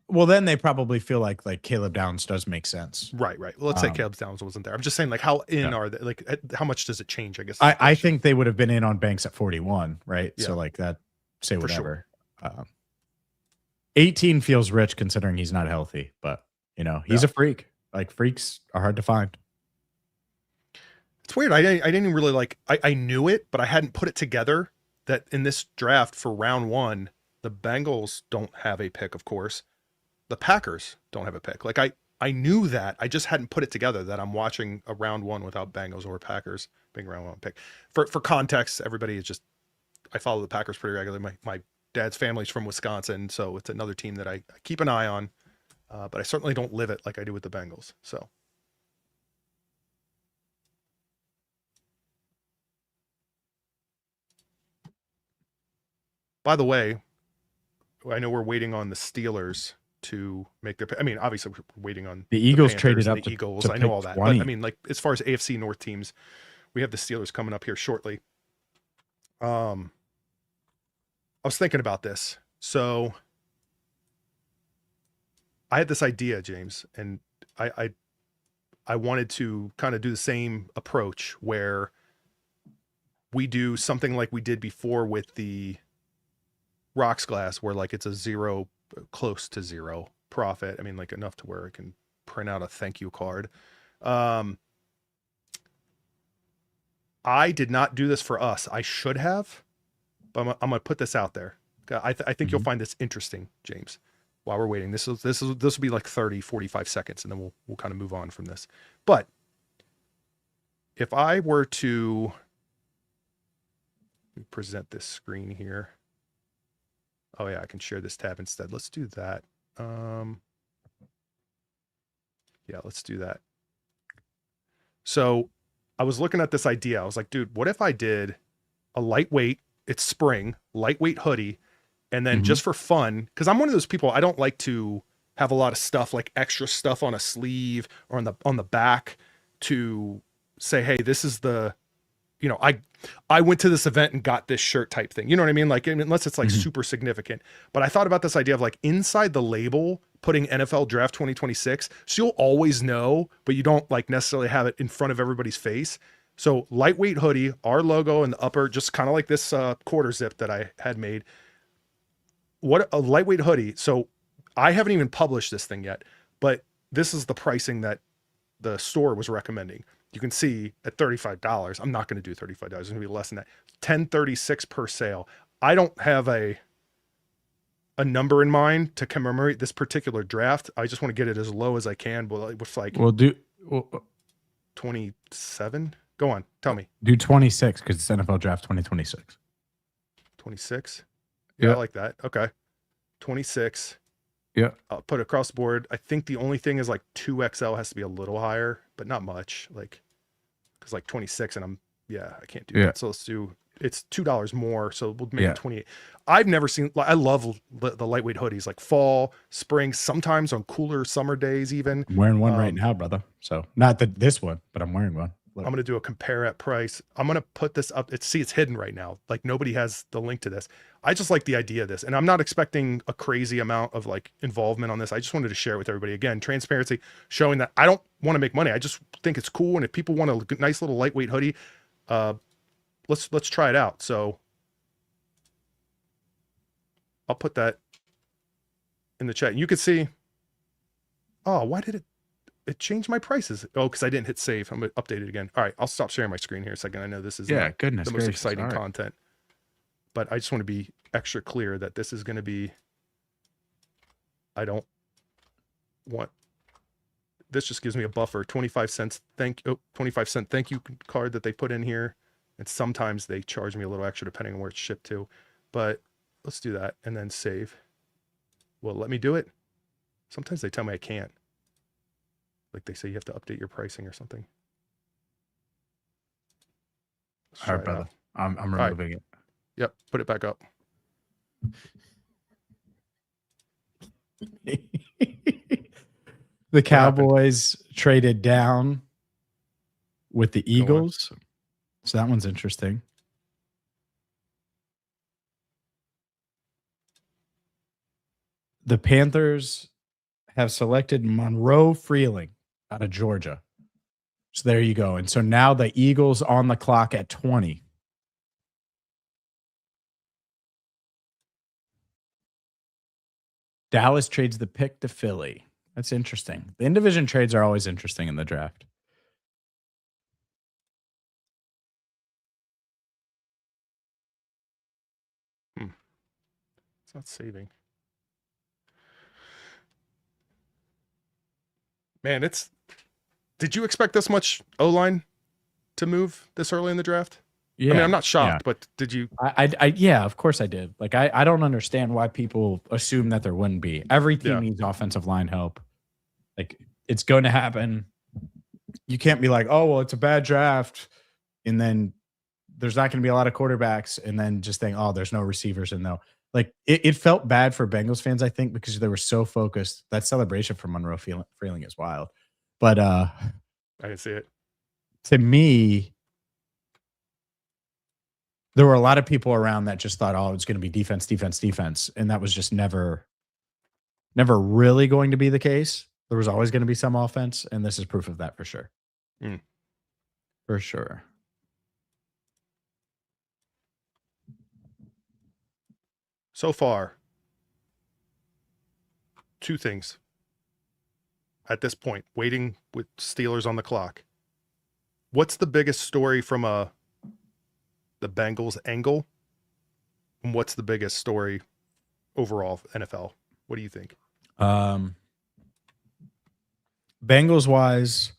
Well, then they probably feel like Caleb Downs does make sense. Right. Well, let's say Caleb Downs wasn't there. I'm just saying, like, how in are they? Like, how much does it change? I guess. I think they would have been in on Banks at 41, right? Yeah. So like that, say For whatever. 18 feels rich considering he's not healthy, but he's a freak. Like freaks are hard to find. It's weird. I didn't even really like. I knew it, but I hadn't put it together that in this draft for round 1, the Bengals don't have a pick, of course. The Packers don't have a pick. Like I knew that. I just hadn't put it together that I'm watching a round 1 without Bengals or Packers being a round 1 pick. For context, everybody is just, I follow the Packers pretty regularly. My dad's family's from Wisconsin, so it's another team that I keep an eye on. But I certainly don't live it like I do with the Bengals. So. By the way, I know we're waiting on the Steelers to make their. I mean, obviously we're waiting on the Eagles Panthers traded and up the Eagles. to I know pick all that, 20. but I mean, like as far as AFC North teams, we have the Steelers coming up here shortly. I was thinking about this, so I had this idea, James, and I wanted to kind of do the same approach where we do something like we did before with the Rocks Glass, where like it's a zero, close to zero profit. I mean, like enough to where I can print out a thank you card. I did not do this for us. I should have, but I'm gonna put this out there. I think you'll find this interesting, James. While we're waiting, this will be like 30, 45 seconds, and then we'll kind of move on from this. But if I were to present this screen here. Oh yeah, I can share this tab instead. Let's do that. Yeah, let's do that. So I was looking at this idea. I was like, dude, what if I did a lightweight, it's spring, lightweight hoodie, and then just for fun, because I'm one of those people, I don't like to have a lot of stuff, like extra stuff on a sleeve or on the back to say, hey, this is the, I went to this event and got this shirt type thing. You know what I mean? Like, unless it's like super significant. But I thought about this idea of like inside the label, putting NFL Draft 2026. So you'll always know, but you don't like necessarily have it in front of everybody's face. So lightweight hoodie, our logo in the upper, just kind of like this quarter zip that I had made. What a lightweight hoodie. So I haven't even published this thing yet, but this is the pricing that the store was recommending. You can see at $35. I'm not going to do $35. It's going to be less than that. $10.36 per sale. I don't have a number in mind to commemorate this particular draft. I just want to get it as low as I can. But with like, 27. Go on, tell me. Do 26 because it's NFL Draft 2026. 26. Yeah, Yeah. I like that. Okay, 26. Yeah. I'll put it across the board. I think the only thing is like 2XL has to be a little higher, but not much. Like, because like 26 and I can't do that. So let's do, it's $2 more. So we'll make it 28. I've never seen, I love the lightweight hoodies, like fall, spring, sometimes on cooler summer days even. I'm wearing one right now, brother. So not this one, but I'm wearing one. I'm going to do a compare at price. I'm going to put this up. It's hidden right now. Like nobody has the link to this. I just like the idea of this. And I'm not expecting a crazy amount of like involvement on this. I just wanted to share it with everybody. Again, transparency, showing that I don't want to make money. I just think it's cool. And if people want a nice little lightweight hoodie, let's try it out. So I'll put that in the chat. You can see, oh, why did it changed my prices? Oh, because I didn't hit save. I'm going to update it again. All right, I'll stop sharing my screen here a second. I know this is not the most exciting content, but I just want to be extra clear that this is going to be I don't want. This just gives me a buffer. 25 cents. 25-cent thank you card that they put in here, and sometimes they charge me a little extra depending on where it's shipped to. But let's do that and then save. Well, let me do it. Sometimes they tell me I can't. Like they say you have to update your pricing or something. All right, brother. I'm removing it. Yep, put it back up. The Cowboys traded down with the Eagles. So that one's interesting. The Panthers have selected Monroe Freeling out of Georgia. So there you go. And so now the Eagles on the clock at 20. Dallas trades the pick to Philly. That's interesting. The in-division trades are always interesting in the draft. It's not saving. Man, did you expect this much O-line to move this early in the draft? Yeah. I mean, I'm not shocked, but did you? Yeah, of course I did. Like, I don't understand why people assume that there wouldn't be. Every team needs offensive line help. Like, it's going to happen. You can't be like, oh, well, it's a bad draft, and then there's not going to be a lot of quarterbacks, and then just think, oh, there's no receivers. And no, like, it felt bad for Bengals fans, I think, because they were so focused. That celebration for Monroe Freeling is wild. But I didn't see it. To me, there were a lot of people around that just thought, oh, it's going to be defense, defense, defense. And that was just never really going to be the case. There was always going to be some offense, and this is proof of that for sure. For sure. So far, two things. At this point, waiting with Steelers on the clock. What's the biggest story from the Bengals angle? And what's the biggest story overall NFL? What do you think? Bengals wise,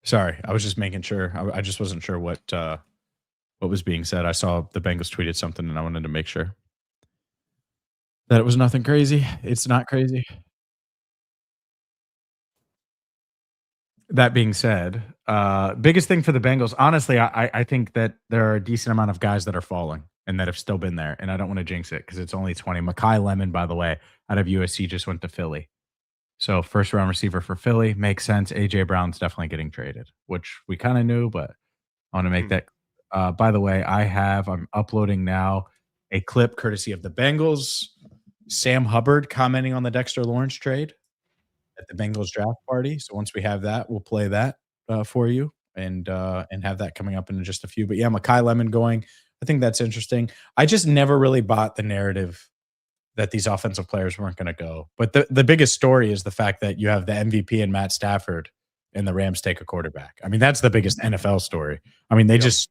sorry, I was just making sure. I just wasn't sure what was being said. I saw the Bengals tweeted something, and I wanted to make sure that it was nothing crazy. It's not crazy. That being said, biggest thing for the Bengals, honestly, I think that there are a decent amount of guys that are falling and that have still been there. And I don't want to jinx it because it's only 20. Mekhi Lemon, by the way, out of USC just went to Philly. So first round receiver for Philly makes sense. AJ Brown's definitely getting traded, which we kind of knew, but I want to make that. By the way, I'm uploading now a clip courtesy of the Bengals. Sam Hubbard commenting on the Dexter Lawrence trade at the Bengals draft party. So once we have that, we'll play that for you and have that coming up in just a few. But yeah, Mekhi Lemon going. I think that's interesting. I just never really bought the narrative that these offensive players weren't going to go. But the biggest story is the fact that you have the MVP and Matt Stafford and the Rams take a quarterback. I mean, that's the biggest NFL story. I mean, they just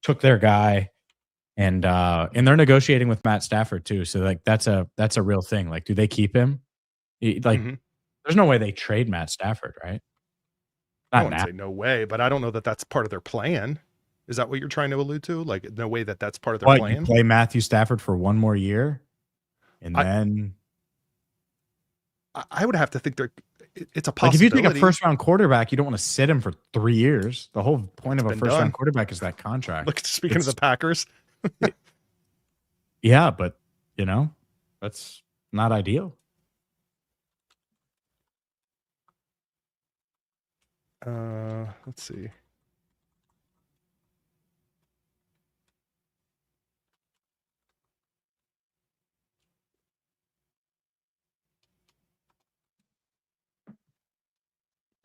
took their guy and they're negotiating with Matt Stafford too. So like that's a real thing. Like, do they keep him? There's no way they trade Matt Stafford, right? I wouldn't say no way, but I don't know that that's part of their plan. Is that what you're trying to allude to? Like, no way that's part of their plan? You play Matthew Stafford for one more year, and then I would have to think it's a possibility. Like, if you take a first-round quarterback, you don't want to sit him for 3 years. The whole point of a first-round quarterback is that contract. Look, speaking of the Packers. Yeah, but, that's not ideal. Let's see.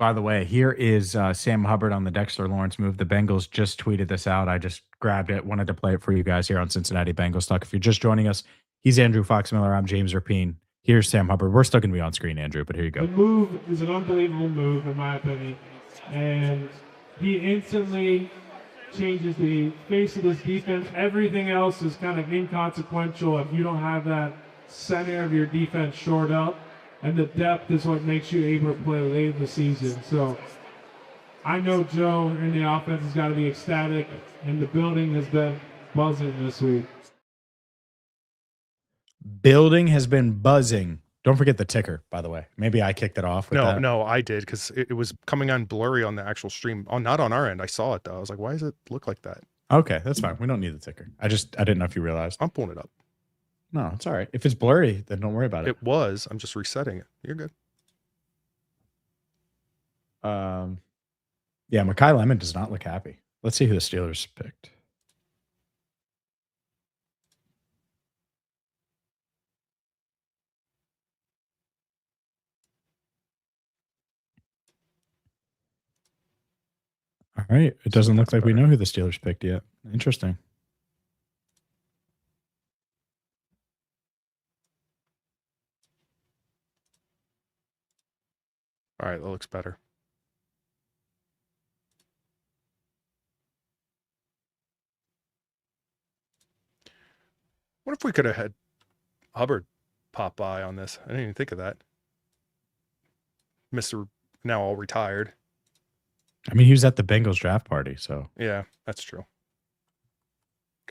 By the way, here is Sam Hubbard on the Dexter Lawrence move. The Bengals just tweeted this out. I just grabbed it, wanted to play it for you guys here on Cincinnati Bengals Talk. If you're just joining us, he's Andrew Foxmiller. I'm James Rapien. Here's Sam Hubbard. We're still going to be on screen, Andrew, but here you go. The move is an unbelievable move, in my opinion. And he instantly changes the face of this defense. Everything else is kind of inconsequential if you don't have that center of your defense shored up. And the depth is what makes you able to play late in the season. So I know Joe and the offense has got to be ecstatic, and the building has been buzzing this week. Building has been buzzing. Don't forget the ticker, by the way. Maybe I kicked it off. With that. No, I did because it was coming on blurry on the actual stream. Not on our end. I saw it though. I was like, why does it look like that? Okay, that's fine. We don't need the ticker. I didn't know if you realized. I'm pulling it up. No, it's all right. If it's blurry, then don't worry about it. It was. I'm just resetting it. You're good. Yeah, Mekhi Lemon does not look happy. Let's see who the Steelers picked. All right. It doesn't look like we know who the Steelers picked yet. Interesting. All right, that looks better. What if we could have had Hubbard pop by on this? I didn't even think of that. Mr. Now all retired. I mean, he was at the Bengals draft party, so. Yeah, that's true.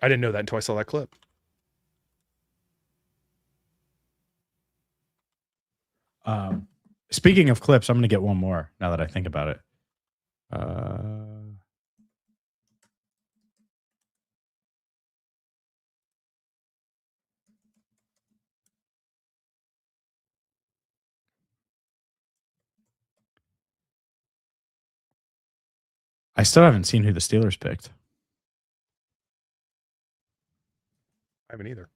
I didn't know that until I saw that clip. Speaking of clips, I'm going to get one more now that I think about it. I still haven't seen who the Steelers picked. I haven't either.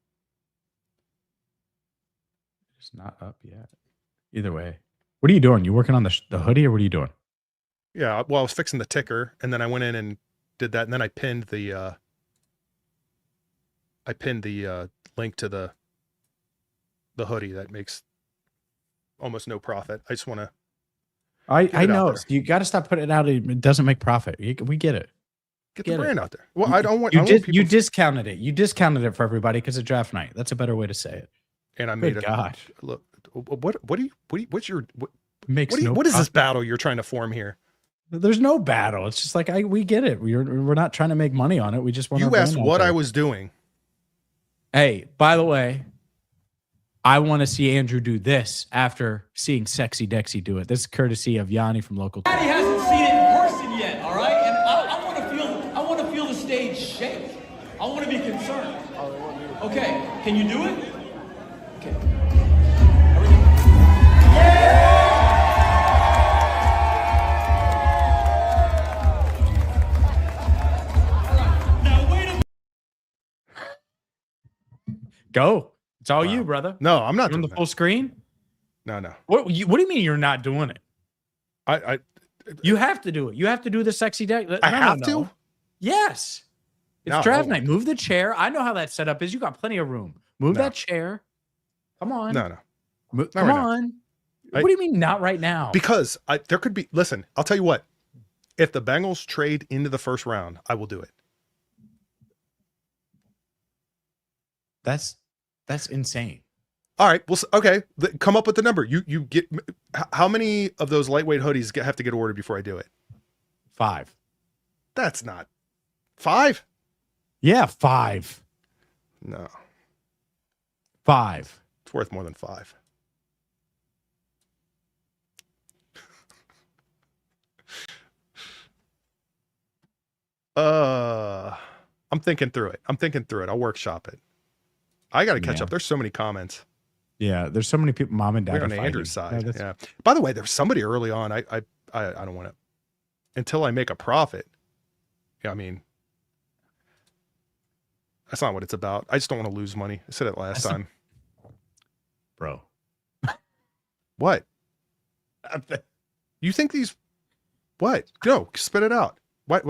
It's not up yet. Either way. What are you doing? You working on the hoodie or what are you doing? Yeah, well, I was fixing the ticker, and then I went in and did that, and then I pinned the link to the hoodie that makes almost no profit. I just want to. I know you got to stop putting it out. It doesn't make profit. We get it. Get the brand out there. Well, I don't want. You discounted it. You discounted it for everybody because of draft night. That's a better way to say it. And I made it. God, look. What makes what is this battle you're trying to form here? There's no battle. It's just like we get it. We're not trying to make money on it. We just want. You asked what I was doing. Hey, by the way, I want to see Andrew do this after seeing Sexy Dexy do it. This is courtesy of Yanni from Local. Daddy hasn't seen it in person yet. All right, and I want to feel the stage shake. I want to be concerned. Okay, can you do it? Okay. Go. It's all you, brother. No, I'm not doing the full screen. No. What do you mean you're not doing it? You have to do it. You have to do the sexy deck. I have to? Yes. It's draft night. Move the chair. I know how that setup is. You got plenty of room. Move that chair. Come on. No. Come on. What do you mean not right now? Because there could be. Listen, I'll tell you what. If the Bengals trade into the first round, I will do it. That's insane. All right. Well, okay. Come up with the number. You get how many of those lightweight hoodies have to get ordered before I do it? 5. That's not 5. Yeah, 5. No. 5. It's worth more than 5. I'm thinking through it. I'll workshop it. I got to catch up. There's so many comments. Yeah, there's so many people. Mom and dad We're are on fighting. Andrew's side. Yeah. By the way, there's somebody early on. I don't want to until I make a profit. Yeah, I mean, that's not what it's about. I just don't want to lose money. I said it last time, bro. What? You think these What? No, spit it out. What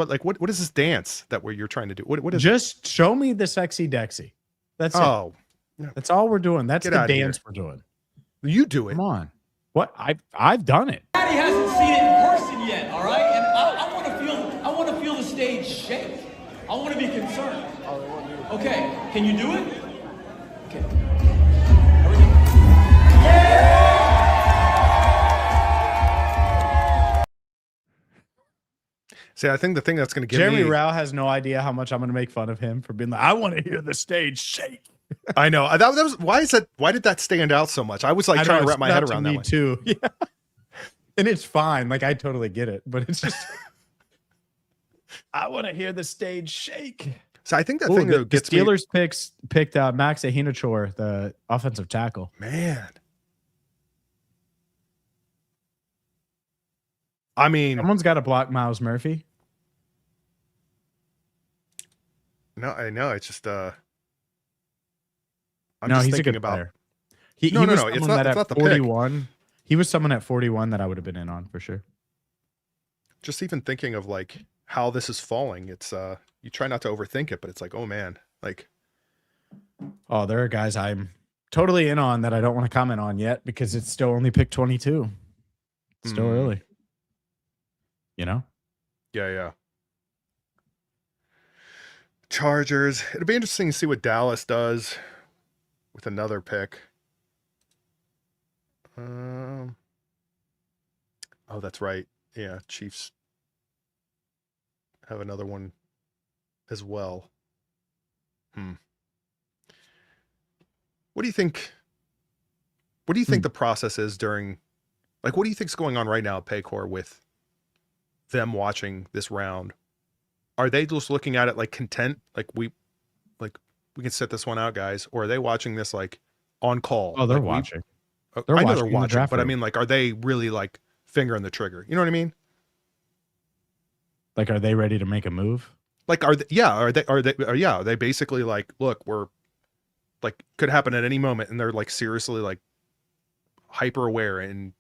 is this dance that you're trying to do? What is Just show me the sexy Dexy. That's it. Oh, That's all we're doing. That's Get the outta here. dance we're doing. you do it. Come on. What? I've done it. Daddy hasn't seen it in person yet, all right? And I want to feel the stage shake. I want to be concerned. Okay, can you do it? Okay. See, I think the thing that's going to give Jeremy me, Rao has no idea how much I'm going to make fun of him for being like, I want to hear the stage shake. I know that was why did that stand out so much? I was like trying to wrap my head around that me one. too. Yeah. And it's fine. Like, I totally get it, but it's just, I want to hear the stage shake. So I think that Ooh, thing the that gets me, Steelers picked Max Ahinachor, the offensive tackle. man. I mean, Someone's got to block Miles Murphy. no, I know. It's just I'm No, just he's a thinking good about. player. He No, was no, it's someone not- that it's at not the pick. 41. He was someone at 41 that I would have been in on for sure. Just even thinking of like how this is falling. It's you try not to overthink it, but it's like, oh man, like Oh, there are guys I'm totally in on that I don't want to comment on yet because it's still only pick 22. It's still early. You know? yeah. Chargers. It'll be interesting to see what Dallas does with another pick. Oh, that's right. Yeah, Chiefs have another one as well. What do you think? What do you think the process is during, like, what do you think's going on right now at Paycor with them watching this round? Are they just looking at it like content, like we can set this one out, guys, or are they watching this like on call? Oh, they're Like, watching. I know watching they're in the watching, draft but I room. mean, like, are they really like fingering the trigger? You know what I mean? Like, are they ready to make a move? Like, are they basically like, look, we're like, could happen at any moment, and they're like seriously like hyper aware and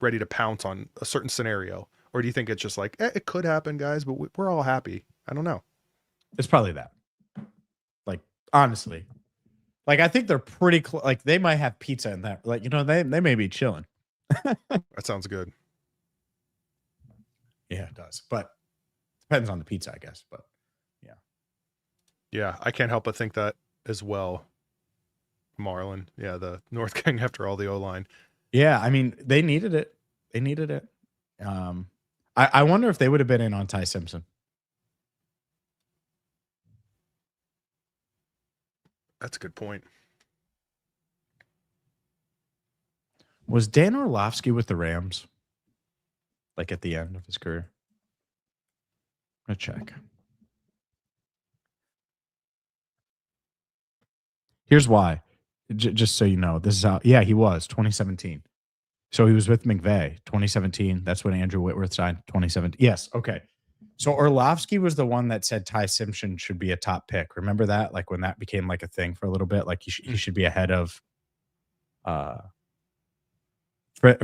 ready to pounce on a certain scenario? Or do you think it's just like, it could happen, guys, but we're all happy? I don't know. It's probably that. Like, honestly. Like, I think they're pretty like, they might have pizza in that. Like, you know, they may be chilling. That sounds good. Yeah, it does. But depends on the pizza, I guess. But Yeah, I can't help but think that as well. Marlon, yeah, the North King after all the O-line. yeah, I mean, they needed it. I wonder if they would have been in on Ty Simpson. That's a good point. Was Dan Orlovsky with the Rams? Like at the end of his career? I'm gonna check. Here's why. Just so you know, this is how. Yeah, he was 2017. So he was with McVay 2017. That's when Andrew Whitworth signed 2017. Yes. Okay. So Orlovsky was the one that said Ty Simpson should be a top pick. Remember that? Like when that became like a thing for a little bit, like he should be ahead of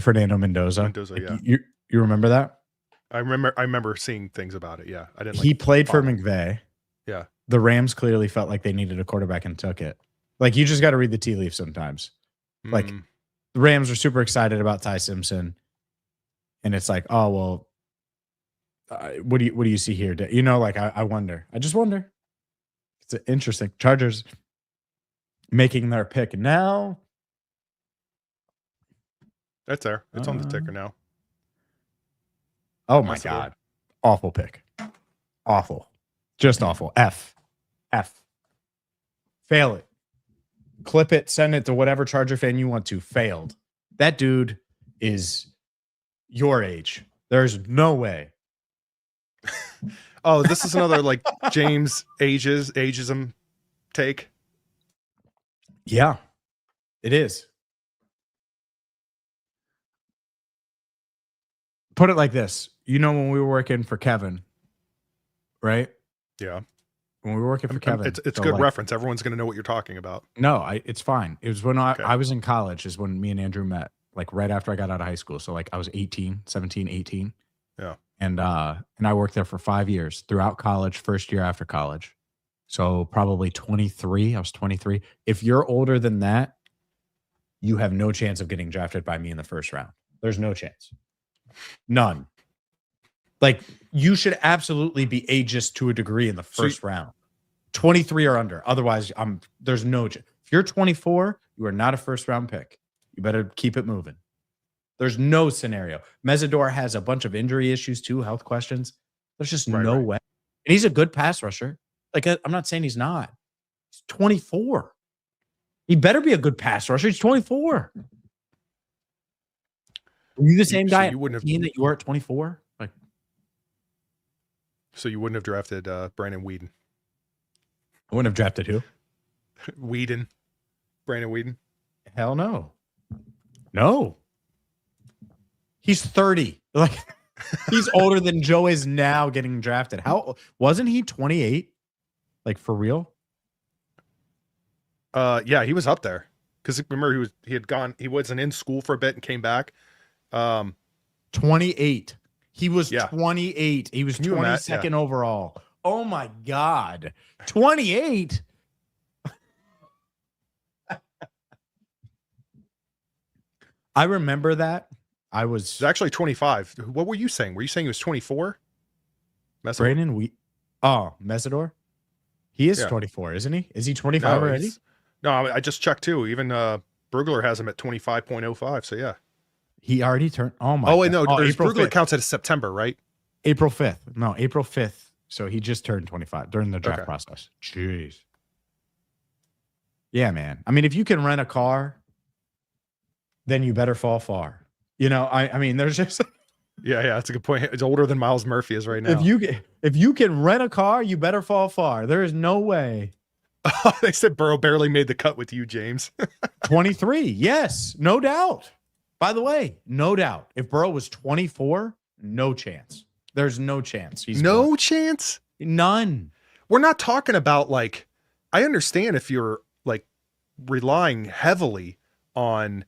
Fernando Mendoza. Mendoza, yeah. You remember that? I remember seeing things about it. Yeah. I didn't He like played for follow. McVay. Yeah. The Rams clearly felt like they needed a quarterback and took it. Like, you just got to read the tea leaves sometimes. Like, the Rams are super excited about Ty Simpson, and it's like, oh well, what do you see here? You know, like I wonder. I just wonder. It's interesting. Chargers making their pick now. That's there. It's on the ticker now. Oh my Must have God, awful pick, awful, just awful. F, fail it. Clip it, send it to whatever Charger fan you want to. Failed. That dude is your age. There's no way. Oh, this is another like James ageism take. Yeah, it is. Put it like this. You know, when we were working for Kevin, right? Yeah. When we were working for Kevin. It's so good like, reference. Everyone's going to know what you're talking about. No, it's fine. It was when Okay. I was in college is when me and Andrew met, like right after I got out of high school. So like I was 17, 18. Yeah. and I worked there for 5 years throughout college, first year after college. So probably 23. I was 23. If you're older than that, you have no chance of getting drafted by me in the first round. There's no chance. None. Like, you should absolutely be ageist to a degree in the first round. 23 or under. Otherwise, there's no chance. If you're 24, you are not a first round pick. You better keep it moving. There's no scenario. Mesidor has a bunch of injury issues too, health questions. There's just no way. And he's a good pass rusher. Like, I'm not saying he's not. He's 24. He better be a good pass rusher. He's 24. Are you the same guy you wouldn't have that you were at 24? Like, so you wouldn't have drafted Brandon Whedon. I wouldn't have drafted who? Whedon. Brandon Whedon. Hell no. No. He's 30. Like, he's older than Joe is now getting drafted. How wasn't he 28? Like, for real? Yeah, he was up there. Because remember, he wasn't in school for a bit and came back. 28. He was 28. He was 22nd overall. Oh my God. 28. I remember that. It's actually 25. What were you saying? Were you saying he was 24? Brandon Mesidor? He is 24, isn't he? Is he 25 already? No, I just checked too. Even Brugler has him at 25.05. So yeah. He already turned. Oh my. Oh wait, no. April Brugler 5th. counts as September, right? April 5th. No, April 5th. So he just turned 25 during the draft process. Jeez. Yeah, man. I mean, if you can rent a car, then you better fall far. You know, I mean, there's just yeah, that's a good point. It's older than Miles Murphy is right now. If you can rent a car, you better fall far. There is no way. They said Burrow barely made the cut with you, James. 23. Yes, no doubt. By the way, no doubt. If Burrow was 24, no chance. There's no chance. He's no chance? None. We're not talking about, like, I understand if you're like relying heavily on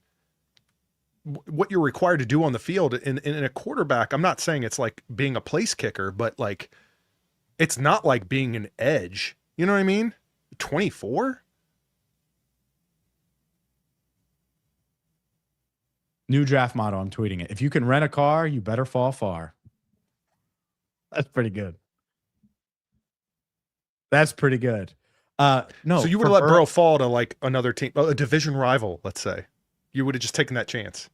what you're required to do on the field in a quarterback. I'm not saying it's like being a place kicker, but like, it's not like being an edge. You know what I mean? 24? New draft motto. I'm tweeting it. If you can rent a car, you better fall far. That's pretty good. That's pretty good. No. So you would have let Burrow fall to like another team, a division rival, let's say. You would have just taken that chance.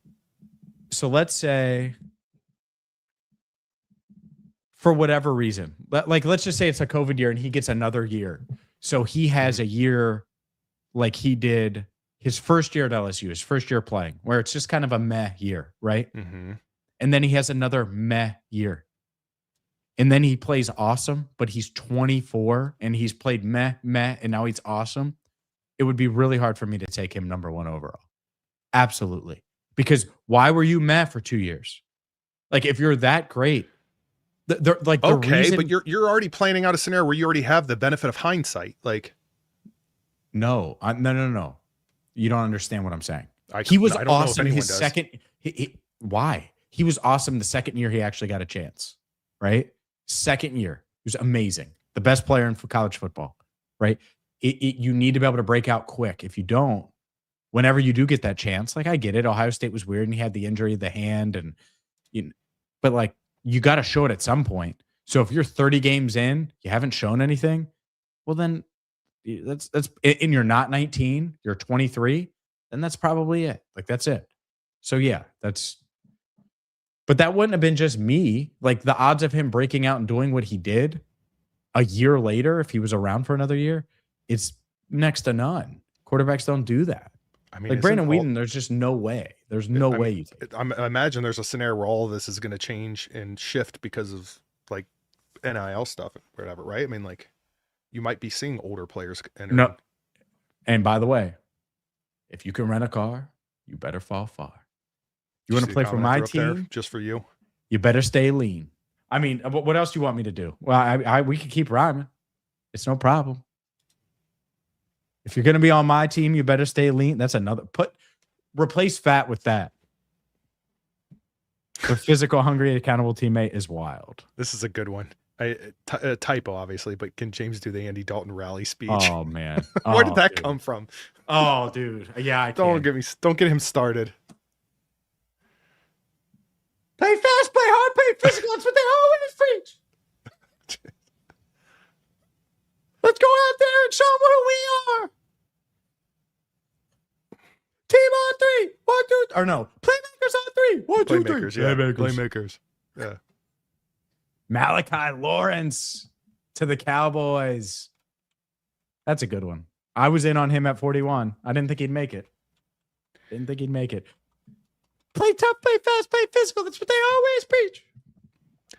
So let's say, for whatever reason, like let's just say it's a COVID year and he gets another year. So he has a year like he did his first year at LSU, his first year playing, where it's just kind of a meh year, right? Mm-hmm. And then he has another meh year. And then he plays awesome, but he's 24 and he's played meh, and now he's awesome. It would be really hard for me to take him number 1 overall. Absolutely. Because why were you meh for 2 years? Like, if you're that great, okay, but you're already planning out a scenario where you already have the benefit of hindsight. Like, no. You don't understand what I'm saying. He was awesome his second. Why? He was awesome the second year he actually got a chance, right? Second year. He was amazing. The best player in college football, right? You need to be able to break out quick. If you don't, whenever you do get that chance, like, I get it. Ohio State was weird and he had the injury of the hand, but like, you got to show it at some point. So if you're 30 games in, you haven't shown anything, well, then that's and you're not 19, you're 23, then that's probably it. Like, that's it. So yeah, but that wouldn't have been just me. Like, the odds of him breaking out and doing what he did a year later, if he was around for another year, it's next to none. Quarterbacks don't do that. I mean, like Brandon Whedon, there's just no way. There's no way you take it. I imagine there's a scenario where all of this is going to change and shift because of like NIL stuff or whatever, right? I mean, like, you might be seeing older players enter. No. And by the way, if you can rent a car, you better fall far. You want to play for my team? Just for you. You better stay lean. I mean, what else do you want me to do? Well, we can keep rhyming. It's no problem. If you're going to be on my team, you better stay lean. That's another replace fat with that. The physical, hungry, accountable teammate is wild. This is a good one. Typo, obviously, but can James do the Andy Dalton rally speech? Oh man, Where did that dude. come from? Oh, dude. Yeah, I Don't can't. don't get him started. Play fast, play hard, play physical. That's what they always preach. Let's go out there and show them who we are. Team on 3. 1, 2, or no. Playmakers on 3. 1, 2, 3. Playmakers, yeah. Playmakers. Yeah. Malachi Lawrence to the Cowboys. That's a good one. I was in on him at 41. I didn't think he'd make it. Play tough, play fast, play physical. That's what they always preach.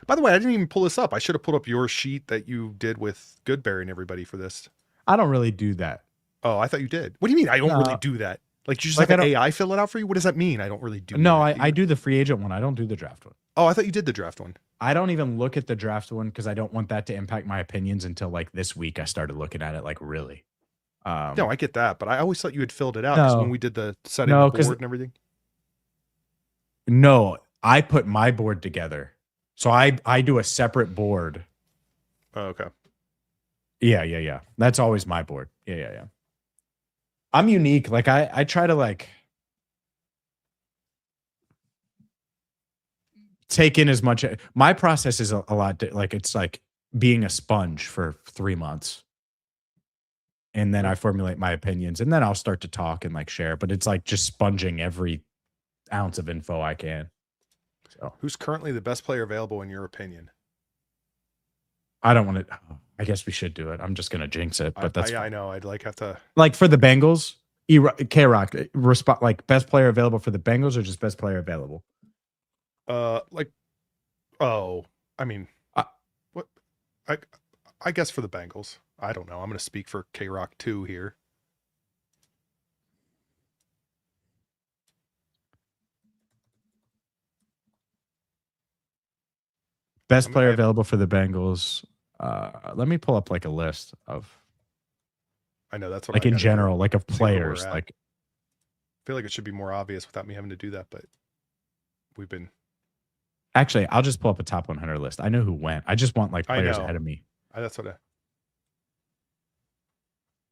By the way, I didn't even pull this up. I should have put up your sheet that you did with Goodberry and everybody for this. I don't really do that. Oh, I thought you did. What do you mean I don't really do that? Like you just have an AI fill it out for you? What does that mean? I don't really do No, that. I do the free agent one. I don't do the draft one. Oh, I thought you did the draft one. I don't even look at the draft one because I don't want that to impact my opinions until like this week. I started looking at it like really. No, I get that, but I always thought you had filled it out because when we did the setting the board and everything. No, I put my board together. So I do a separate board. Oh, okay. Yeah. That's always my board. Yeah. I'm unique. Like I try to like take in as much. My process is a lot like it's like being a sponge for 3 months. And then I formulate my opinions and then I'll start to talk and like share, but it's like just sponging every ounce of info I can. So who's currently the best player available in your opinion? I don't want to. I guess we should do it. I'm just gonna jinx it, but that's. I know. I'd like have to. Like for the Bengals, K-Rock, like best player available for the Bengals or just best player available? I mean, what? I guess for the Bengals. I don't know. I'm gonna speak for K-Rock 2 here. Best player available for the Bengals. Let me pull up like a list of. I know that's what. Like in general, like of players. Like, I feel like it should be more obvious without me having to do that, but we've been. Actually, I'll just pull up a top 100 list. I know who went. I just want like players ahead of me. That's what.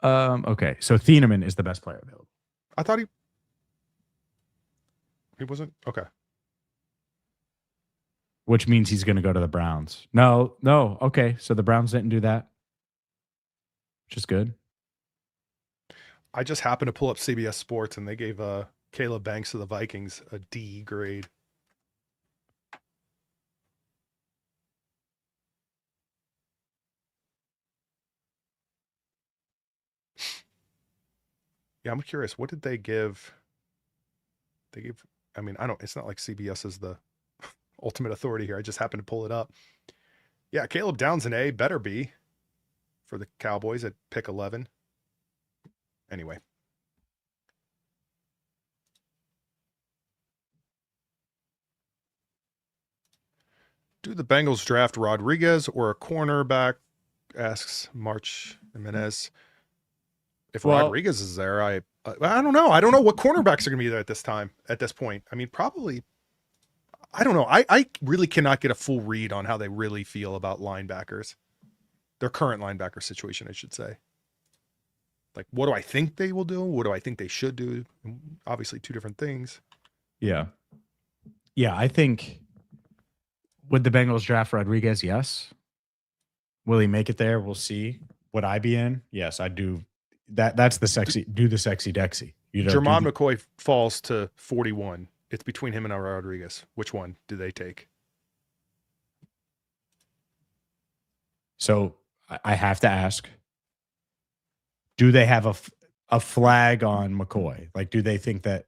Okay, so Thieneman is the best player available. I thought he wasn't okay. Which means he's going to go to the Browns. No. Okay, so the Browns didn't do that, which is good. I just happened to pull up CBS Sports, and they gave Caleb Banks of the Vikings a D grade. Yeah, I'm curious. What did they give? I mean, it's not like CBS is the ultimate authority here. I just happened to pull it up. Yeah, Caleb Downs an A, better be for the Cowboys at pick 11. Anyway. Do the Bengals draft Rodriguez or a cornerback? Asks March Jimenez. If Rodriguez is there, I don't know. I don't know what cornerbacks are going to be there at this point. I mean, probably, I don't know. I really cannot get a full read on how they really feel about linebackers. Their current linebacker situation, I should say. Like, what do I think they will do? What do I think they should do? Obviously, two different things. Yeah. I think, would the Bengals draft Rodriguez? Yes. Will he make it there? We'll see. Would I be in? Yes, I do. That's the sexy. Do the sexy Dexy. Jermon McCoy falls to 41. It's between him and Rodriguez. Which one do they take? So I have to ask, do they have a flag on McCoy? Like, do they think that?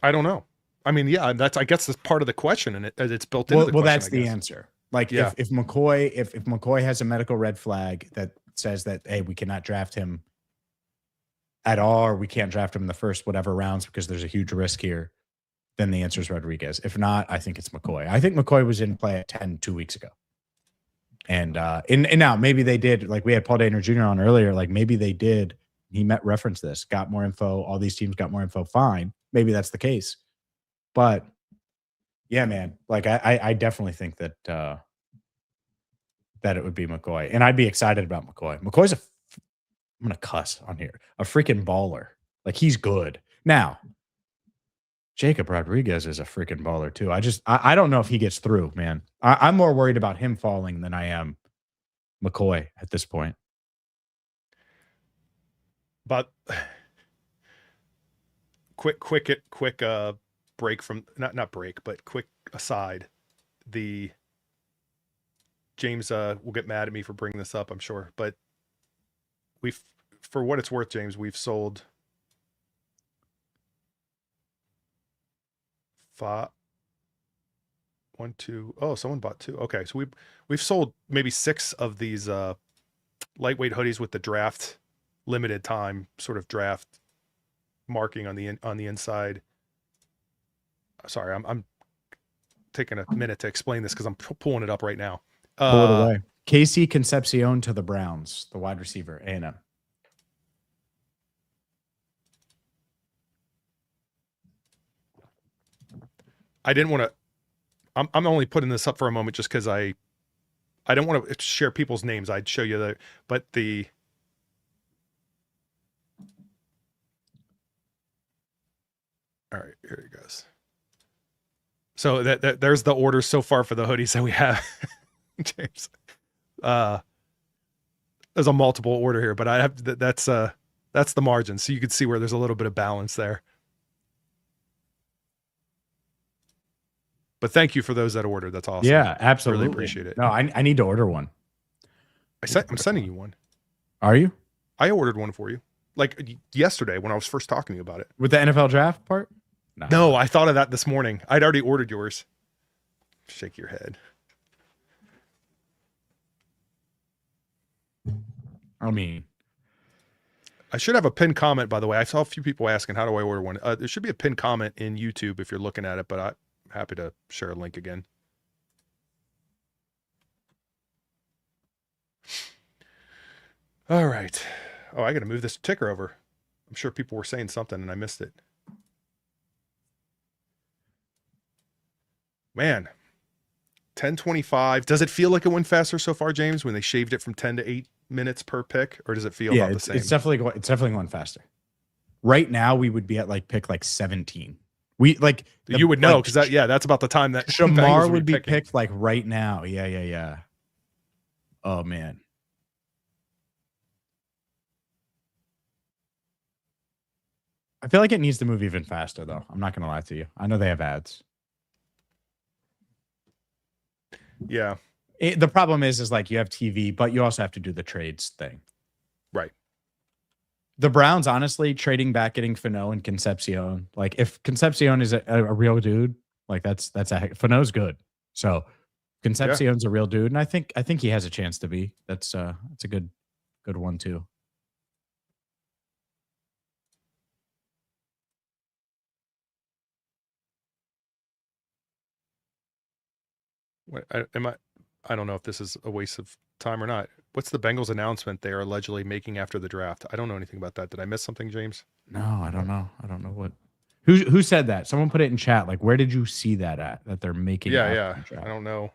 I don't know. I mean, yeah, I guess that's part of the question, and it's built into the question. Well, that's the answer. Like, yeah. if McCoy has a medical red flag that says that, hey, we cannot draft him at all, or we can't draft him in the first whatever rounds because there's a huge risk here, then the answer is Rodriguez. If not, I think it's McCoy. I think McCoy was in play at 10 2 weeks ago. And now maybe they did, like we had Paul Dehner Jr. on earlier, like maybe they did, he referenced this, got more info, all these teams got more info, fine. Maybe that's the case. But Yeah, man. Like I definitely think that that it would be McCoy, and I'd be excited about McCoy. McCoy's I'm gonna cuss on here. A freaking baller. Like he's good. Now, Jacob Rodriguez is a freaking baller too. I don't know if he gets through, man. I'm more worried about him falling than I am McCoy at this point. But quick break from not break, but quick aside. The James will get mad at me for bringing this up, I'm sure, but for what it's worth, James, we've sold someone bought 2. Okay, so we've sold maybe 6 of these lightweight hoodies with the draft limited time sort of draft marking on the inside. Sorry, I'm taking a minute to explain this because I'm pulling it up right now. Pull it away. Casey Concepcion to the Browns, the wide receiver, A&M. I didn't want to. I'm only putting this up for a moment just because I don't want to share people's names. I'd show you but the. All right, here it goes. So there's the orders so far for the hoodies that we have, James. There's a multiple order here, but I have that's the margin, so you can see where there's a little bit of balance there. But thank you for those that ordered. That's awesome. Yeah, absolutely. Really appreciate it. No, I need to order one. I'm sending you one. Are you? I ordered one for you, like yesterday when I was first talking to you about it. With the NFL draft part? No, I thought of that this morning. I'd already ordered yours. Shake your head. I mean, I should have a pinned comment, by the way. I saw a few people asking, how do I order one? There should be a pinned comment in YouTube if you're looking at it, but I'm happy to share a link again. All right. Oh, I got to move this ticker over. I'm sure people were saying something and I missed it. Man, 10:25. Does it feel like it went faster so far, James, when they shaved it from 10 to 8 minutes per pick, or does it feel about the same? It's definitely going faster. Right now, we would be at pick 17. We you would know because that's about the time that Shamar would be picked right now. Yeah. Oh man. I feel like it needs to move even faster, though. I'm not gonna lie to you. I know they have ads. Yeah. The problem is you have TV, but you also have to do the trades thing. Right. The Browns, honestly, trading back, getting Fano and Concepcion. If Concepcion is a real dude, Fano's good. So Concepcion's a real dude, and I think he has a chance to be. That's a good one too. I don't know if this is a waste of time or not. What's the Bengals announcement they are allegedly making after the draft? I don't know anything about that. Did I miss something, James? No, I don't know. I don't know what. Who said that? Someone put it in chat. Where did you see that at? That they're making? Yeah. I don't know.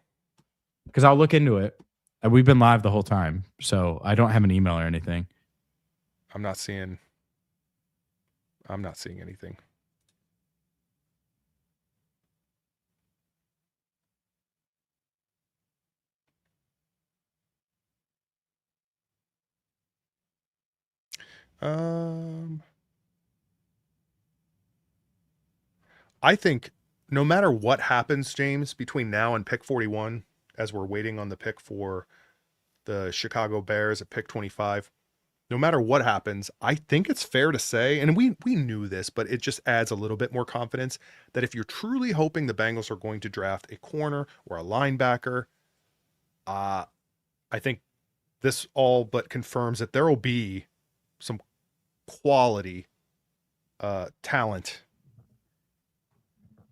Because I'll look into it. We've been live the whole time, so I don't have an email or anything. I'm not seeing anything. I think no matter what happens, James, between now and pick 41, as we're waiting on the pick for the Chicago Bears at pick 25, no matter what happens, I think it's fair to say, and we knew this, but it just adds a little bit more confidence that if you're truly hoping the Bengals are going to draft a corner or a linebacker, I think this all but confirms that there will be some quality talent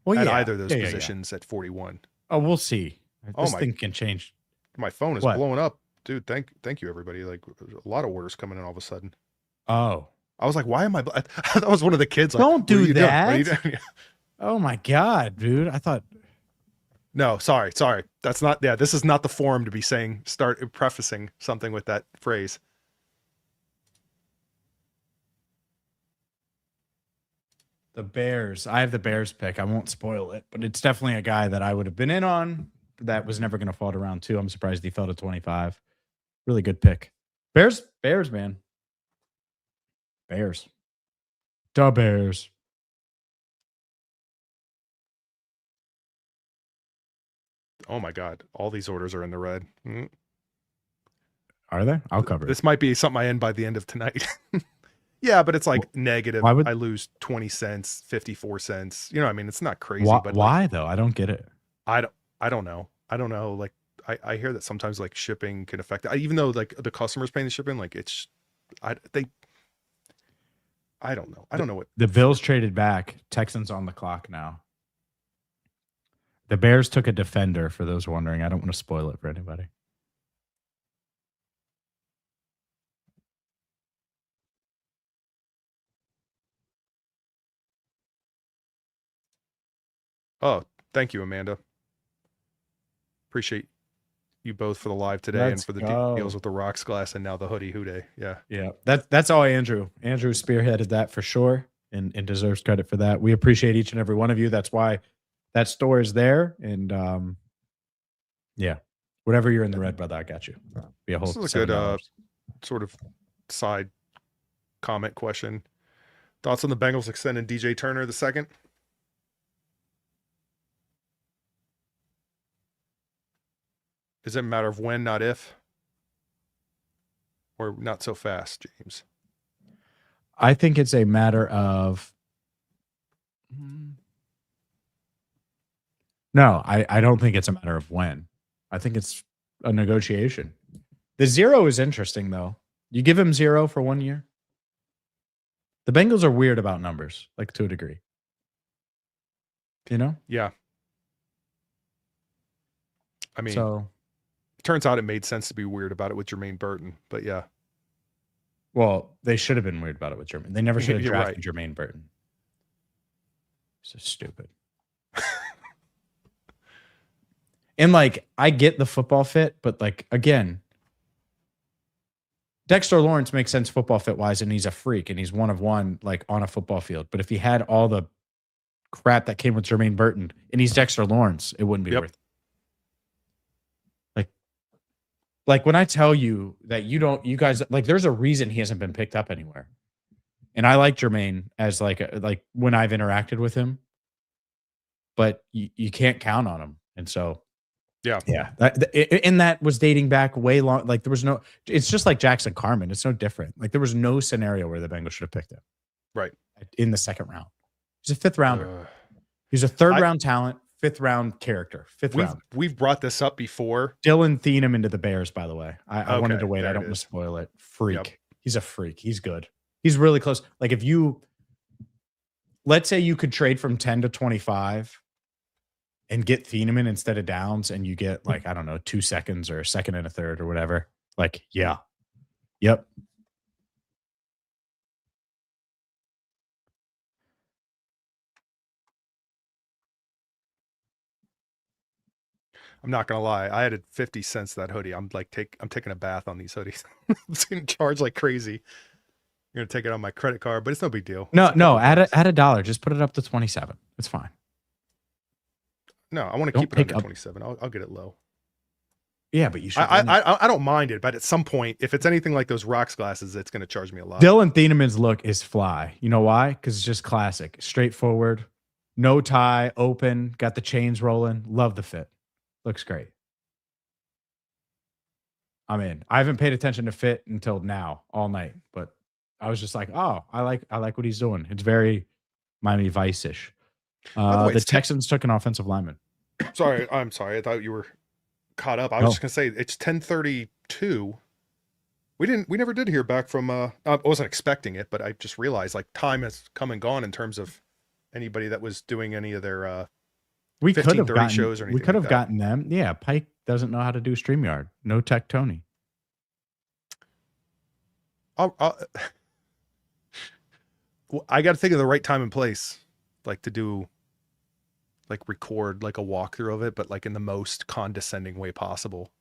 at either of those positions at 41. Oh, we'll see. This thing can change. My phone is blowing up. Dude, thank you, everybody. There's a lot of orders coming in all of a sudden. Oh. I was like, why am I that was one of the kids. Don't do that. What are you doing? Oh my God, dude. I thought No, sorry. That's not. Yeah, this is not the forum to be saying. Start prefacing something with that phrase. The Bears. I have the Bears pick. I won't spoil it, but it's definitely a guy that I would have been in on. That was never going to fall to round 2. I'm surprised he fell to 25. Really good pick. Bears, man. Bears. The Bears. Oh my God, all these orders are in the red. Are they? I'll cover This it. might be something I end by the end of tonight. Yeah, but it's like negative. Why would- I lose 20 cents, 54 cents. You know, I mean, it's not crazy, Why, but why though? I don't get it. I don't know. I don't know. Like I hear that sometimes like shipping can affect it. Even though like the customer's paying the shipping, like I don't know. I don't know what The Bills traded back. Texans on the clock now. The Bears took a defender, for those wondering. I don't want to spoil it for anybody. Oh, thank you, Amanda. Appreciate you both for the live today and Let's for the go. deals with the rocks glass and now the hoodie day. Yeah. Yeah, that's all Andrew. Andrew spearheaded that for sure and deserves credit for that. We appreciate each and every one of you. That's why that store is there. And yeah, whatever you're in the red, brother, I got you. Be a whole This is a good $7. sort of side comment question. Thoughts on the Bengals extending DJ Turner the second? Is it a matter of when, not if? Or not so fast, James? I think it's a matter of no, I don't think it's a matter of when. I think it's a negotiation. The 0 is interesting though. You give him 0 for 1 year. The Bengals are weird about numbers, like to a degree. You know? Yeah. I mean, So turns out it made sense to be weird about it with Jermaine Burton, but yeah. well, they should have been weird about it with Jermaine. They never should have You're drafted right. Jermaine Burton. So stupid. And like, I get the football fit, but like again, Dexter Lawrence makes sense football fit wise, and he's a freak and he's one of one like on a football field. But if he had all the crap that came with Jermaine Burton and he's Dexter Lawrence, it wouldn't be Yep. worth it. Like when I tell you that you guys, like there's a reason he hasn't been picked up anywhere. And I like Jermaine as like when I've interacted with him, but you can't count on him. And so, Yeah. And that was dating back way long. Like there was no, it's just like Jackson Carman. It's no different. Like there was no scenario where the Bengals should have picked him. Right. In the second round. He's a 5th rounder. He's a 3rd round talent, 5th round character, 5th round. We've brought this up before. Dylan Thienem into the Bears, by the way. I wanted Okay, to wait. there I it don't want to is. spoil it. Freak. Yep. He's a freak. He's good. He's really close. Like if you, let's say you could trade from 10 to 25 and get Thieneman instead of Downs and you get like, I don't know, 2 seconds or a second and a third or whatever. Like, yeah. Yep. I'm not gonna lie. I added 50 cents to that hoodie. I'm taking a bath on these hoodies. I'm gonna charge like crazy. You're gonna take it on my credit card, but it's no big deal. No, It's a no, couple add bucks. a dollar. Just put it up to 27. It's fine. No, I want to Don't keep it pick under up- 27. I'll get it low. Yeah, but you should. I don't mind it, but at some point, if it's anything like those rocks glasses, it's gonna charge me a lot. Dylan Thieneman's look is fly. You know why? Because it's just classic. Straightforward. No tie, open, got the chains rolling. Love the fit. Looks great. I'm in. I haven't paid attention to fit until now, all night. But I was just like, oh, I like what he's doing. It's very Miami Vice-ish. By the way, The it's Texans took an offensive lineman. Sorry, I'm sorry. I thought you were caught up. I was No. just gonna say it's 10:32. We never did hear back from I wasn't expecting it, but I just realized like time has come and gone in terms of anybody that was doing any of their We could 15, have 30 gotten shows or we anything could like have that. gotten them. Yeah, Pike doesn't know how to do StreamYard. No tech Tony. Well, I got to think of the right time and place, like to do like record like a walkthrough of it, but like in the most condescending way possible.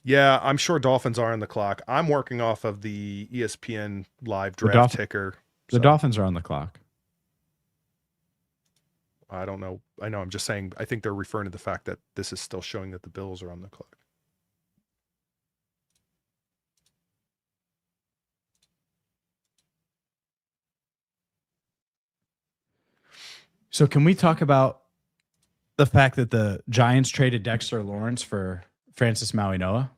Yeah, I'm sure Dolphins are on the clock. I'm working off of the ESPN live draft ticker. The Dolphins are on the clock. I don't know. I know. I'm just saying. I think they're referring to the fact that this is still showing that the Bills are on the clock. So can we talk about the fact that the Giants traded Dexter Lawrence for Francis Mauigoa?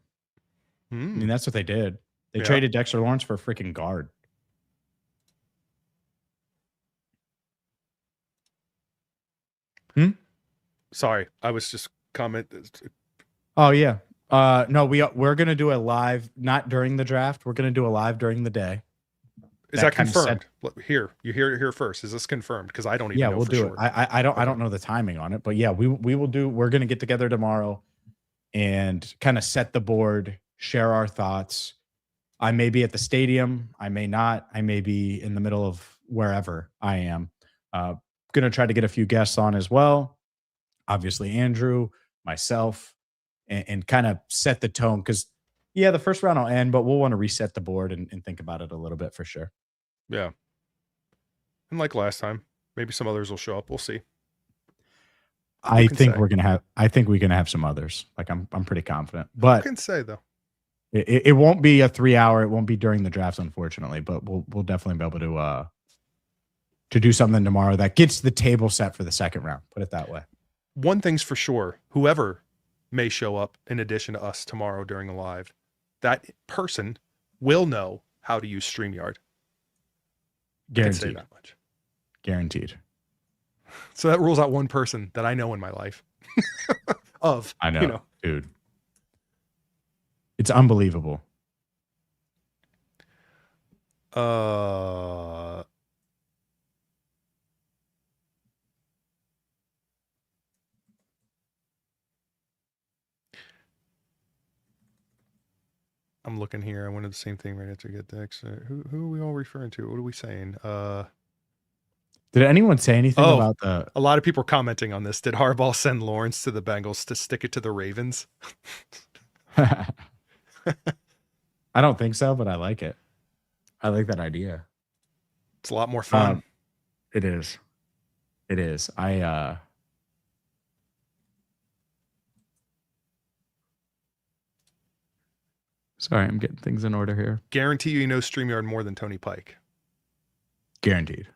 I mean, that's what they did. They traded Dexter Lawrence for a freaking guard. Sorry, I was just Oh yeah. No, we're gonna do a live, not during the draft. We're gonna do a live during the day. Is that confirmed? Here, you hear it here first. Is this confirmed? Because I don't even know. We'll for do sure. it. I don't know the timing on it, but yeah, we will do. We're gonna get together tomorrow and kind of set the board, share our thoughts. I may be at the stadium. I may not. I may be in the middle of wherever I am. Gonna try to get a few guests on as well. Obviously, Andrew, myself, and kind of set the tone because, yeah, the first round will end, but we'll want to reset the board and think about it a little bit for sure. Yeah. And like last time, maybe some others will show up. We'll see. I think we're gonna have some others. Like I'm pretty confident. But I can say though. It won't be a 3 hour, it won't be during the draft, unfortunately, but we'll definitely be able to do something tomorrow that gets the table set for the second round. Put it that way. One thing's for sure, whoever may show up in addition to us tomorrow during the live, that person will know how to use StreamYard. Guaranteed. I can say that much. Guaranteed. So that rules out one person that I know in my life. I know, dude. It's unbelievable. I'm looking here. I wanted the same thing right after I get Dexter. Who are we all referring to? What are we saying? Did anyone say anything about the? A lot of people are commenting on this. Did Harbaugh send Lawrence to the Bengals to stick it to the Ravens? I don't think so, but I like it. I like that idea. It's a lot more fun. It is. It is. Sorry, I'm getting things in order here. Guarantee you know StreamYard more than Tony Pike. Guaranteed.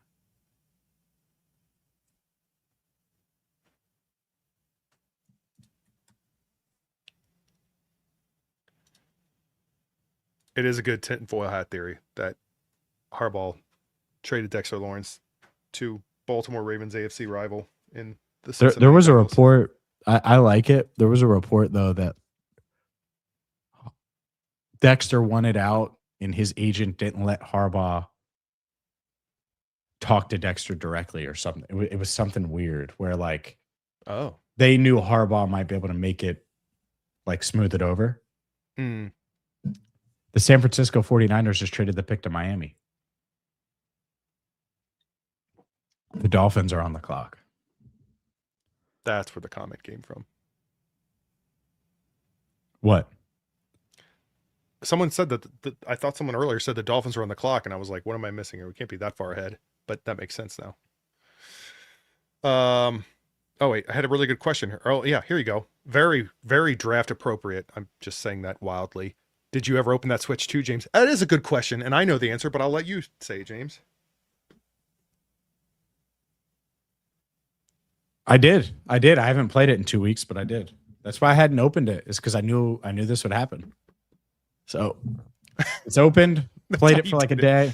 It is a good tinfoil hat theory that Harbaugh traded Dexter Lawrence to Baltimore Ravens AFC rival in the Cincinnati There was a Bengals. report. I like it. There was a report though that Dexter wanted out and his agent didn't let Harbaugh talk to Dexter directly or something. It was something weird where like, they knew Harbaugh might be able to make it like smooth it over. Mm. The San Francisco 49ers just traded the pick to Miami. The Dolphins are on the clock. That's where the comment came from. What? Someone said that I thought someone earlier said the Dolphins were on the clock, and I was like, what am I missing here? We can't be that far ahead, but that makes sense now. Oh wait, I had a really good question here. Oh yeah, here you go. Very, very draft appropriate. I'm just saying that wildly. Did you ever open that switch too, James? That is a good question, and I know the answer, but I'll let you say, James. I did. I haven't played it in 2 weeks, but I did. That's why I hadn't opened it. Is because I knew this would happen. So it's opened. Played it for like a day.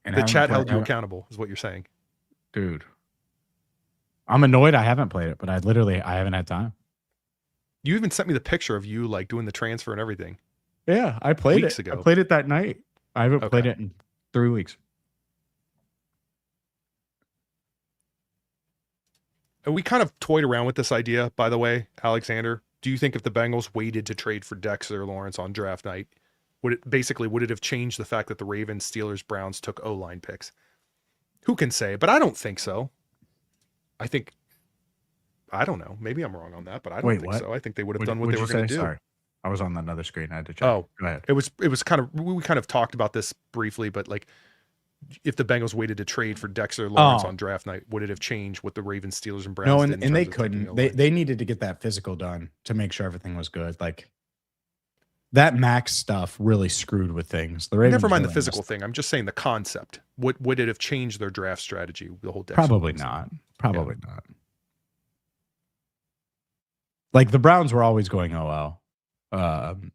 And the chat held you accountable, is what you're saying, dude. I'm annoyed I haven't played it, but I haven't had time. You even sent me the picture of you like doing the transfer and everything. Yeah, I played weeks it. ago. I played it that night. I haven't played it in 3 weeks. And we kind of toyed around with this idea, by the way, Alexander. Do you think if the Bengals waited to trade for Dexter Lawrence on draft night, would it have changed the fact that the Ravens, Steelers, Browns took O-line picks? Who can say? But I don't think so. I don't know. Maybe I'm wrong on that, but I don't think so. I think they would have done what they were going to do. Sorry, I was on another screen. I had to check. Oh, go ahead. It was kind of, we kind of talked about this briefly, but like, if the Bengals waited to trade for Dexter Lawrence on draft night, would it have changed what the Ravens, Steelers, and Browns No, did? and they couldn't. They needed to get that physical done to make sure everything was good. Like that max stuff really screwed with things. The Ravens never mind the really physical missed. thing. I'm just saying the concept. Would it have changed their draft strategy? The whole Dexter Probably Lawrence not. Probably not. Like the Browns were always going OL, and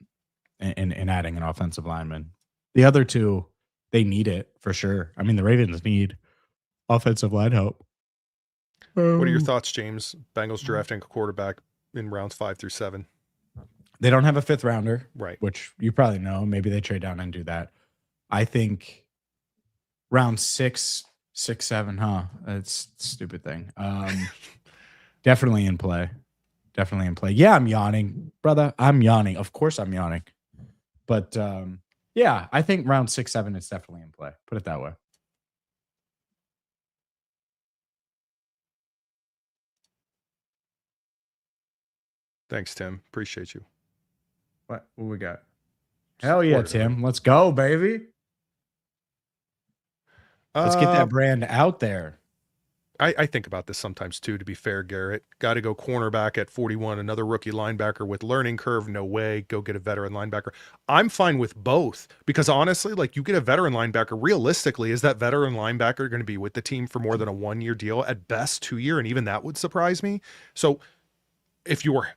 adding an offensive lineman. The other two, they need it for sure. I mean, the Ravens need offensive line help. What are your thoughts, James? Bengals drafting a quarterback in rounds 5 through 7. They don't have a 5th rounder, right? Which you probably know. Maybe they trade down and do that. I think round 6, 7, huh? That's a stupid thing. Definitely in play. Definitely in play. Yeah, I'm yawning, brother. I'm yawning. Of course I'm yawning. But yeah, I think round 6, 7 is definitely in play. Put it that way. Thanks, Tim. Appreciate you. What we got? Hell yeah, Tim. Let's go, baby. Let's get that brand out there. I think about this sometimes too, to be fair, Garrett. Got to go cornerback at 41, another rookie linebacker with learning curve. No way. Go get a veteran linebacker. I'm fine with both because honestly, like you get a veteran linebacker, realistically, is that veteran linebacker going to be with the team for more than a 1-year deal? At best 2-year, and even that would surprise me. So if you're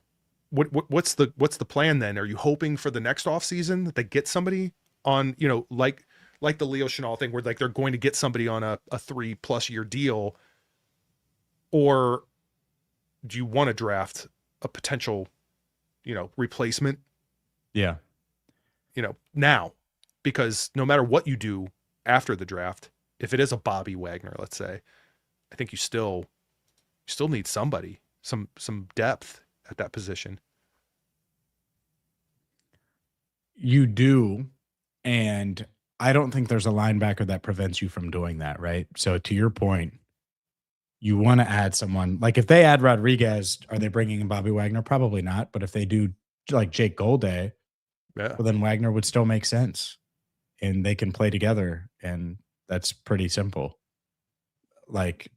what's the plan then? Are you hoping for the next offseason that they get somebody on, like the Leo Chenal thing where like they're going to get somebody on a 3+ year deal? Or do you want to draft a potential, replacement? Yeah. Now, because no matter what you do after the draft, if it is a Bobby Wagner, let's say, I think you still need somebody, some depth at that position. You do. And I don't think there's a linebacker that prevents you from doing that, right? So to your point, you want to add someone like if they add Rodriguez, are they bringing in Bobby Wagner? Probably not. But if they do like Jake Golday, well, then Wagner would still make sense and they can play together. And that's pretty simple. Like,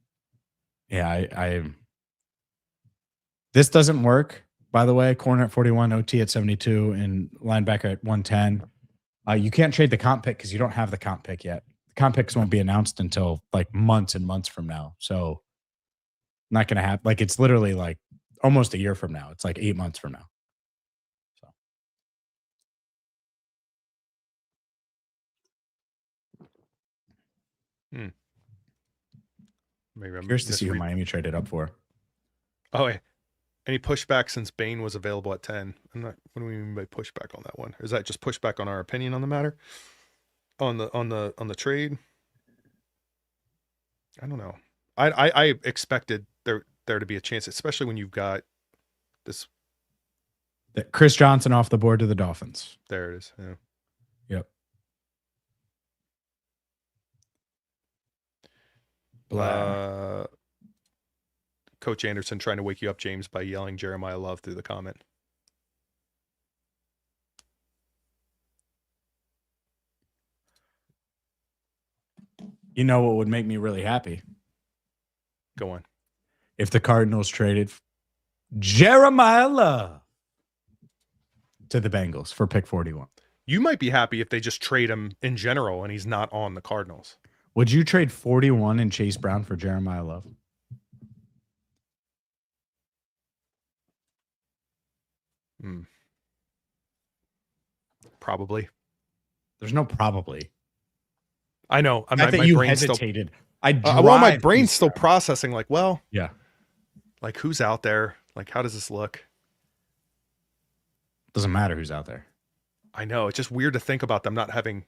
yeah, this doesn't work, by the way. Corner at 41, OT at 72, and linebacker at 110. You can't trade the comp pick because you don't have the comp pick yet. The comp picks won't be announced until like months and months from now. So not going to happen. Like it's literally like almost a year from now. It's like 8 months from now. So. Maybe I'm curious to see who Miami traded up for. Oh, yeah. Any pushback since Bain was available at 10? What do we mean by pushback on that one? Or is that just pushback on our opinion on the matter? On the trade? I don't know. I expected there to be a chance, especially when you've got this. Chris Johnson off the board to the Dolphins. There it is. Yeah. Yep. Coach Anderson trying to wake you up, James, by yelling Jeremiah Love through the comment. You know what would make me really happy? Go on. If the Cardinals traded Jeremiah Love to the Bengals for pick 41. You might be happy if they just trade him in general and he's not on the Cardinals. Would you trade 41 and Chase Brown for Jeremiah Love? Probably. There's no probably. I know. I think you hesitated. My brain's still processing. Like, well, yeah. Like, who's out there? Like, how does this look? Doesn't matter who's out there. I know. It's just weird to think about them not having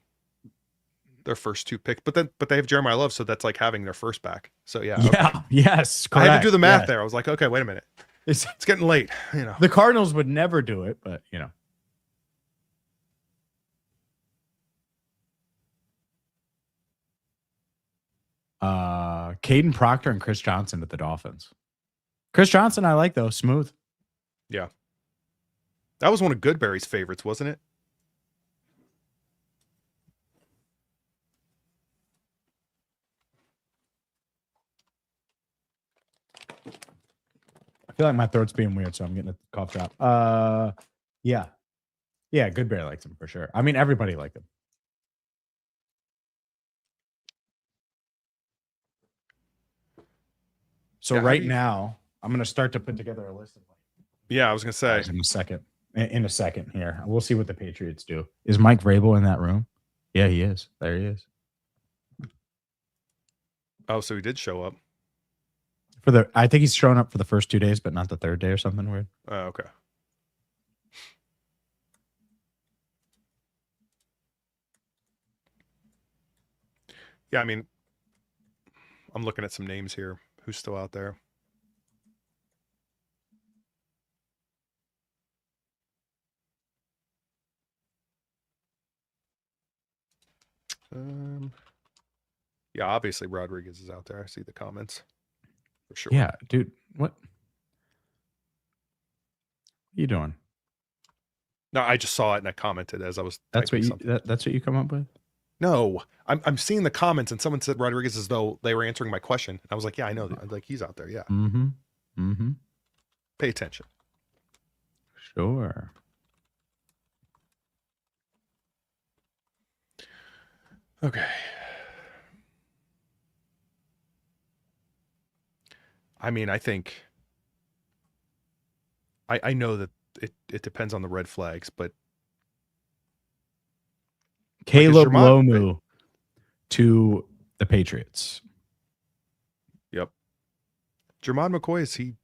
their first 2 picks, but they have Jeremiah Love, so that's like having their first back. So yeah. Yeah. Okay. Yes. Correct. I had to do the math there. I was like, okay, wait a minute. It's getting late. The Cardinals would never do it, but Caden Proctor and Chris Johnson with the Dolphins. Chris Johnson, I like though. Smooth. Yeah. That was one of Goodberry's favorites, wasn't it? I feel like my throat's being weird, so I'm getting a cough drop. Yeah. Yeah, Goodberry likes him for sure. I mean, everybody liked him. So Yeah, how right do you- now, I'm going to start to put together a list of Yeah, I was gonna say. guys in a second. In a second here. We'll see what the Patriots do. Is Mike Vrabel in that room? Yeah, he is. There he is. Oh, so he did show up. I think he's shown up for the first 2 days, but not the third day or something weird. Oh, okay. Yeah, I mean, I'm looking at some names here. Who's still out there? Yeah, obviously Rodriguez is out there. I see the comments for sure. Yeah, dude. What are you doing? No, I just saw it and I commented as I was. That's what typing you something. that's what you come up with? No, I'm seeing the comments and someone said Rodriguez as though they were answering my question. I was like, yeah, I know. Like he's out there. Yeah. Mm-hmm. Mm-hmm. Pay attention. Sure. Okay. I mean, I think I know that it depends on the red flags, but Caleb Jermon- Lomu to the Patriots. Yep. Jermon McCoy, is he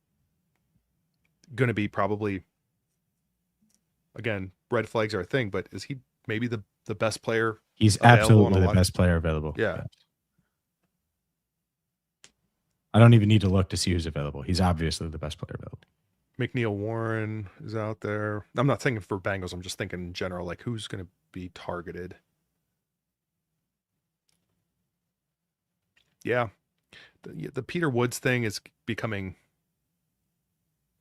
going to be probably, again, red flags are a thing, but is he maybe the best player? He's available on absolutely a the lot? best player available. Yeah. I don't even need to look to see who's available. He's obviously the best player available. McNeil Warren is out there. I'm not thinking for Bengals. I'm just thinking in general, like who's going to be targeted. Yeah. The Peter Woods thing is becoming,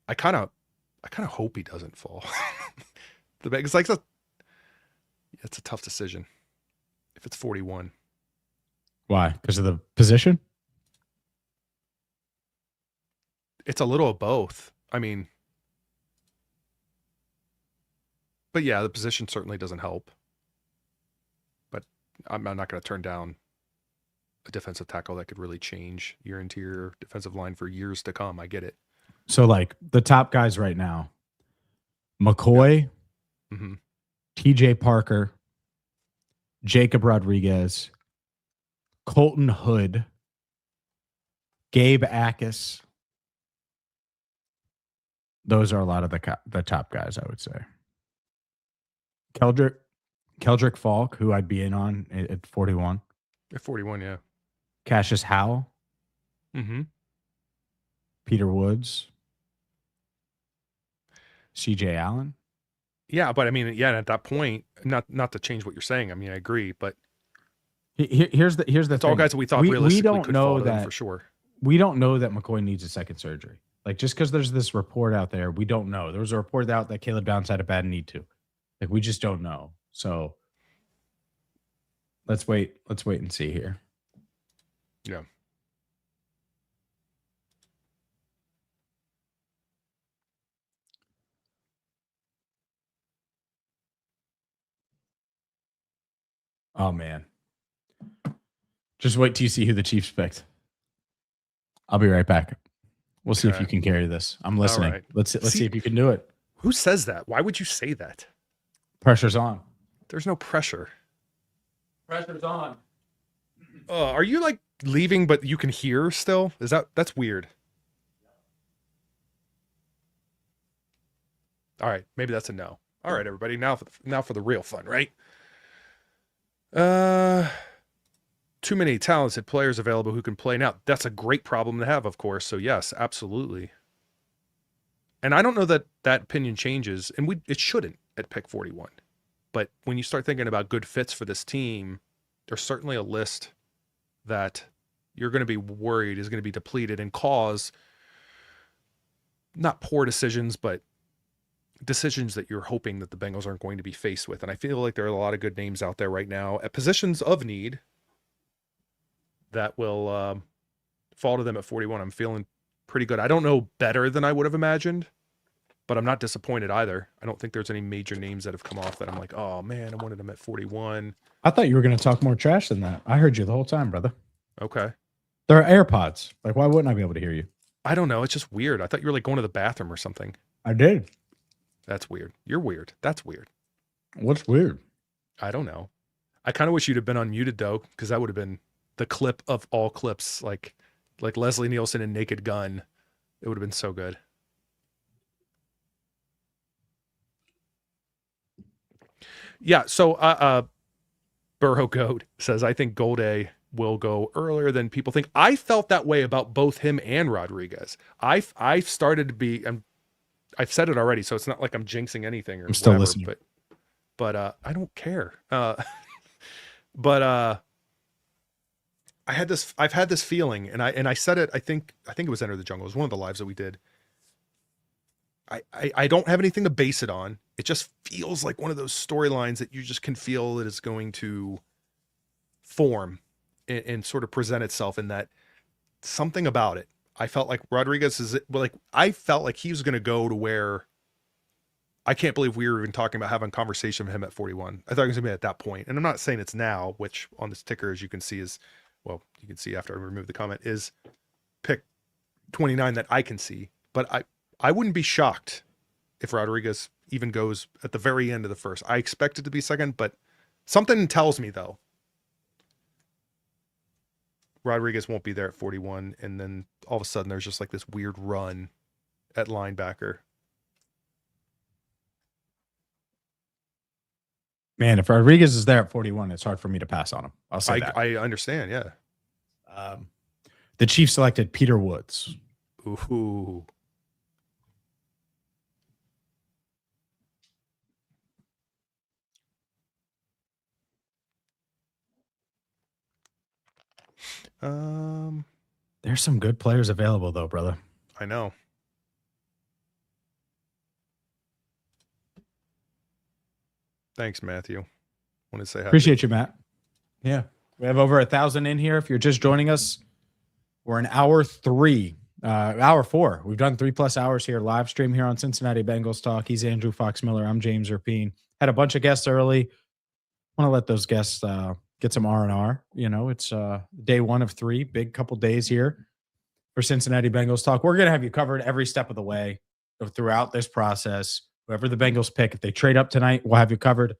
I kind of hope he doesn't fall. The Bengals, like, it's a tough decision if it's 41. Why? Because of the position? It's a little of both. I mean, but yeah, the position certainly doesn't help. But I'm not going to turn down a defensive tackle that could really change your interior defensive line for years to come. I get it. So, like, the top guys right now, McCoy, Mm-hmm. TJ Parker, Jacob Rodriguez, Colton Hood, Gabe Akis. Those are a lot of the top guys, I would say. Keldrick Falk, who I'd be in on at 41. At 41, yeah. Cassius Howell, Mm-hmm. Peter Woods, CJ Allen. Yeah, but I mean, yeah, at that point, not to change what you're saying. I mean, I agree, but Here's the it's thing. all guys that we thought we realistically don't could know fall to them that for sure. We don't know that McCoy needs a second surgery. Like, just because there's this report out there, we don't know. There was a report out that Caleb Downs had a bad knee too. Like, we just don't know. So let's wait and see here. Yeah. Oh man. Just wait till you see who the Chiefs picked. I'll be right back. We'll see if Okay. you can carry this. I'm listening. right. Let's see if you can do it. Who says that? Why would you say that? Pressure's on. There's no pressure. Pressure's on. Are you like leaving, but you can hear still? That's weird. All right, maybe that's a no. All right, everybody. Now for the real fun, right? Too many talented players available who can play now. That's a great problem to have, of course. So yes, absolutely. And I don't know that opinion changes, and it shouldn't at pick 41. But when you start thinking about good fits for this team, there's certainly a list that you're going to be worried is going to be depleted and cause not poor decisions, but decisions that you're hoping that the Bengals aren't going to be faced with. And I feel like there are a lot of good names out there right now at positions of need that will fall to them at 41. I'm feeling pretty good. I don't know better than I would have imagined, but I'm not disappointed either. I don't think there's any major names that have come off that I'm like, oh man, I wanted them at 41. I thought you were going to talk more trash than that. I heard you the whole time, brother. Okay. There are AirPods. Like, why wouldn't I be able to hear you? I don't know. It's just weird. I thought you were like going to the bathroom or something. I did. That's weird. You're weird. That's weird. What's weird? I don't know. I kind of wish you'd have been unmuted though, because that would have been the clip of all clips, like Leslie Nielsen and Naked Gun. It would have been so good. Yeah. So, Burrow Goat says, I think Golday will go earlier than people think. I felt that way about both him and Rodriguez. I've started to be, I've said it already, so it's not like I'm jinxing anything or I'm still whatever, listening. but I don't care. But I've had this feeling, and I said it, I think it was Enter the Jungle. It was one of the lives that we did. I don't have anything to base it on. It just feels like one of those storylines that you just can feel that is going to form and sort of present itself, in that something about it. I felt like Rodriguez I felt like he was going to go to where I can't believe we were even talking about having a conversation with him at 41. I thought it was going to be at that point. And I'm not saying it's now, which on this ticker, as you can see, is, well, you can see after I remove the comment, is pick 29 that I can see. But I wouldn't be shocked if Rodriguez even goes at the very end of the first. I expect it to be second, but something tells me, though, Rodriguez won't be there at 41. And then all of a sudden there's just like this weird run at linebacker. Man, if Rodriguez is there at 41, it's hard for me to pass on him. I'll say that. I understand, yeah. The Chiefs selected Peter Woods. Ooh. There's some good players available, though, brother. I know. Thanks, Matthew. Want to say hi. Appreciate you, Matt. Yeah. We have over 1,000 in here. If you're just joining us, we're in hour 4. We've done 3+ hours here, live stream here on Cincinnati Bengals Talk. He's Andrew Fox Miller. I'm James Rapien. Had a bunch of guests early. Want to let those guests get some R&R. You know, it's day 1 of 3, big couple days here for Cincinnati Bengals Talk. We're going to have you covered every step of the way throughout this process. Whoever the Bengals pick, if they trade up tonight, we'll have you covered.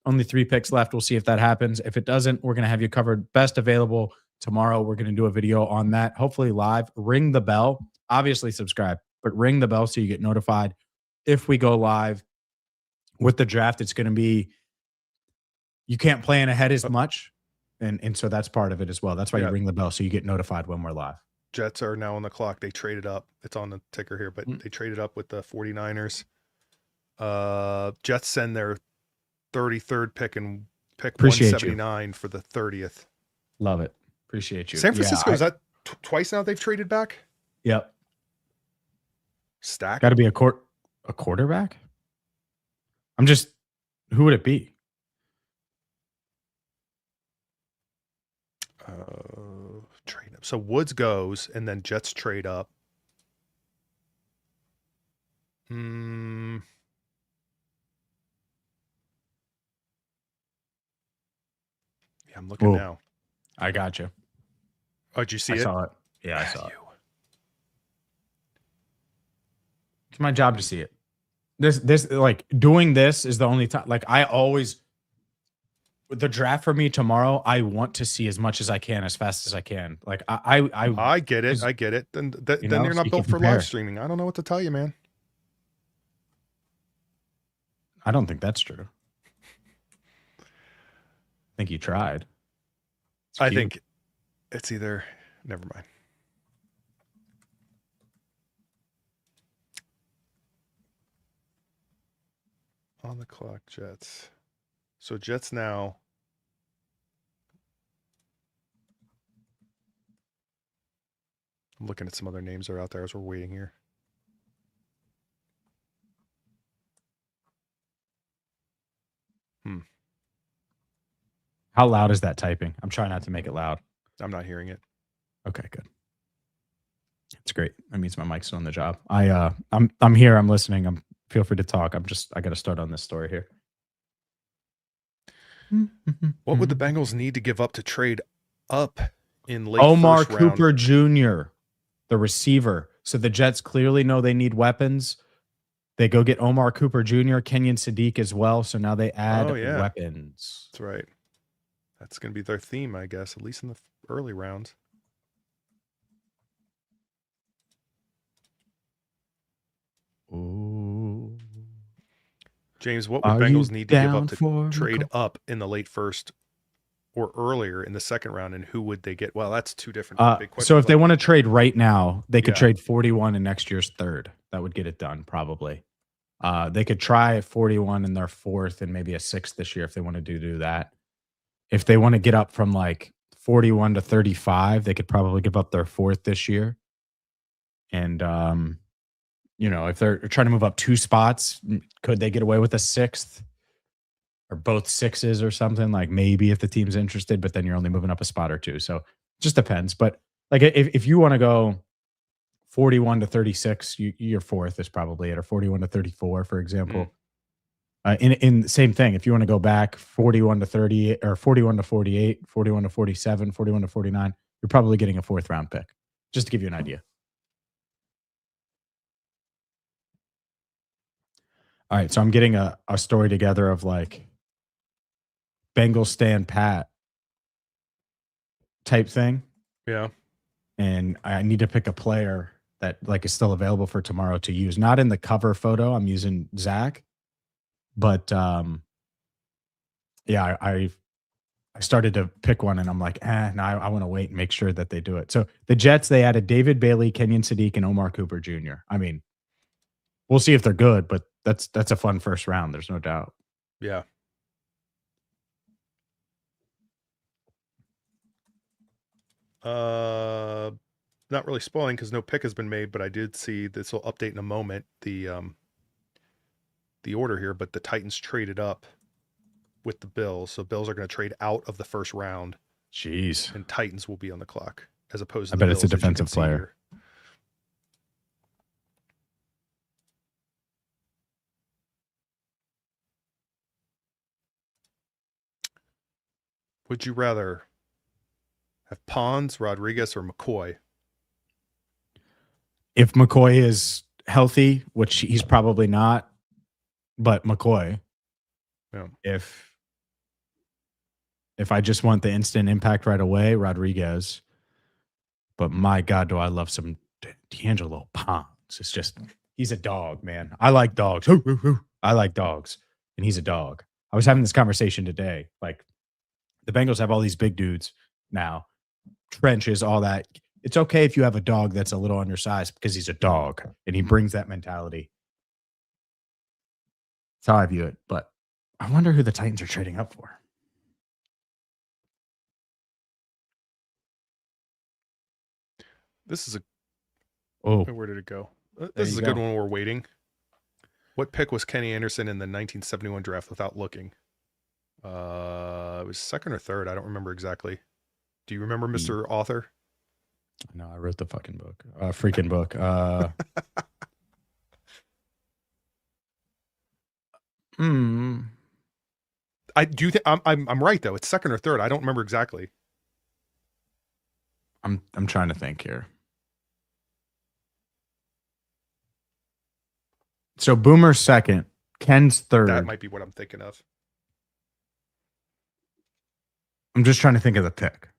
Only 3 picks left. We'll see if that happens. If it doesn't, we're going to have you covered. Best available tomorrow. We're going to do a video on that, hopefully live. Ring the bell. Obviously subscribe, but ring the bell so you get notified if we go live. With the draft, it's going to be, you can't plan ahead as much. And so that's part of it as well. That's why you ring the bell so you get notified when we're live. Jets are now on the clock. They traded up. It's on the ticker here, but they traded up with the 49ers. Jets send their 33rd pick and pick Appreciate 179 for the 30th. Love it. Appreciate you. San Francisco, is that twice now they've traded back? Yep. Stack. Got to be a quarterback? Who would it be? Trade up. So Woods goes, and then Jets trade up. Yeah, I'm looking now. I got you. Oh, did you see I it? saw it. Yeah, I saw it. It's my job to see it. This like doing this is the only time. Like I always, the draft for me tomorrow, I want to see as much as I can, as fast as I can. Like I get it. I get it. Then you're not built for live streaming. I don't know what to tell you, man. I don't think that's true. I think you tried. I think it's either. Never mind. On the clock, Jets. So Jets now. I'm looking at some other names that are out there as we're waiting here. How loud is that typing? I'm trying not to make it loud. I'm not hearing it. Okay, good. It's great. That means my mic's still on the job. I'm here. I'm listening. Feel free to talk. I got to start on this story here. What would the Bengals need to give up to trade up in late Omar first round? Cooper Jr., the receiver. So the Jets clearly know they need weapons. They go get Omar Cooper Jr., Kenyon Sadiq as well. So now they add weapons. That's right. That's going to be their theme, I guess, at least in the early rounds. Ooh. James, what would Bengals need to give up to trade up in the late first or earlier in the second round, and who would they get? Well, that's two different big questions. So if they want to trade right now, they could trade 41 in next year's third. That would get it done, probably. They could try 41 in their fourth and maybe a sixth this year if they want to do that. If they want to get up from like 41 to 35, they could probably give up their fourth this year. And, if they're trying to move up 2 spots, could they get away with a sixth or both sixes or something? Like maybe if the team's interested, but then you're only moving up a spot or 2. So it just depends. But like if you want to go 41 to 36, your fourth is probably it, or 41 to 34, for example. In same thing, if you want to go back 41 to 30 or 41 to 48, 41 to 47, 41 to 49, you're probably getting a 4th round pick, just to give you an idea. All right, so I'm getting a story together of like Bengals stand pat type thing. Yeah. And I need to pick a player that like is still available for tomorrow to use. Not in the cover photo. I'm using Zach. But yeah, I started to pick one and I'm like, no, I want to wait and make sure that they do it. So the Jets, they added David Bailey, Kenyon Sadiq, and Omar Cooper Jr. I mean, we'll see if they're good, but that's a fun first round. There's no doubt. Yeah. Not really spoiling because no pick has been made, but I did see this will update in a moment. The order here, but the Titans traded up with the Bills. So Bills are going to trade out of the first round. Jeez. And Titans will be on the clock as opposed to I the bet it's a Bills, as you can defensive see player. here. Would you rather have Pons, Rodriguez, or McCoy? If McCoy is healthy, which he's probably not, but McCoy. Yeah. If I just want the instant impact right away, Rodriguez. But my God, do I love some D'Angelo Pons. It's just, he's a dog, man. I like dogs. I like dogs. And he's a dog. I was having this conversation today. Like, the Bengals have all these big dudes now. Trenches, all that. It's okay if you have a dog that's a little undersized because he's a dog. And he brings that mentality. That's how I view it. But I wonder who the Titans are trading up for. This is a... Oh. Where did it go? This is a good one. We're waiting. What pick was Kenny Anderson in the 1971 draft without looking? It was second or third. I don't remember exactly. Do you remember, Mr. Author? No, I wrote the fucking book. Freaking book. I do think I'm right though. It's second or third. I don't remember exactly. I'm trying to think here. So Boomer's second, Ken's third. That might be what I'm thinking of. I'm just trying to think of the pick.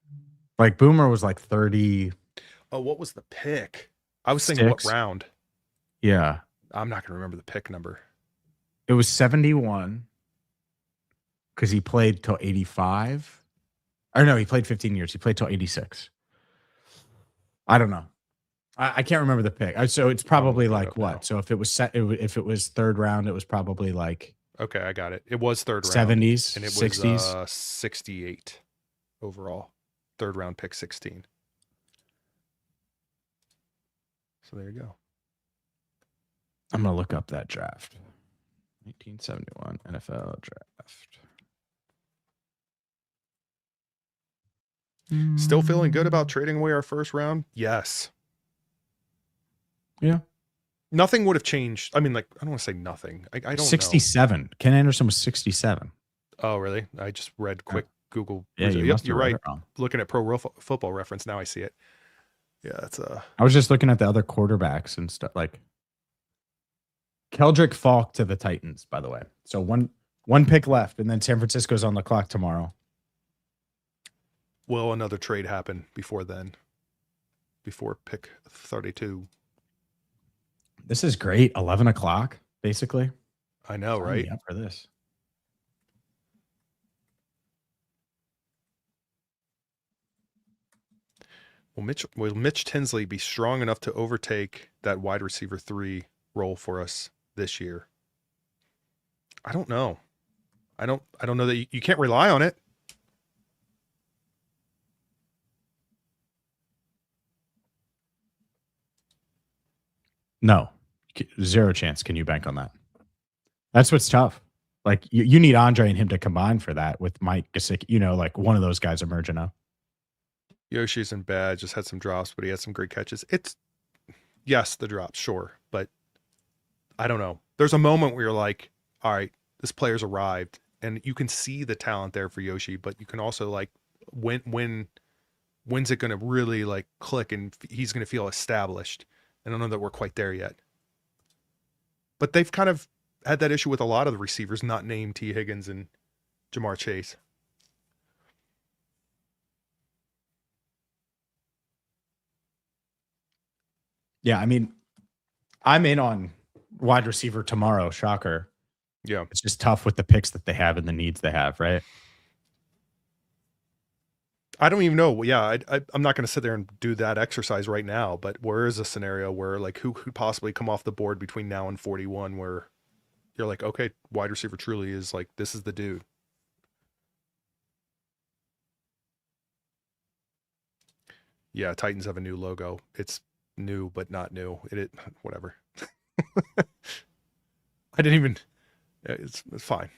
Like Boomer was like 30. Oh, what was the pick? I was thinking what round? Yeah. I'm not going to remember the pick number. It was 71 because he played till 85. Or no, he played 15 years. He played till 86. I don't know. I can't remember the pick. So it's probably like what? Now. So if it was if it was third round, it was probably like okay, I got it. It was third round. 70s, and it 60s. Was 68 overall. Third round pick 16. So there you go. I'm gonna look up that draft. 1971 NFL draft. Still feeling good about trading away our first round? Yes. Yeah. Nothing would have changed. I mean, like, I don't want to say nothing. I don't know. 67. Ken Anderson was 67. Oh, really? I just read quick Google. Yeah, you Yep, must have you're read right. it wrong. Looking at Football Reference now, I see it. Yeah, that's I was just looking at the other quarterbacks and stuff. Like Keldrick Falk to the Titans, by the way. So one pick left, and then San Francisco's on the clock tomorrow. Will another trade happen before then? Before pick 32? This is great. 11 o'clock, basically. I know, Sign right? me up for this. Will Mitch Tinsley be strong enough to overtake that wide receiver 3 role for us this year? I don't know. I don't know that you can't rely on it. No, zero chance. Can you bank on that? That's what's tough. Like you need Andre and him to combine for that with Mike Gesicki, like one of those guys emerging up. Yoshi isn't bad, just had some drops, but he had some great catches. Yes, the drops, sure. But I don't know. There's a moment where you're like, all right, this player's arrived. And you can see the talent there for Yoshi, but you can also like, when's it going to really like click and he's going to feel established? I don't know that we're quite there yet. But they've kind of had that issue with a lot of the receivers not named T. Higgins and Jamar Chase. Yeah, I mean, I'm in on wide receiver tomorrow. Shocker. Yeah. It's just tough with the picks that they have and the needs they have, right? I don't even know. Yeah, I'm not going to sit there and do that exercise right now, but where is a scenario where like who could possibly come off the board between now and 41 where you're like, okay, wide receiver truly is like, this is the dude. Yeah, Titans have a new logo. It's new, but not new. Whatever. I didn't even, it's fine.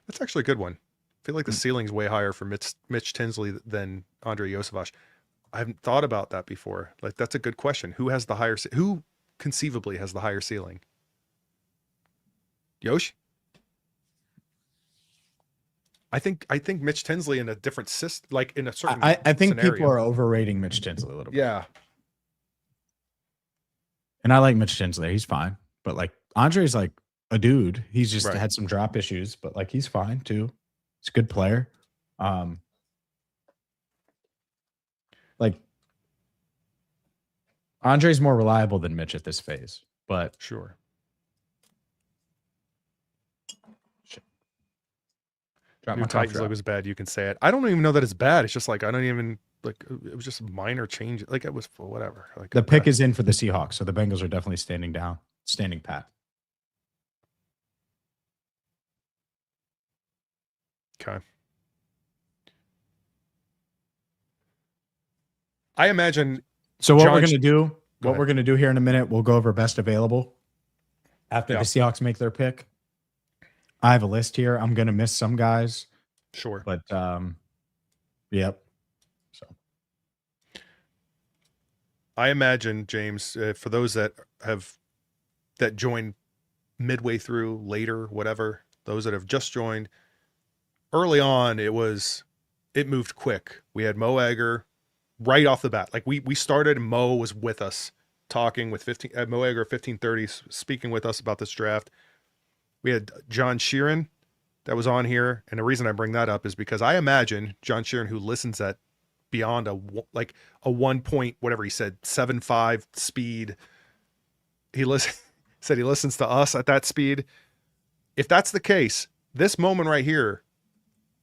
That's actually a good one. I feel like the ceiling's way higher for Mitch Tinsley than Andre Yosevach. I haven't thought about that before. Like, that's a good question. Who conceivably has the higher ceiling? Yosh? I think Mitch Tinsley in a different system, like in a certain I think scenario. people are overrating Mitch Tinsley a little bit. Yeah. And I like Mitch Tinsley. He's fine. But like Andre's like a dude. He's just Right. had some drop issues, but like he's fine too. He's a good player. Like Andre's more reliable than Mitch at this phase, but Sure. drop New my cough Titans drop. logo is bad. You can say it. I don't even know that it's bad. It's just like, I don't even like, it was just a minor change. Like it was whatever. Like The pick is in for the Seahawks, so the Bengals are definitely standing pat. Okay. I imagine. So what John- we're gonna do, Go what ahead. we're gonna do here in a minute, we'll go over best available after Yeah. the Seahawks make their pick. I have a list here. I'm gonna miss some guys, Sure. but yep. So I imagine, James, for those that joined midway through, later, whatever, those that have just joined, early on, it moved quick. We had Mo Egger right off the bat. Like we started, and Mo was with us talking with Mo Egger 1530 speaking with us about this draft. We had John Sheeran that was on here, and the reason I bring that up is because I imagine John Sheeran, who listens at beyond a 1 point, whatever he said, 7.5 speed. Said he listens to us at that speed. If that's the case, this moment right here,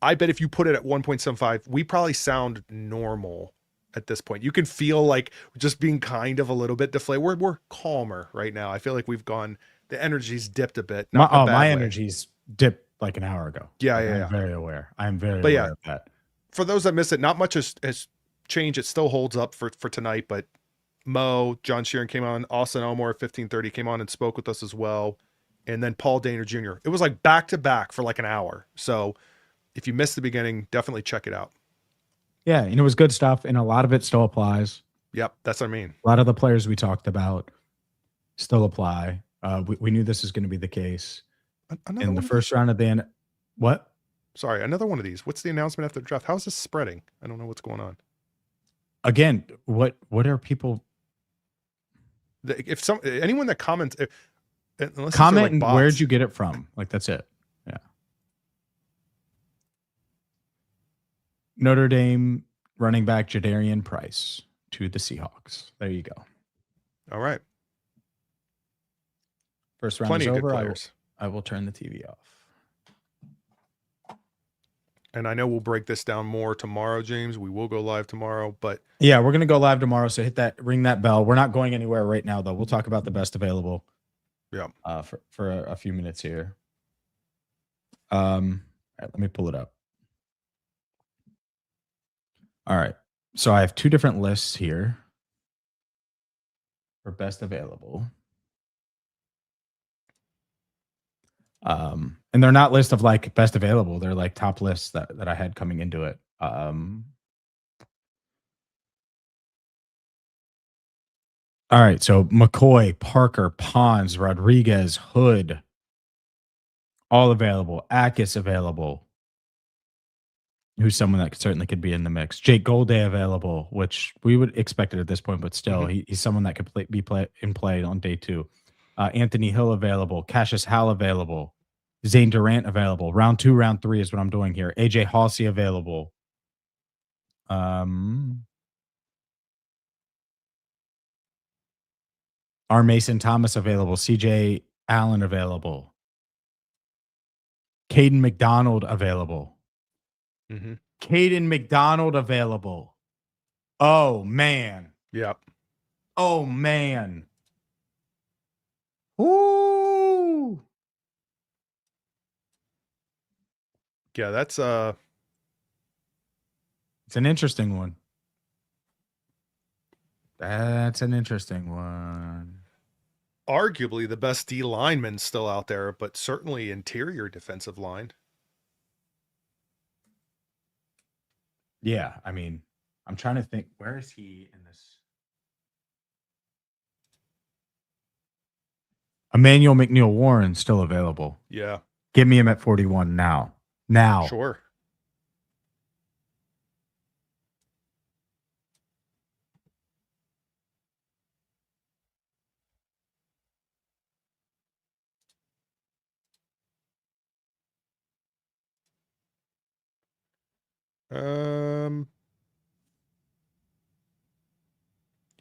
I bet if you put it at 1.75, we probably sound normal at this point. You can feel like just being kind of a little bit deflated. We're calmer right now. I feel like we've gone The energy's dipped a bit. Not in a bad my way. energy's dipped like an hour ago. Yeah, Like, yeah, I'm yeah. very aware. I'm very But aware yeah. of that. For those that miss it, not much has changed. It still holds up for tonight, but Mo, John Sheeran came on, Austin Elmore at 15:30 came on and spoke with us as well. And then Paul Dehner Jr. It was like back to back for like an hour. So if you missed the beginning, definitely check it out. Yeah, and it was good stuff, and a lot of it still applies. Yep, that's what I mean. A lot of the players we talked about still apply. We knew this was going to be the case. In the first round of the what? Sorry, another one of these. What's the announcement after the draft? How is this spreading? I don't know what's going on. Again, what are people If anyone that comments, unless comment like and where'd you get it from? Like that's it. Yeah. Notre Dame running back Jadarian Price to the Seahawks. There you go. All right. First round Plenty is of good over. players. I will turn the TV off. And I know we'll break this down more tomorrow, James. We will go live tomorrow, but Yeah, we're gonna go live tomorrow. So ring that bell. We're not going anywhere right now, though. We'll talk about the best available. Yeah. For a few minutes here. All right, let me pull it up. All right. So I have two different lists here for best available. And they're not lists of like best available. They're like top lists that I had coming into it. All right. So McCoy, Parker, Pons, Rodriguez, Hood, all available. Akis available. Who's someone that certainly could be in the mix. Jake Golday available, which we would expect it at this point, but still, he's someone that could be in play on day 2. Anthony Hill available. Cassius Howell available. Zane Durant available. Round 2, round 3 is what I'm doing here. AJ Halsey available. R. Mason Thomas available. CJ Allen available. Caden McDonald available. Caden McDonald available. Oh, man. Yep. Oh, man. Ooh. Yeah, that's it's an interesting one. That's an interesting one. Arguably the best D lineman still out there, but certainly interior defensive line. Yeah, I mean, I'm trying to think. Where is he in this? Emmanuel McNeil Warren still available. Yeah. Give me him at 41 now. Now. Sure.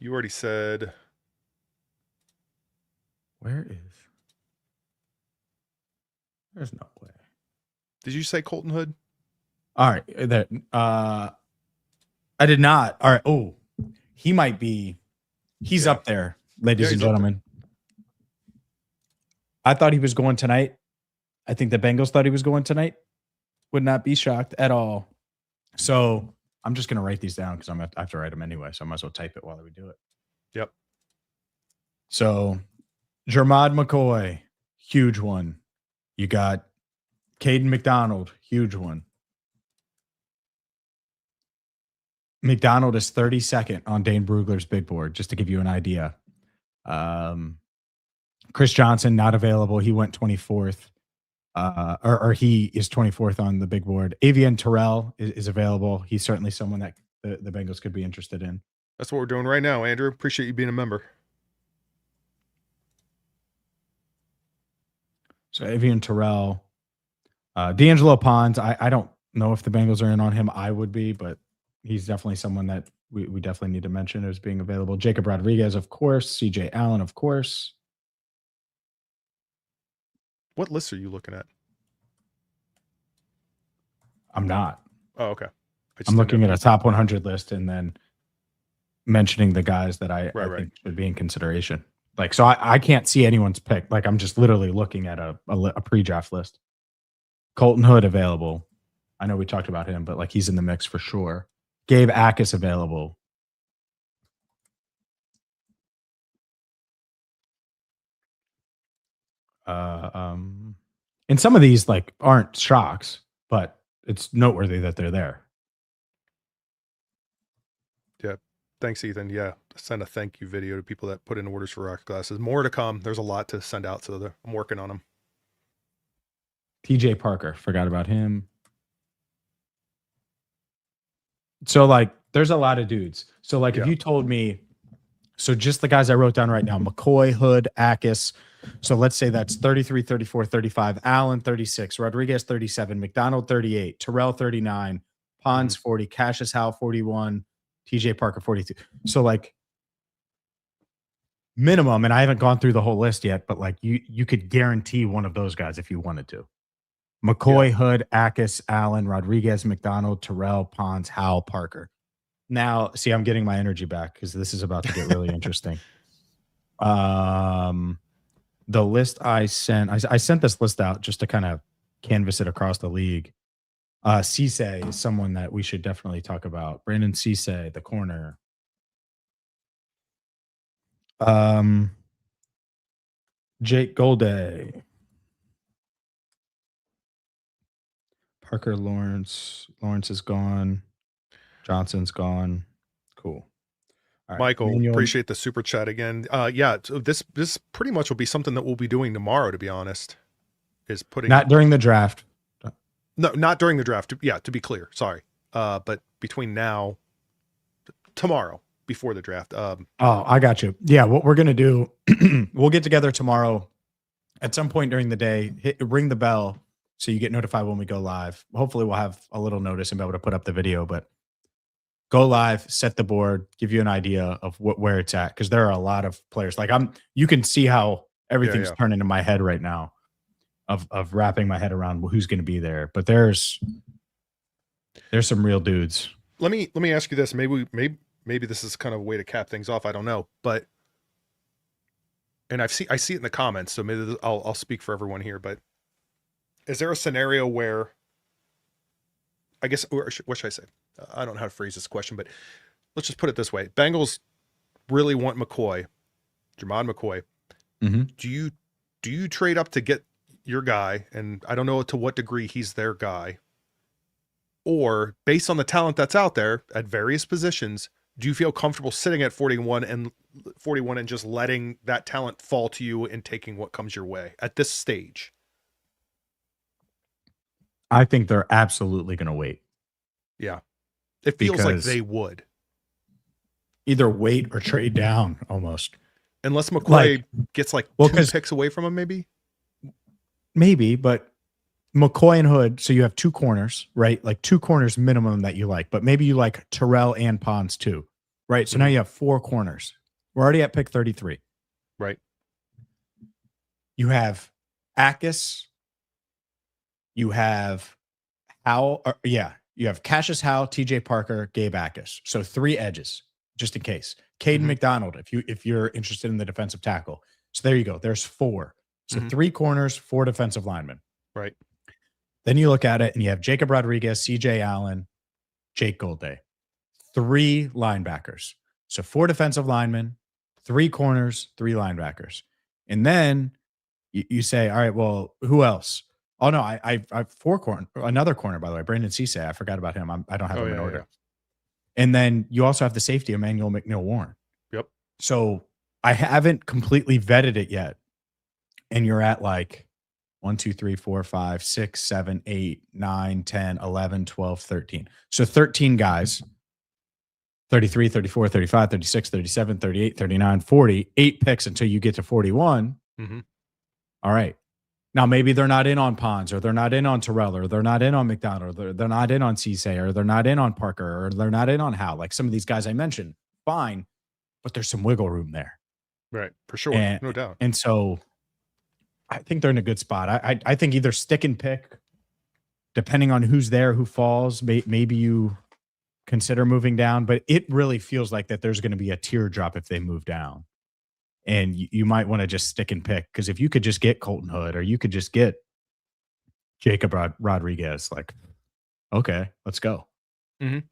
You already said. Where is? There's no way. Did you say Colton Hood? All right. I did not. All right. Oh, he might be. He's up there, ladies and gentlemen. I thought he was going tonight. I think the Bengals thought he was going tonight. Would not be shocked at all. So I'm just going to write these down because I have to write them anyway. So I might as well type it while we do it. Yep. So Jermod McCoy, huge one. You got Caden McDonald, huge one. McDonald is 32nd on Dane Brugler's big board, just to give you an idea. Chris Johnson, not available. He went 24th. Or he is 24th on the big board. Avian Terrell is available. He's certainly someone that the Bengals could be interested in. That's what we're doing right now, Andrew. Appreciate you being a member. So Avian Terrell. D'Angelo Pons, I don't know if the Bengals are in on him. I would be, but he's definitely someone that we definitely need to mention as being available. Jacob Rodriguez, of course. CJ Allen, of course. What list are you looking at? I'm not. Oh, okay. I'm looking at a top 100 list and then mentioning the guys that I Right. think should be in consideration. Like, so I can't see anyone's pick. Like, I'm just literally looking at a pre-draft list. Colton Hood available. I know we talked about him, but like he's in the mix for sure. Gabe Akis available. And some of these like aren't shocks, but it's noteworthy that they're there. Yeah. Thanks, Ethan. Yeah. Send a thank you video to people that put in orders for rocket glasses. More to come. There's a lot to send out, so I'm working on them. TJ Parker, forgot about him. So like there's a lot of dudes. So like if you told me, so just the guys I wrote down right now, McCoy, Hood, Akis. So let's say that's 33, 34, 35, Allen 36, Rodriguez 37, McDonald 38, Terrell 39, Pons 40, Cassius Howe 41, TJ Parker 42. So like minimum, and I haven't gone through the whole list yet, but like you could guarantee one of those guys if you wanted to. McCoy, Hood, Akis, Allen, Rodriguez, McDonald, Terrell, Pons, Howe, Parker. Now, see, I'm getting my energy back because this is about to get really interesting. The list I sent, I sent this list out just to kind of canvas it across the league. Cisse is someone that we should definitely talk about. Brandon Cisse, the corner. Jake Golday. Parker Lawrence. Lawrence is gone. Johnson's gone. Cool. All right. Michael, Manuel. appreciate the super chat again. Yeah, so this pretty much will be something that we'll be doing tomorrow, to be honest. Is putting Not during the draft. No, not during the draft. Yeah, to be clear. Sorry. But between now tomorrow before the draft. Oh, I got you. Yeah, what we're gonna do, we'll get together tomorrow at some point during the day, ring the bell so you get notified when we go live. Hopefully we'll have a little notice and be able to put up the video, but go live, set the board, give you an idea of where it's at. Cause there are a lot of players. Like you can see how everything's turning in my head right now of wrapping my head around who's going to be there. But there's some real dudes. Let me ask you this. Maybe this is kind of a way to cap things off. I don't know, but, and I see it in the comments. So maybe I'll speak for everyone here, but is there a scenario where, I guess, or what should I say? I don't know how to phrase this question, but let's just put it this way. Bengals really want McCoy, Jermon McCoy. Mm-hmm. Do you trade up to get your guy? And I don't know to what degree he's their guy. Or based on the talent that's out there at various positions, do you feel comfortable sitting at 41 and just letting that talent fall to you and taking what comes your way at this stage? I think they're absolutely going to wait. Yeah. It feels like they would. Either wait or trade down almost. Unless McCoy gets like 2 picks away from him, maybe? Maybe, but McCoy and Hood, so you have 2 corners, right? Like 2 corners minimum that you like, but maybe you like Terrell and Pons too, right? So now you have 4 corners. We're already at pick 33. Right. You have Akis. You have you have Cassius Howe, TJ Parker, Gabe Akis. So 3 edges, just in case. Caden McDonald, if you're interested in the defensive tackle. So there you go. There's 4. So 3 corners, 4 defensive linemen. Right. Then you look at it and you have Jacob Rodriguez, CJ Allen, Jake Golday. 3 linebackers. So 4 defensive linemen, 3 corners, 3 linebackers. And then you say, all right, well, who else? Oh no, I have 4 corner, another corner, by the way, Brandon Cisse. I forgot about him. I don't have him in order. Yeah. And then you also have the safety, Emmanuel McNeil-Warren. Yep. So I haven't completely vetted it yet. And you're at like 1, 2, 3, 4, 5, 6, 7, 8, 9, 10, 11, 12, 13. So 13 guys, 33, 34, 35, 36, 37, 38, 39, 40, 8 picks until you get to 41. All right. Now, maybe they're not in on Pons, or they're not in on Terrell, or they're not in on McDonald, or they're not in on Cisse, or they're not in on Parker, or they're not in on Howe. Like some of these guys I mentioned, fine, but there's some wiggle room there. Right, for sure, no doubt. And so I think they're in a good spot. I think either stick and pick, depending on who's there, who falls, maybe you consider moving down, but it really feels like that there's going to be a teardrop if they move down. And you might want to just stick and pick, because if you could just get Colton Hood or you could just get Jacob Rodriguez, like, okay, let's go. Mhm.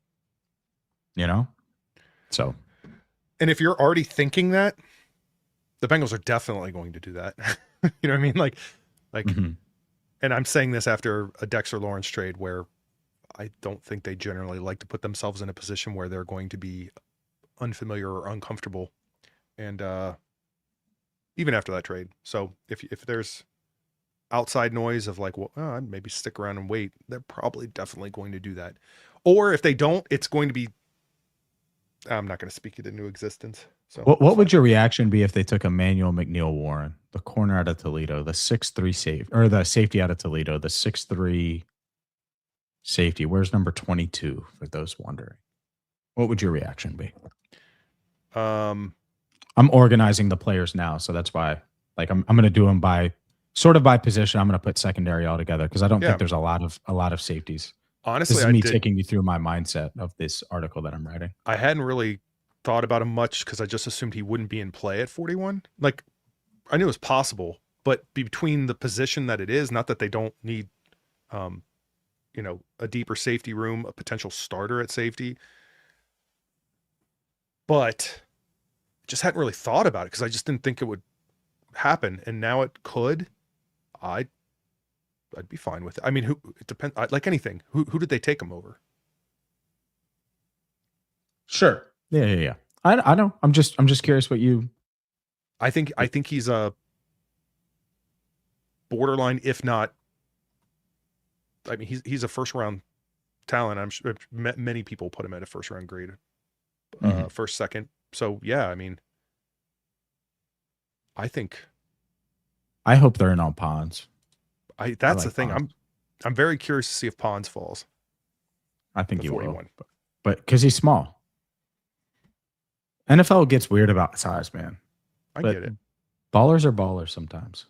You know? So. And if you're already thinking that, the Bengals are definitely going to do that. You know what I mean? Like, Mhm. and I'm saying this after a Dexter Lawrence trade where I don't think they generally like to put themselves in a position where they're going to be unfamiliar or uncomfortable. And even after that trade. So if there's outside noise of like, well, I'd maybe stick around and wait, they're probably definitely going to do that. Or if they don't, it's going to be, I'm not going to speak it into existence. So What would your reaction be if they took Emmanuel McNeil Warren, the corner out of Toledo, the 6'3" safety, or the safety out of Toledo, the 6'3" safety? Where's number 22 for those wondering? What would your reaction be? I'm organizing the players now, so that's why, like, I'm going to do them by position. I'm going to put secondary all together because I don't think there's a lot of safeties. Honestly, this is me taking you through my mindset of this article that I'm writing. I hadn't really thought about him much because I just assumed he wouldn't be in play at 41. Like, I knew it was possible, but between the position that it is, not that they don't need, a deeper safety room, a potential starter at safety, but just hadn't really thought about it because I just didn't think it would happen, and now it could. I'd be fine with it. I mean, it depends. Like anything, who did they take him over? Sure. Yeah. I know. I'm just curious what you. I think he's a borderline, if not. I mean, he's a first round talent. I'm sure many people put him at a first round grade, first, second. So yeah, I mean, I hope they're in on Ponds. That's the thing. Ponds. I'm very curious to see if Ponds falls. I think he 41. will, but because he's small. NFL gets weird about size, man. I get it. Ballers are ballers sometimes.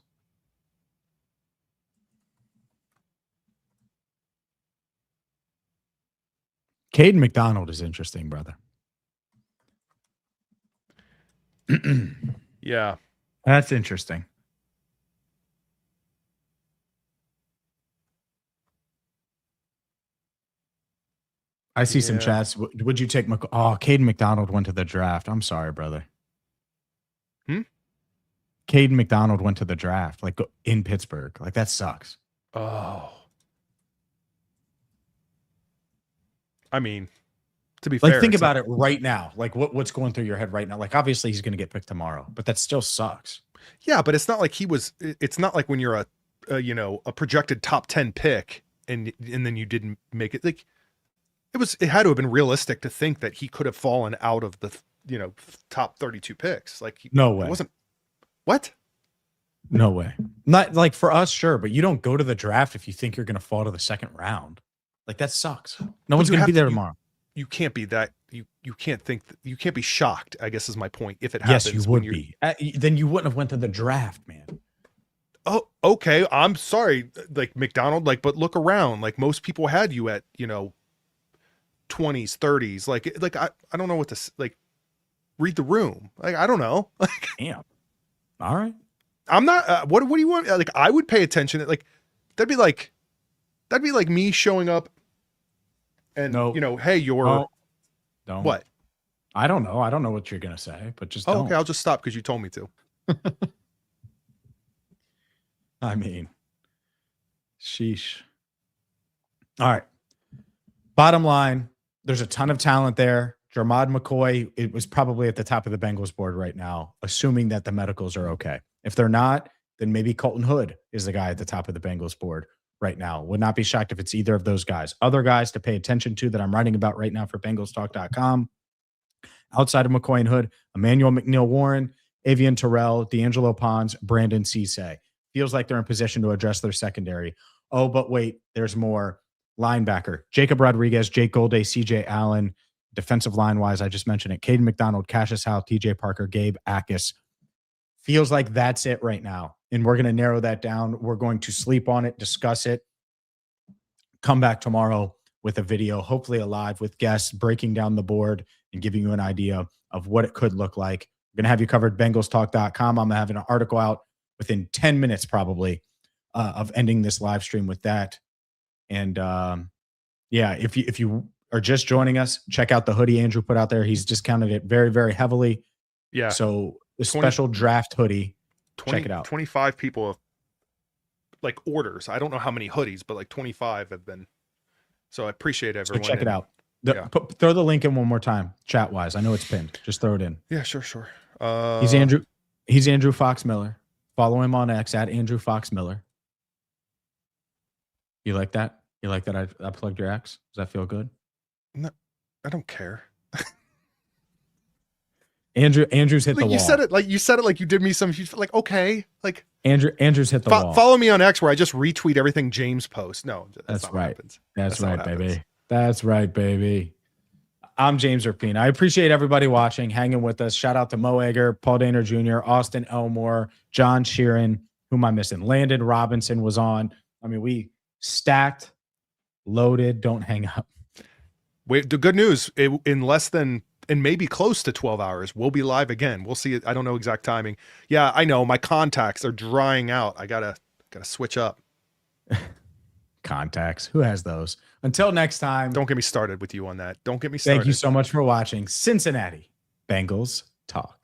Caden McDonald is interesting, brother. Yeah. That's interesting. I see some chats. Would you take Caden McDonald went to the draft. I'm sorry, brother. Caden McDonald went to the draft, like in Pittsburgh. Like, that sucks. Oh. I mean, to be fair, like, think about it right now. Like, what's going through your head right now? Like, obviously he's going to get picked tomorrow, but that still sucks. Yeah, but it's not like it's not like when you're a projected top 10 pick and then you didn't make it. Like, it had to have been realistic to think that he could have fallen out of the top 32 picks. Like, no way. It wasn't. What? No way. Not like for us, sure, but you don't go to the draft if you think you're going to fall to the second round. Like, that sucks. No one's going to be there tomorrow. You can't be that. You can't think. You can't be shocked, I guess is my point. If it happens, yes, you would be. Then you wouldn't have went to the draft, man. Oh, okay. I'm sorry, like McDonald. Like, but look around. Like, most people had you at 20s, 30s. Like I don't know what to like. Read the room. Like, I don't know. Like, damn. All right. I'm not. What do you want? Like, I would pay attention. Like, that'd be like me showing up. And hey, you're don't. What? I don't know. I don't know what you're gonna say, but just okay. I'll just stop because you told me to. I mean, sheesh. All right. Bottom line, there's a ton of talent there. Jermod McCoy, it was probably at the top of the Bengals board right now, assuming that the medicals are okay. If they're not, then maybe Colton Hood is the guy at the top of the Bengals board right now. Would not be shocked if it's either of those guys. Other guys to pay attention to that I'm writing about right now for BengalsTalk.com. Outside of McCoy and Hood, Emmanuel McNeil Warren, Avian Terrell, D'Angelo Ponds, Brandon Cisse. Feels like they're in position to address their secondary. Oh, but wait, there's more. Linebacker, Jacob Rodriguez, Jake Golday, CJ Allen. Defensive line-wise, I just mentioned it. Caden McDonald, Cassius Howe, TJ Parker, Gabe Akis. Feels like that's it right now. And we're going to narrow that down. We're going to sleep on it, discuss it, come back tomorrow with a video, hopefully alive with guests, breaking down the board and giving you an idea of what it could look like We're going to have you covered bengalstalk.com. I'm going to have an article out within 10 minutes probably of ending this live stream with that. And yeah, if you are just joining us, check out the hoodie Andrew put out there. He's discounted it very, very heavily. Yeah. So the 20 special draft hoodie, 20, check it out. 25 people have like orders. I don't know how many hoodies, but like 25 have been. So I appreciate So everyone. check it and- out. yeah. Throw the link in one more time, chat wise. I know it's pinned. Just throw it in. Yeah, sure. He's Andrew Fox Miller. Follow him on X at Andrew Fox Miller. You like that? You like that I plugged your X? Does that feel good? No, I don't care. Andrew's hit the wall. You said it like you did me some huge, like, okay. Like Andrew's hit the wall. Follow me on X where I just retweet everything James posts. No, that's not right. What happens. That's not right, what baby. happens. That's right, baby. I'm James Rapien. I appreciate everybody watching, hanging with us. Shout out to Mo Egger, Paul Daner Jr., Austin Elmore, John Sheeran. Who am I missing? Landon Robinson was on. I mean, we stacked, loaded. Don't hang up. Wait, the good news, in less than, and maybe close to 12 hours, we'll be live again. We'll see it. I don't know exact timing. Yeah, I know. My contacts are drying out. I gotta switch up. Contacts. Who has those? Until next time. Don't get me started with you on that. Don't get me started. Thank you so much for watching Cincinnati Bengals Talk.